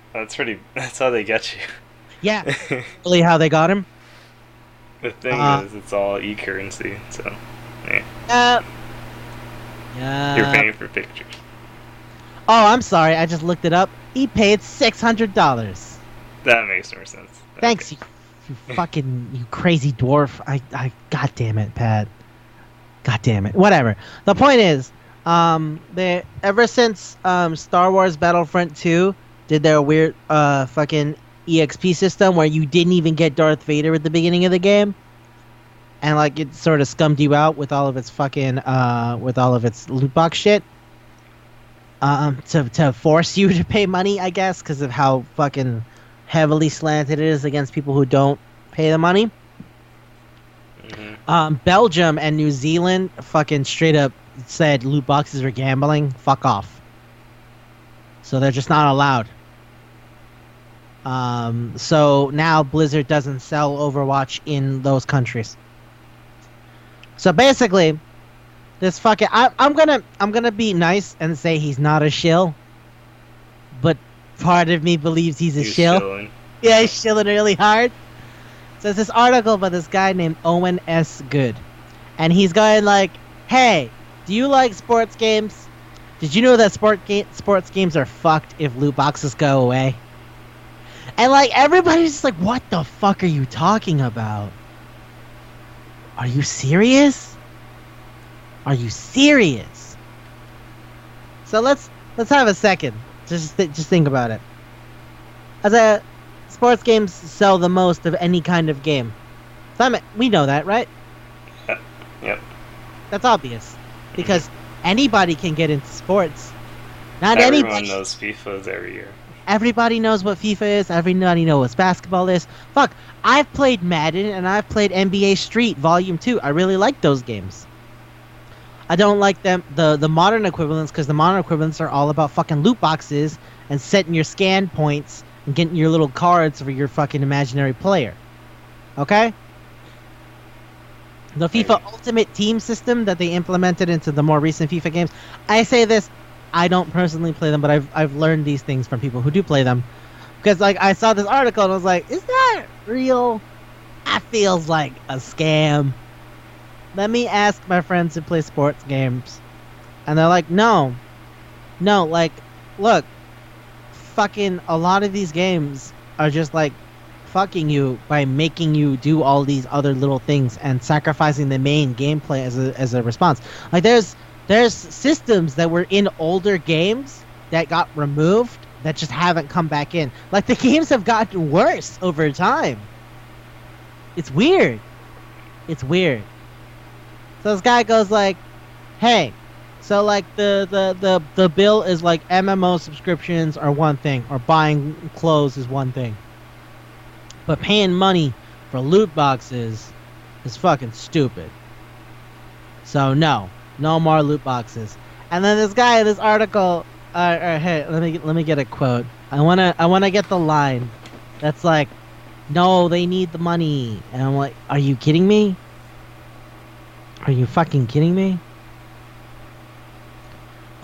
That's how they get you. Yeah, really how they got him. The thing is, it's all e-currency, so Yeah. You're paying for pictures. Oh, I'm sorry, I just looked it up. He paid $600. That makes more sense. Thanks, okay. you fucking you crazy dwarf. I God damn it, Pat. God damn it. Whatever. The point is, they ever since Star Wars Battlefront 2 did their weird fucking EXP system where you didn't even get Darth Vader at the beginning of the game, and like it sort of scummed you out with all of its fucking with all of its loot box shit. To force you to pay money, I guess, because of how fucking heavily slanted it is against people who don't pay the money. Mm-hmm. Belgium and New Zealand fucking straight up said loot boxes are gambling. Fuck off. So they're just not allowed. So now Blizzard doesn't sell Overwatch in those countries. So basically, this fucking I'm gonna be nice and say he's not a shill, but part of me believes he's a shill. Shilling. Yeah, he's shilling really hard. So there's this article by this guy named Owen S. Good, and he's going like, "Hey, do you like sports games? Did you know that sports games are fucked if loot boxes go away?" And like everybody's just like, "What the fuck are you talking about? Are you serious? Are you serious?" So let's have a second. Just think about it. Sports games sell the most of any kind of game. So we know that, right? Yep. That's obvious. Because anybody can get into sports. Everyone knows FIFA's every year. Everybody knows what FIFA is. Everybody knows what basketball is. Fuck, I've played Madden and I've played NBA Street Volume 2. I really like those games. I don't like the modern equivalents, because the modern equivalents are all about fucking loot boxes and setting your scan points and getting your little cards for your fucking imaginary player. Okay? The FIFA Ultimate Team system that they implemented into the more recent FIFA games, I say this, I don't personally play them, but I've learned these things from people who do play them. Because like I saw this article and I was like, is that real? That feels like a scam. Let me ask my friends who play sports games. And they're like, no, like, look, fucking a lot of these games are just like fucking you by making you do all these other little things and sacrificing the main gameplay as a response. Like there's systems that were in older games that got removed that just haven't come back in. Like the games have gotten worse over time. It's weird. So this guy goes like, hey, so like the bill is like MMO subscriptions are one thing, or buying clothes is one thing. But paying money for loot boxes is fucking stupid. So no more loot boxes. And then this guy in this article, hey, let me get a quote. I wanna get the line. That's like, no, they need the money. And I'm like, are you kidding me? Are you fucking kidding me?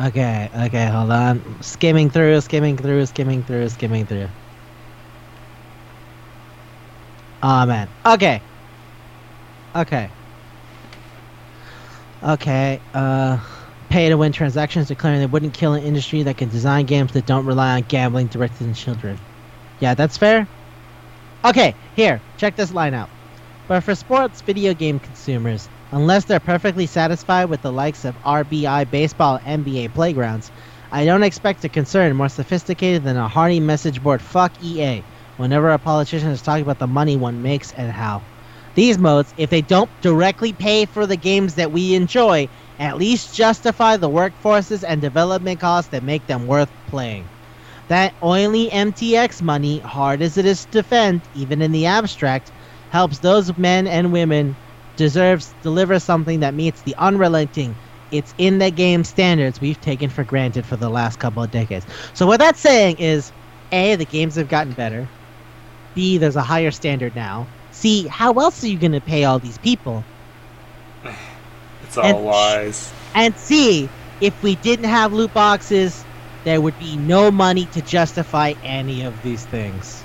Okay, hold on. Skimming through. Oh man. Okay. Pay to win transactions declaring they wouldn't kill an industry that can design games that don't rely on gambling directed at children. Yeah, that's fair. Okay, here, check this line out. But for sports video game consumers, unless they're perfectly satisfied with the likes of RBI baseball NBA playgrounds, I don't expect a concern more sophisticated than a hearty message board fuck EA whenever a politician is talking about the money one makes and how. These modes, if they don't directly pay for the games that we enjoy, at least justify the workforces and development costs that make them worth playing. That oily MTX money, hard as it is to defend, even in the abstract, helps those men and women deliver something that meets the unrelenting, it's in the game standards we've taken for granted for the last couple of decades. So what that's saying is, A, the games have gotten better. B, there's a higher standard now. C, how else are you going to pay all these people? It's all lies. And C, if we didn't have loot boxes, there would be no money to justify any of these things.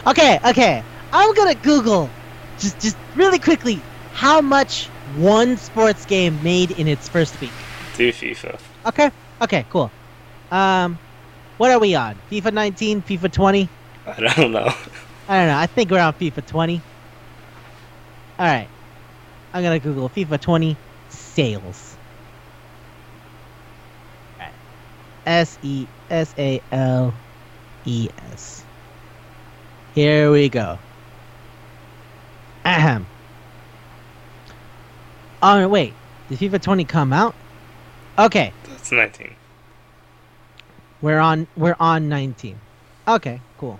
Okay. I'm gonna Google, just really quickly, how much one sports game made in its first week. Do FIFA. Okay, cool. What are we on? FIFA 19, FIFA 20? I don't know. I think we're on FIFA 20. Alright. I'm gonna Google FIFA 20 sales. Alright. SESALES. Here we go. Ahem. Oh, wait. Did FIFA 20 come out? Okay. That's 19. We're on 19. Okay, cool.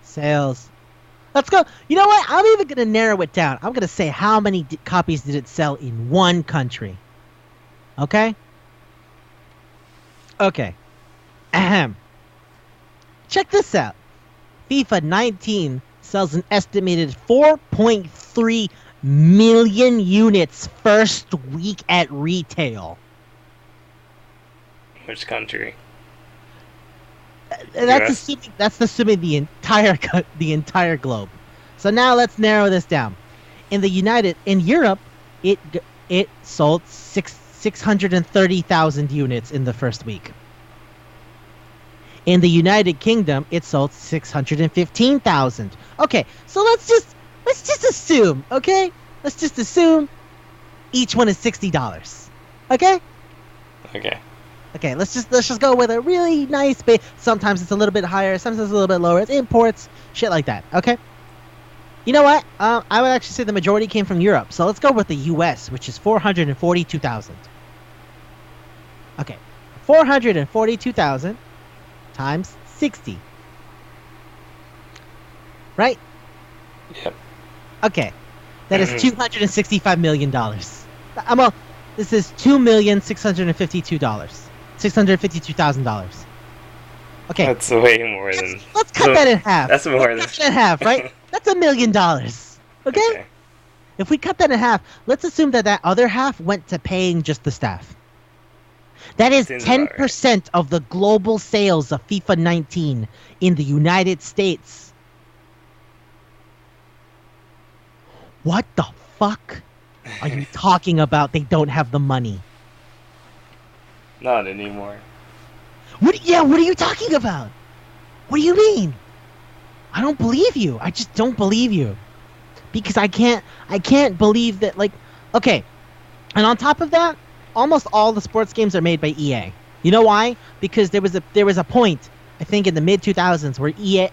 Sales. Let's go. You know what? I'm even going to narrow it down. I'm going to say how many copies did it sell in one country. Okay? Okay. Ahem. Check this out. FIFA 19 sells an estimated 4.3 million units first week at retail. Which country? That's assuming the entire globe. So now let's narrow this down. In Europe, it sold 630,000 units in the first week. In the United Kingdom, it sold 615,000. Okay, so let's just assume, okay? Let's just assume each one is $60. Okay? Okay, let's just go with a really nice base. Sometimes it's a little bit higher, sometimes it's a little bit lower. It's imports, shit like that. Okay? You know what? I would actually say the majority came from Europe. So let's go with the US, which is 442,000. Okay. 442,000 times 60. Right? Yep. Okay. That is $265 million. This is $2,652,000. $652,000. Okay. That's way more than... Let's cut that in half. That's more than... Cut that in half, right? That's $1 million. Okay? If we cut that in half, let's assume that other half went to paying just the staff. That is 10% of the global sales of FIFA 19 in the United States. What the fuck are you talking about? They don't have the money. Not anymore. What are you talking about? What do you mean? I don't believe you. I just don't believe you. Because I can't believe that, like, okay. And on top of that, almost all the sports games are made by EA. You know why? Because there was a point, I think in the mid 2000s,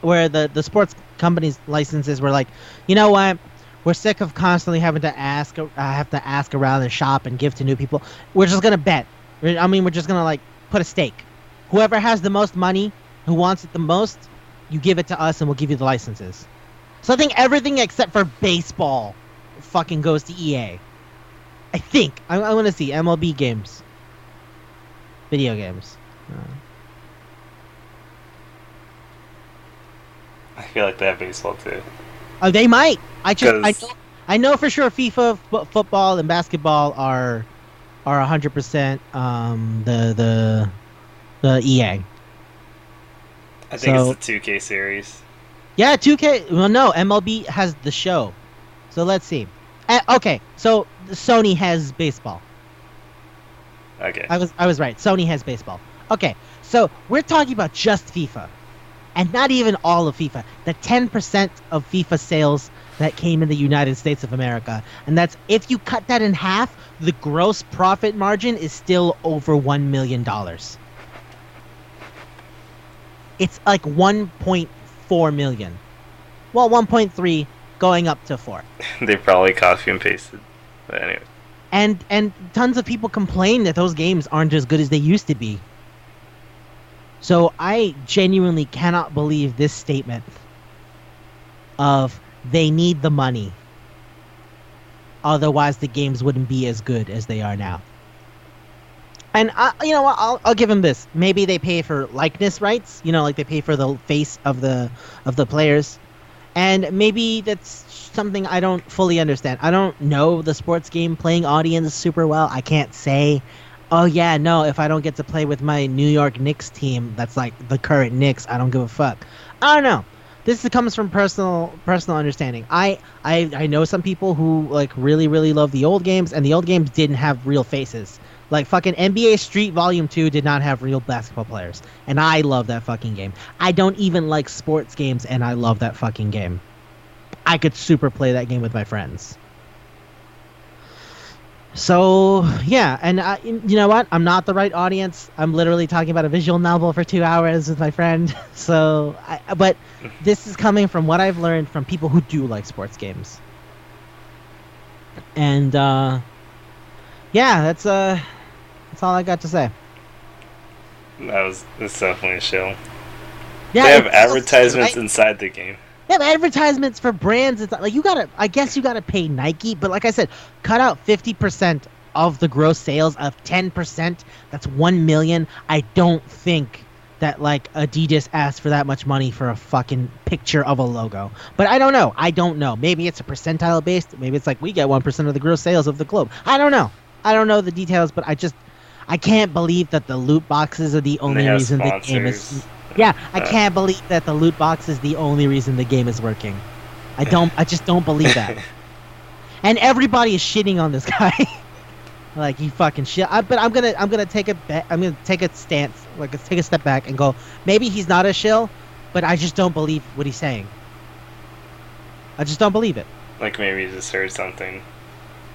where the sports companies' licenses were like, you know what? We're sick of constantly having to ask around and shop and give to new people. We're just gonna bet. We're just gonna like put a stake. Whoever has the most money, who wants it the most, you give it to us and we'll give you the licenses. So I think everything except for baseball fucking goes to EA. I think. I want to see MLB games. Video games. I feel like they have baseball too. Oh, they might. Because I know for sure FIFA football and basketball are 100% the EA. I think it's So the 2K series. yeah, 2K. Well, no, MLB has the show. So let's see. Okay, so Sony has baseball. Okay. I was right. Sony has baseball. Okay, so we're talking about just FIFA, and not even all of FIFA. The 10% of FIFA sales that came in the United States of America, and that's if you cut that in half, the gross profit margin is still over $1 million. It's like 1.4 million. Well, 1.3 going up to 4. They probably copy and pasted. But anyway. And tons of people complain that those games aren't as good as they used to be. So I genuinely cannot believe this statement of they need the money. Otherwise the games wouldn't be as good as they are now. And you know what? I'll give them this. Maybe they pay for likeness rights. You know, like they pay for the face of the players. And maybe that's something I don't fully understand. I don't know the sports game playing audience super well. I can't say, oh yeah, no, if I don't get to play with my New York Knicks team, that's like the current Knicks, I don't give a fuck. I don't know. This comes from personal understanding. I know some people who like really love the old games, and the old games didn't have real faces. Like fucking NBA Street Volume 2 did not have real basketball players. And I love that fucking game. I don't even like sports games, and I love that fucking game. I could super play that game with my friends. So, yeah, and you know what? I'm not the right audience. I'm literally talking about a visual novel for 2 hours with my friend. So, but this is coming from what I've learned from people who do like sports games. And, yeah, that's all I got to say. It's definitely a show. Yeah, they have advertisements inside the game. They have advertisements for brands. It's like I guess you gotta pay Nike, but like I said, cut out 50% of the gross sales of 10%. That's 1 million. I don't think that like Adidas asked for that much money for a fucking picture of a logo. But I don't know. Maybe it's a percentile based. Maybe it's like we get 1% of the gross sales of the globe. I don't know the details, but I can't believe that the loot boxes are the only reason the game is. Yeah, I can't believe that the loot box is the only reason the game is working. I just don't believe that. And everybody is shitting on this guy. Like he fucking shit. But I'm gonna take a bet. I'm gonna take a stance. Like let's take a step back and go. Maybe he's not a shill, but I just don't believe what he's saying. I just don't believe it. Like maybe he just heard something.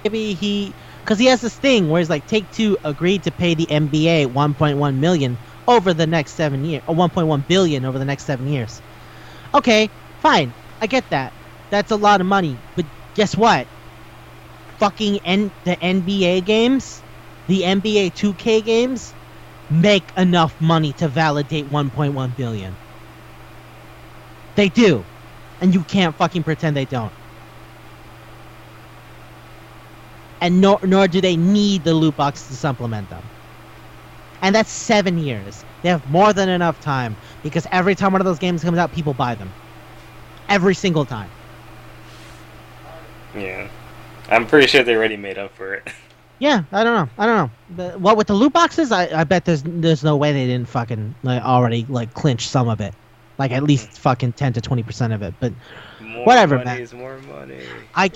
Maybe because he has this thing where he's like, Take-Two agreed to pay the NBA 1.1 million over the next 7 years, or 1.1 billion over the next 7 years. Okay, fine, I get that. That's a lot of money, but guess what? Fucking the NBA games, the NBA 2K games, make enough money to validate 1.1 billion. They do, and you can't fucking pretend they don't. And nor do they need the loot box to supplement them. And that's 7 years. They have more than enough time, because every time one of those games comes out, people buy them. Every single time. Yeah. I'm pretty sure they already made up for it. Yeah, I don't know. What with the loot boxes? I bet there's no way they didn't fucking already clinch some of it. Like at least fucking 10 to 20% of it. But more whatever, money man. is more money. I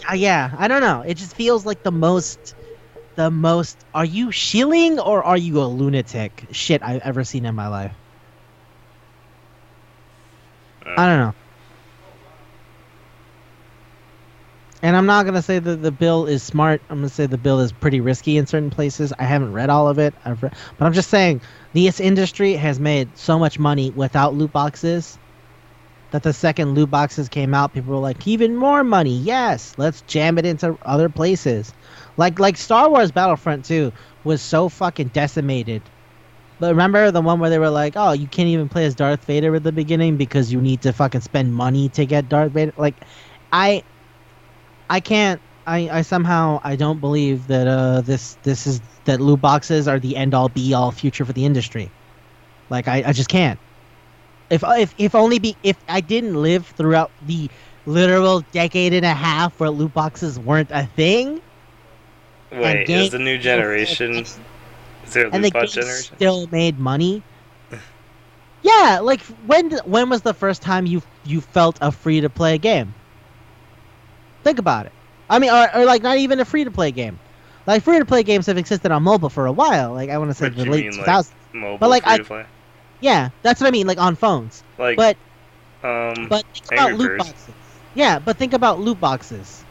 don't know. It just feels like the most are you shilling or are you a lunatic shit I've ever seen in my life. I don't know. And I'm not going to say that the bill is smart. I'm going to say the bill is pretty risky in certain places. I haven't read all of it. But I'm just saying, this industry has made so much money without loot boxes that the second loot boxes came out, people were like, even more money. Yes, let's jam it into other places. Like Star Wars Battlefront 2 was so fucking decimated. But remember the one where they were like, oh, you can't even play as Darth Vader at the beginning because you need to fucking spend money to get Darth Vader? Like, I can't. I somehow I don't believe that this is that loot boxes are the end all be all future for the industry. Like I just can't. If I didn't live throughout the literal decade and a half where loot boxes weren't a thing, and Wait, is games the new still made generation? money, Is there a and loot the box games generation? still made money. Yeah, like when was the first time you felt a free to play game? Think about it. I mean, or like not even a free to play game. Like free to play games have existed on mobile for a while. Like I want to say But the you late mean like 2000s. But mobile like free to play? yeah, that's what I mean. Like on phones. Like But um, but think Angry about loot Birds. boxes. Yeah, but think about loot boxes.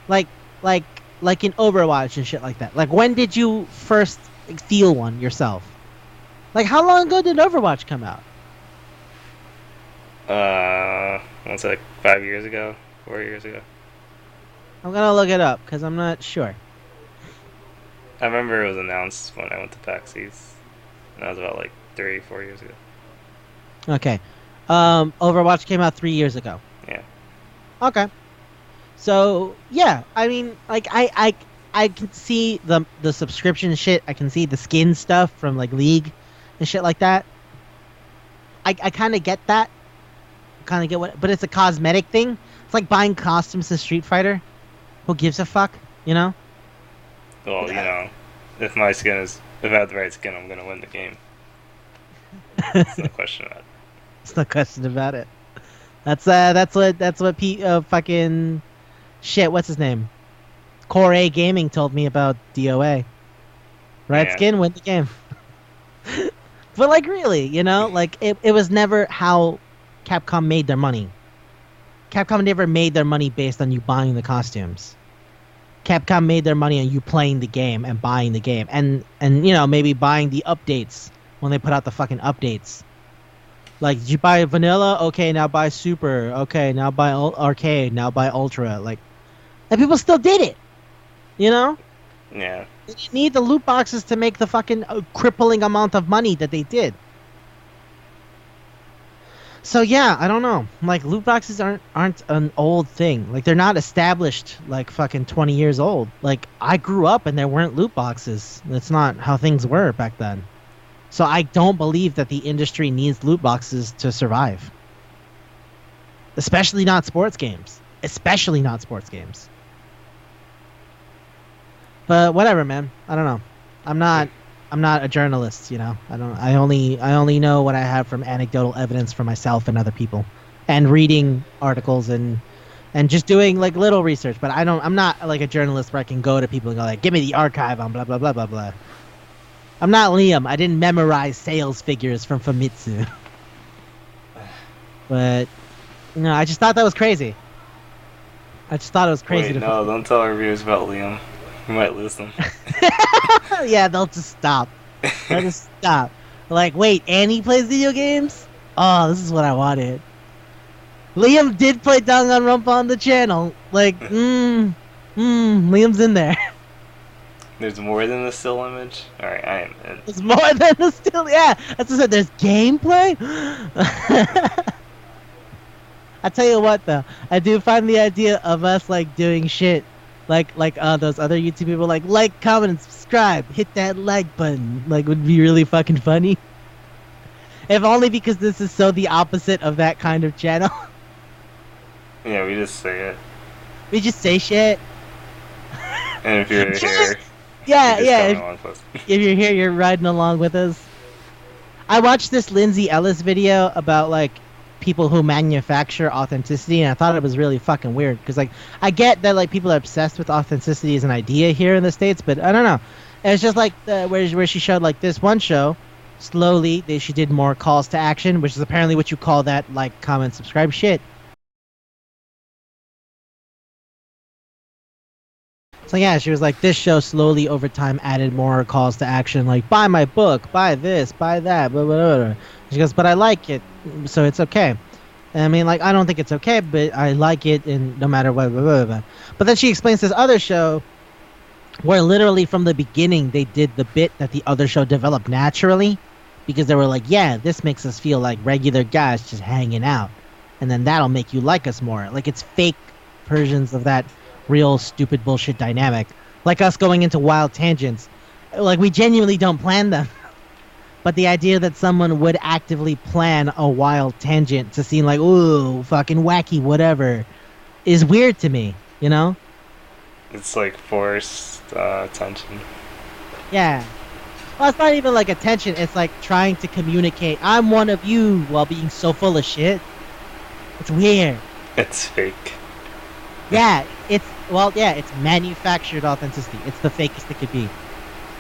Like like like in Overwatch and shit like that. Like when did you first feel one yourself? Like how long ago did Overwatch come out? I want to say like 5 years ago, 4 years ago. I'm gonna look it up because I'm not sure. I remember it was announced when I went to PAX East. And that was about like 3, 4 years ago. Okay. Overwatch came out 3 years ago. Yeah. Okay. So yeah, I mean, like I can see the subscription shit. I can see the skin stuff from like League and shit like that. I kind of get that. Kind of get what, but it's a cosmetic thing. It's like buying costumes in Street Fighter. Who gives a fuck? You know? Well, if my skin is, if I have the right skin, I'm gonna win the game. There's no question about it. There's no question about it. That's what fucking shit. What's his name? Core A Gaming told me about DOA. Right Yeah. skin, win the game. But like really, like it was never how Capcom made their money. Capcom never made their money based on you buying the costumes. Capcom made their money on you playing the game and buying the game and maybe buying the updates when they put out the fucking updates. Like, did you buy vanilla? Okay, now buy super. Okay, now buy arcade. Now buy ultra. Like, and people still did it. You know? Yeah. They didn't need the loot boxes to make the fucking crippling amount of money that they did. So yeah, I don't know. Like loot boxes aren't an old thing. Like they're not established like fucking 20 years old. Like I grew up and there weren't loot boxes. That's not how things were back then. So I don't believe that the industry needs loot boxes to survive. Especially not sports games. Especially not sports games. But whatever, man. I don't know. I'm not a journalist, I only know what I have from anecdotal evidence for myself and other people and reading articles and just doing like little research, but I'm not like a journalist where I can go to people and go like, give me the archive on blah blah blah blah blah. I'm not Liam. I didn't memorize sales figures from Famitsu. But I just thought that was crazy. I just thought it was crazy. Wait, no, don't tell our viewers about Liam. We might lose them. Yeah, they'll just stop. They'll just stop. Like, wait, Annie plays video games? Oh, this is what I wanted. Liam did play Danganronpa on the channel. Like, Liam's in there. There's more than the still image? Alright, I am in. There's more than the still, yeah. That's what I said, there's gameplay? I tell you what, though. I do find the idea of us, like, doing shit like those other YouTube people like, comment, and subscribe, hit that like button, like would be really fucking funny. If only because this is so the opposite of that kind of channel. Yeah, we just say it. We just say shit. And if you're here, yeah. If you're here, you're riding along with us. I watched this Lindsay Ellis video about like people who manufacture authenticity, and I thought it was really fucking weird because like I get that like people are obsessed with authenticity as an idea here in the States, but I don't know. It's just like where she showed like this one show slowly she did more calls to action, which is apparently what you call that like, comment, subscribe shit. So yeah, she was like, this show slowly over time added more calls to action, like buy my book, buy this, buy that, blah, blah, blah. She goes, but I like it, so it's okay. And I mean, like, I don't think it's okay, but I like it, and no matter what, blah, blah, blah. But then she explains this other show where literally from the beginning they did the bit that the other show developed naturally, because they were like, yeah, this makes us feel like regular guys just hanging out, and then that'll make you like us more. Like, it's fake versions of that real stupid bullshit dynamic, like us going into wild tangents, like we genuinely don't plan them. But the idea that someone would actively plan a wild tangent to seem like, ooh, fucking wacky, whatever, is weird to me, you know? It's like forced tension. Yeah. Well, it's not even like attention. It's like trying to communicate. I'm one of you while being so full of shit. It's weird. It's fake. Yeah, it's manufactured authenticity. It's the fakest it could be.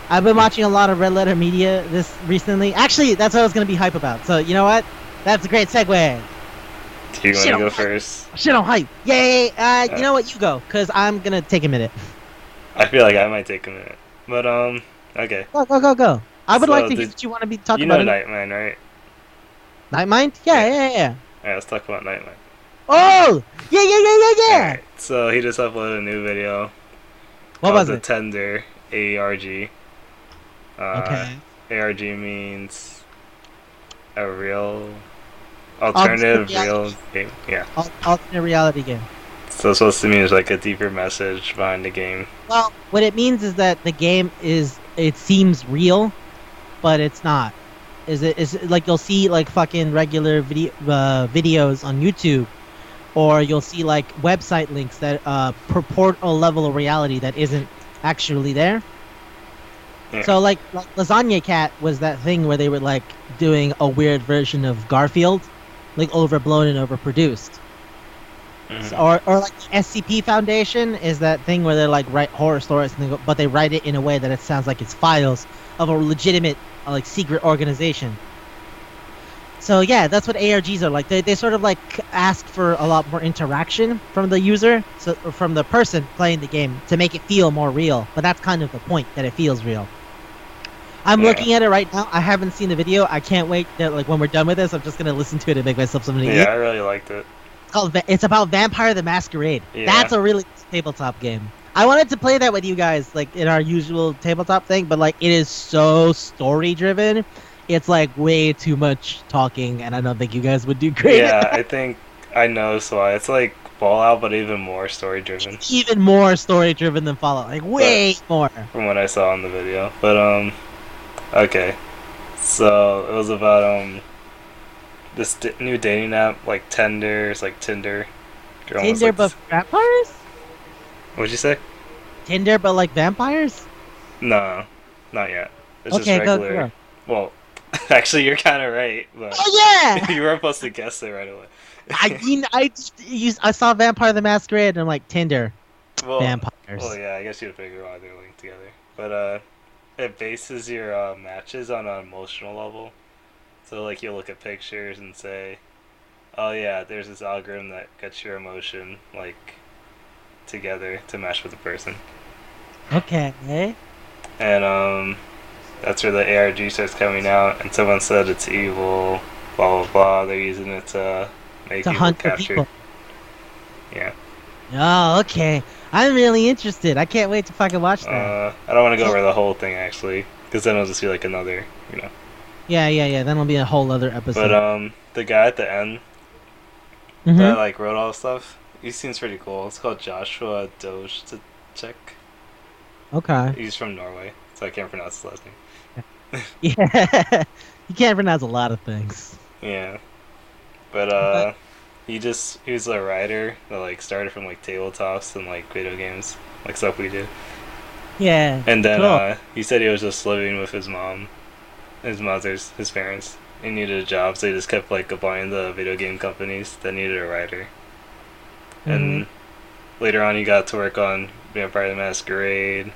I've been watching a lot of Red Letter Media this recently. Actually, that's what I was gonna be hype about. So you know what? That's a great segue. Do you want to go first? Shit on hype. Yay! You know what? You go, cause I'm gonna take a minute. I feel like I might take a minute, but okay. Go. I would like to hear what you want to be talking about. You know Nightmind, right? Nightmind? Yeah. Alright, let's talk about Nightmind. Oh! Yeah. Alright, so he just uploaded a new video. What was it? The Tender ARG. Okay. ARG means a real alternative real game. Yeah. Alternate reality game. So it's supposed to mean there's like a deeper message behind the game. Well, what it means is that the game it seems real, but it's not. Is like you'll see like fucking regular videos on YouTube, or you'll see like website links that purport a level of reality that isn't actually there. Yeah. So like Lasagna Cat was that thing where they were like doing a weird version of Garfield, like overblown and overproduced. So, or like the SCP Foundation is that thing where they like write horror stories, but they write it in a way that it sounds like it's files of a legitimate like secret organization. So yeah, that's what ARGs are like. They sort of like ask for a lot more interaction from the user, so from the person playing the game, to make it feel more real. But that's kind of the point, that it feels real. I'm looking at it right now. I haven't seen the video. I can't wait that like when we're done with this, I'm just gonna listen to it and make myself something to eat. Yeah, I really liked it. It's about Vampire the Masquerade. Yeah. That's a really tabletop game. I wanted to play that with you guys, like in our usual tabletop thing, but like it is so story driven. It's like way too much talking, and I don't think you guys would do great. Yeah, I think I know. So it's like Fallout, but even more story driven. Even more story driven than Fallout, like way more. From what I saw in the video, but okay. So it was about this new dating app, like Tinder. It's like Tinder. Tinder, like, but vampires? What'd you say? Tinder, but like vampires? No, not yet. It's okay, just regular. Go. Well, actually, you're kind of right. But oh yeah! You weren't supposed to guess it right away. I saw Vampire the Masquerade and I'm like Tinder. Well, vampires. Well, yeah, I guess you'd figure why they're linked together. But it bases your matches on an emotional level. So like you'll look at pictures and say, oh yeah, there's this algorithm that gets your emotion like together to match with the person. Okay. And that's where the ARG starts coming out, and someone said it's evil, blah blah blah. They're using it to make to people hunt capture. People. Yeah. Oh, okay. I'm really interested. I can't wait to fucking watch that. I don't want to go over the whole thing actually, because then it'll just be like another, you know. Yeah. Then it'll be a whole other episode. But the guy at the end that like wrote all the stuff, he seems pretty cool. It's called Joshua Dojcek. Okay. He's from Norway, so I can't pronounce his last name. Yeah, you can't pronounce a lot of things. Yeah, but he was a writer that like started from like tabletops and like video games, like stuff we do. Yeah. And then cool. He said he was just living with his mom, his parents. He needed a job, so he just kept like applying to video game companies that needed a writer. And later on, he got to work on Vampire the Masquerade,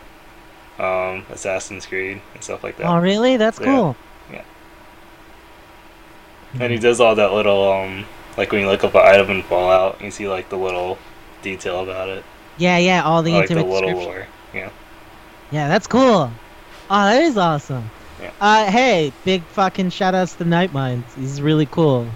Assassin's Creed, and stuff like that. Oh, really? That's cool. Yeah. And he does all that little, like when you look up an item in Fallout, you see like the little detail about it. Yeah, all the intimate like the little lore. Yeah. Yeah, that's cool. Oh, that is awesome. Yeah. Hey, big fucking shout outs to Nightmind. He's really cool.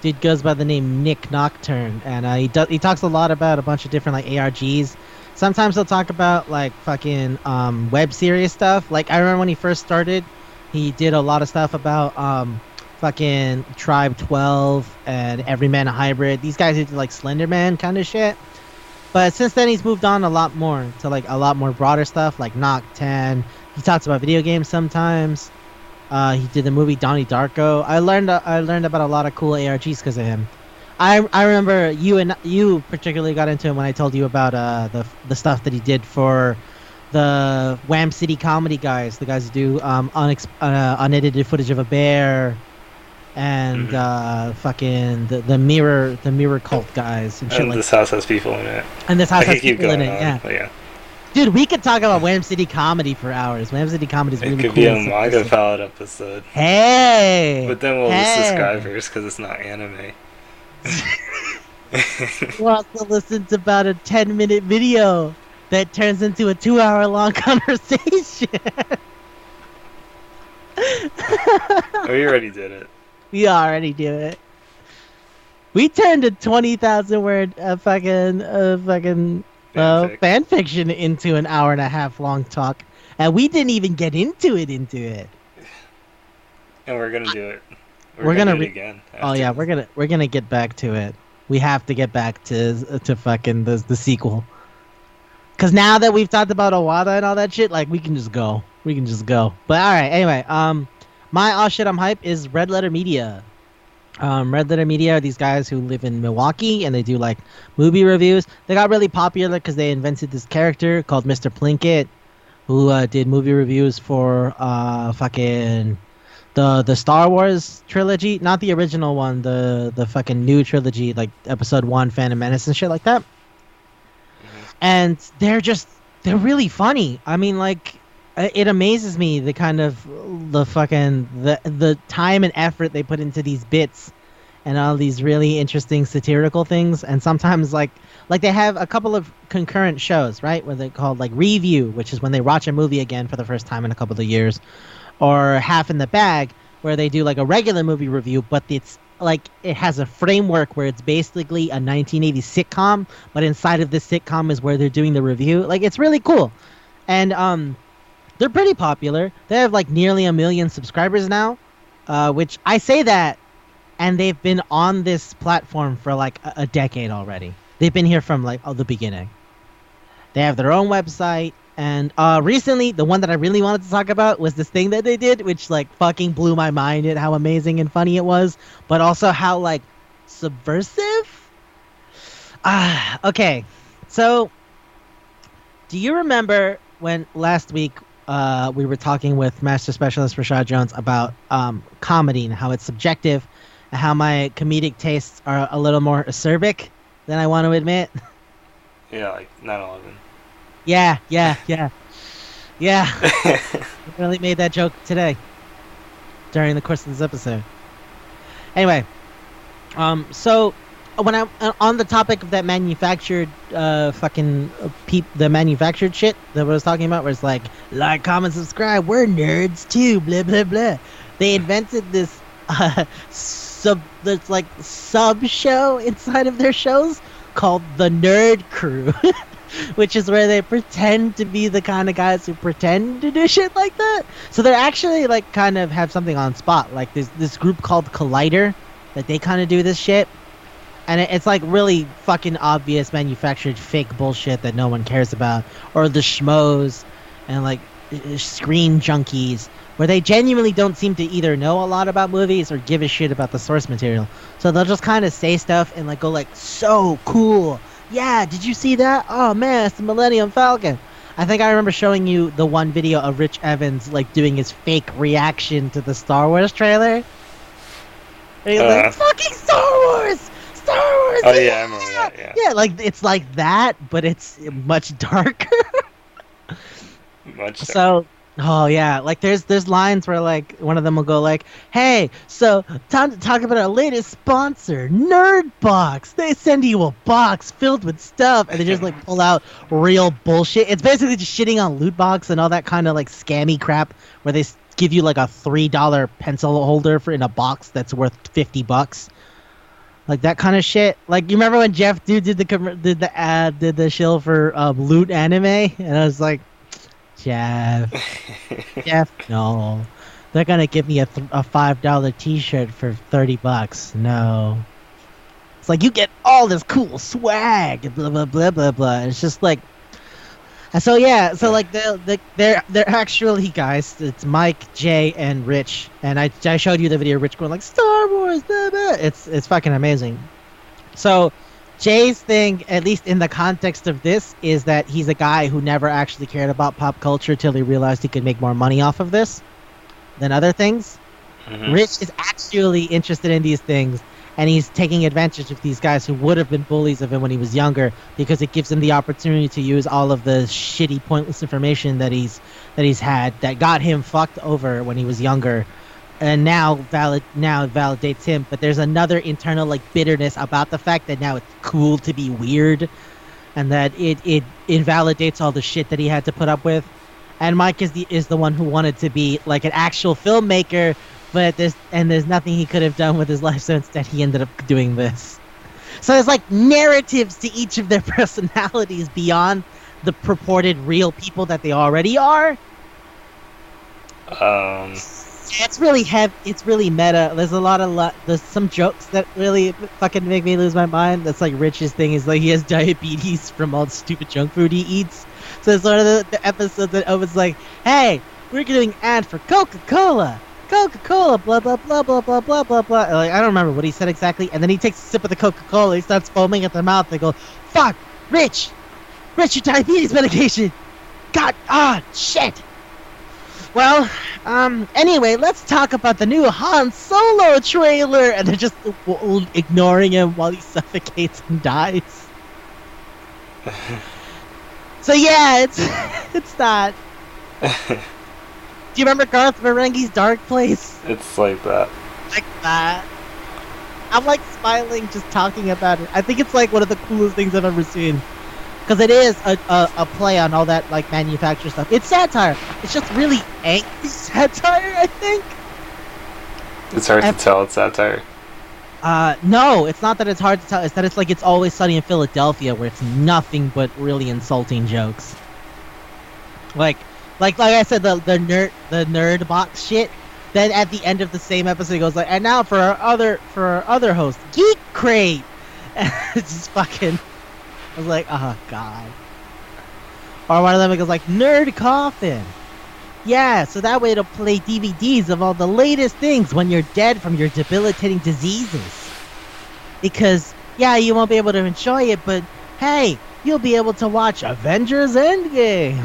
Dude goes by the name Nick Nocturne, and he talks a lot about a bunch of different like ARGs. Sometimes he'll talk about like fucking web series stuff. Like I remember when he first started, he did a lot of stuff about fucking Tribe 12 and Everyman Hybrid. These guys did like Slenderman kind of shit. But since then he's moved on a lot more to like a lot more broader stuff like Knock 10. He talks about video games sometimes. He did the movie Donnie Darko. I learned about a lot of cool ARGs because of him. I remember you particularly got into him when I told you about the stuff that he did for the Wham City comedy guys, the guys who do unedited footage of a bear, and fucking the mirror cult guys and shit and like. This house has people in it. And this house has keep people in going it. on, Yeah. but yeah. Dude, we could talk about Wham City comedy for hours. Wham City comedy is really cool. It could be a Manga Palate episode. Hey! But then we'll lose subscribers because it's not anime. We'll also listen to about a 10-minute video that turns into a 2-hour-long conversation. We already did it. We already do it. We turned a 20,000 word fucking fan fiction into an hour and a half long talk, and we didn't even get into it. And we're gonna do it. We're gonna do it again. Oh yeah, we're gonna get back to it. We have to get back to fucking the sequel. Cause now that we've talked about Owada and all that shit, like we can just go. But all right, anyway, my shit I'm hype is Red Letter Media. Red Letter Media are these guys who live in Milwaukee and they do like movie reviews. They got really popular because they invented this character called Mr. Plinkett, who did movie reviews for fucking the Star Wars trilogy, not the original one, the fucking new trilogy, like Episode 1, Phantom Menace and shit like that. And they're really funny. I mean, like, it amazes me the kind of the time and effort they put into these bits and all these really interesting satirical things. And sometimes like they have a couple of concurrent shows, right, where they called like Review, which is when they watch a movie again for the first time in a couple of years, or Half in the Bag, where they do like a regular movie review, but it's like it has a framework where it's basically a 1980s sitcom, but inside of this sitcom is where they're doing the review. Like, it's really cool. And they're pretty popular. They have like nearly 1 million subscribers now, which I say that, and they've been on this platform for like a decade already. They've been here from like the beginning. They have their own website. And recently, the one that I really wanted to talk about was this thing that they did, which like fucking blew my mind at how amazing and funny it was, but also how like subversive. Okay. So, do you remember when last week we were talking with Master Specialist Rashad Jones about comedy and how it's subjective, and how my comedic tastes are a little more acerbic than I want to admit? Yeah, like 9/11. Yeah. I really made that joke today during the course of this episode. Anyway, so when I'm on the topic of that manufactured the manufactured shit that I was talking about, where it's like, comment, subscribe, we're nerds too, blah blah blah. They invented this sub show inside of their shows called the Nerd Crew. Which is where they pretend to be the kind of guys who pretend to do shit like that. So they're actually like kind of have something on spot. Like there's this group called Collider that they kind of do this shit. And it's like really fucking obvious manufactured fake bullshit that no one cares about. Or the schmoes and like screen junkies, where they genuinely don't seem to either know a lot about movies or give a shit about the source material. So they'll just kind of say stuff and like go like, so cool. Yeah, did you see that? Oh man, it's the Millennium Falcon. I think I remember showing you the one video of Rich Evans like doing his fake reaction to the Star Wars trailer. And he's like, fucking Star Wars! Star Wars! Oh yeah, I remember that, yeah. Yeah, like it's like that, but it's much darker. Much darker. So, oh yeah, like there's lines where like one of them will go like, hey, so time to talk about our latest sponsor, Nerdbox. They send you a box filled with stuff, and they just like pull out real bullshit. It's basically just shitting on loot box and all that kind of like scammy crap where they give you like a $3 pencil holder in a box that's worth $50. Like that kind of shit. Like, you remember when Jeff Dude did the shill for Loot Anime, and I was like, Jeff, no, they're gonna give me a $5 T-shirt for $30. No, it's like you get all this cool swag and blah blah blah blah blah. It's just like, And so yeah, so like they're actually guys. It's Mike, Jay, and Rich. And I showed you the video of Rich going like Star Wars, blah, blah. It's fucking amazing. So Jay's thing, at least in the context of this, is that he's a guy who never actually cared about pop culture till he realized he could make more money off of this than other things. Mm-hmm. Rich is actually interested in these things, and he's taking advantage of these guys who would have been bullies of him when he was younger, because it gives him the opportunity to use all of the shitty, pointless information that he's had that got him fucked over when he was younger, and now it validates him. But there's another internal like bitterness about the fact that now it's cool to be weird, and that it invalidates all the shit that he had to put up with. And Mike is the one who wanted to be like an actual filmmaker, but there's nothing he could have done with his life, so instead he ended up doing this. So there's like narratives to each of their personalities beyond the purported real people that they already are. It's really heavy. It's really meta. There's there's some jokes that really fucking make me lose my mind. That's like Rich's thing is like he has diabetes from all the stupid junk food he eats. So it's one of the episodes that opens like, hey, we're doing an ad for Coca-Cola, blah, blah, blah, blah, blah, blah, blah, blah. Like, I don't remember what he said exactly. And then he takes a sip of the Coca-Cola. He starts foaming at the mouth. They go, fuck, Rich, your diabetes medication. God, shit. Well, anyway, let's talk about the new Han Solo trailer. And they're just ignoring him while he suffocates and dies. So yeah, it's not. Do you remember Garth Marenghi's Dark Place? It's like that. Like that. I'm like smiling just talking about it. I think it's like one of the coolest things I've ever seen. Because it is a play on all that like manufacturer stuff. It's satire. It's just really angry satire, I think. It's hard to tell it's satire. No, it's not that it's hard to tell. It's that it's like It's Always Sunny in Philadelphia, where it's nothing but really insulting jokes. Like I said, the nerd box shit. Then at the end of the same episode, it goes like, and now for our other host, Geek Crate. It's just fucking. I was like, oh god. Or one of them, it goes like, Nerd Coffin. Yeah, so that way it'll play DVDs of all the latest things when you're dead from your debilitating diseases. Because, yeah, you won't be able to enjoy it, but hey, you'll be able to watch Avengers Endgame.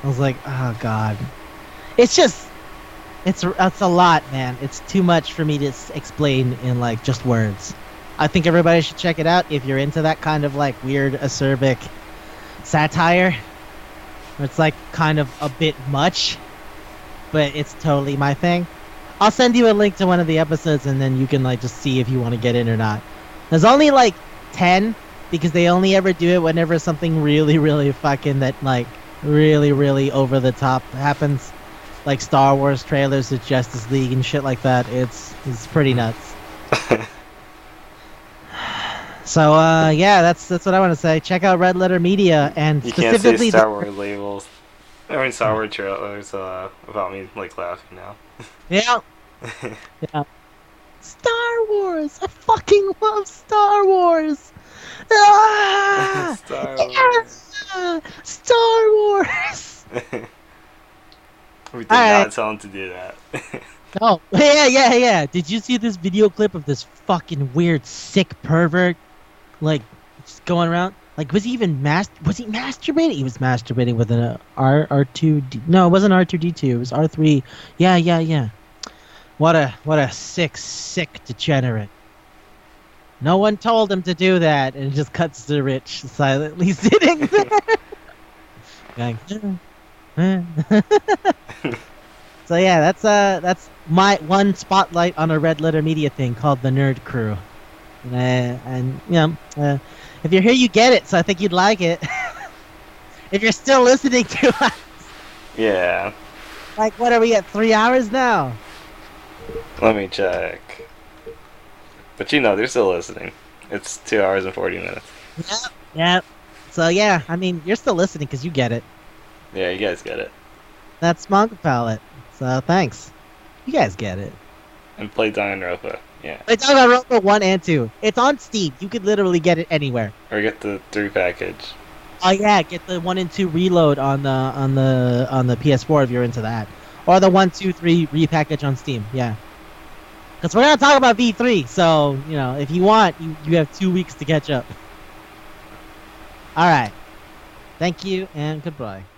I was like, oh god. It's just, it's a lot, man. It's too much for me to explain in like just words. I think everybody should check it out if you're into that kind of like weird acerbic satire. Where it's like kind of a bit much, but it's totally my thing. I'll send you a link to one of the episodes and then you can like just see if you want to get in or not. There's only like 10 because they only ever do it whenever something really, really fucking that like really, really over the top happens. Like Star Wars trailers to Justice League and shit like that. It's pretty nuts. So yeah, that's what I want to say. Check out Red Letter Media and you specifically can't say Star Wars labels. I mean Star Wars trailers about me like laughing now. Yeah. Yeah. Star Wars. I fucking love Star Wars. Ah! Star Wars. Yeah! Star Wars. We did not tell him to do that. Oh, yeah. Did you see this video clip of this fucking weird, sick pervert? Like, just going around? Like, was he masturbating? He was masturbating with an R2D. No, it wasn't R2D2. It was R3. Yeah. What a sick degenerate. No one told him to do that, and it just cuts to Rich silently sitting there. Going, So yeah, that's my one spotlight on a Red Letter Media thing called the Nerd Crew, and you know, if you're here, you get it. So I think you'd like it. If you're still listening to us, yeah. Like, what are we at? 3 hours now? Let me check. But you know, they're still listening. It's 2 hours and 40 minutes. Yep. So yeah, I mean, you're still listening because you get it. Yeah, you guys get it. That's Manga Palate. So thanks. You guys get it. And play Danganronpa. Yeah. Play Danganronpa 1 and 2. It's on Steam. You could literally get it anywhere. Or get the 3 package. Oh yeah, get the 1 and 2 reload on the PS4 if you're into that, or the 1, 2, 3 repackage on Steam. Yeah, because we're gonna talk about V3. So if you want, you have 2 weeks to catch up. All right, thank you and goodbye.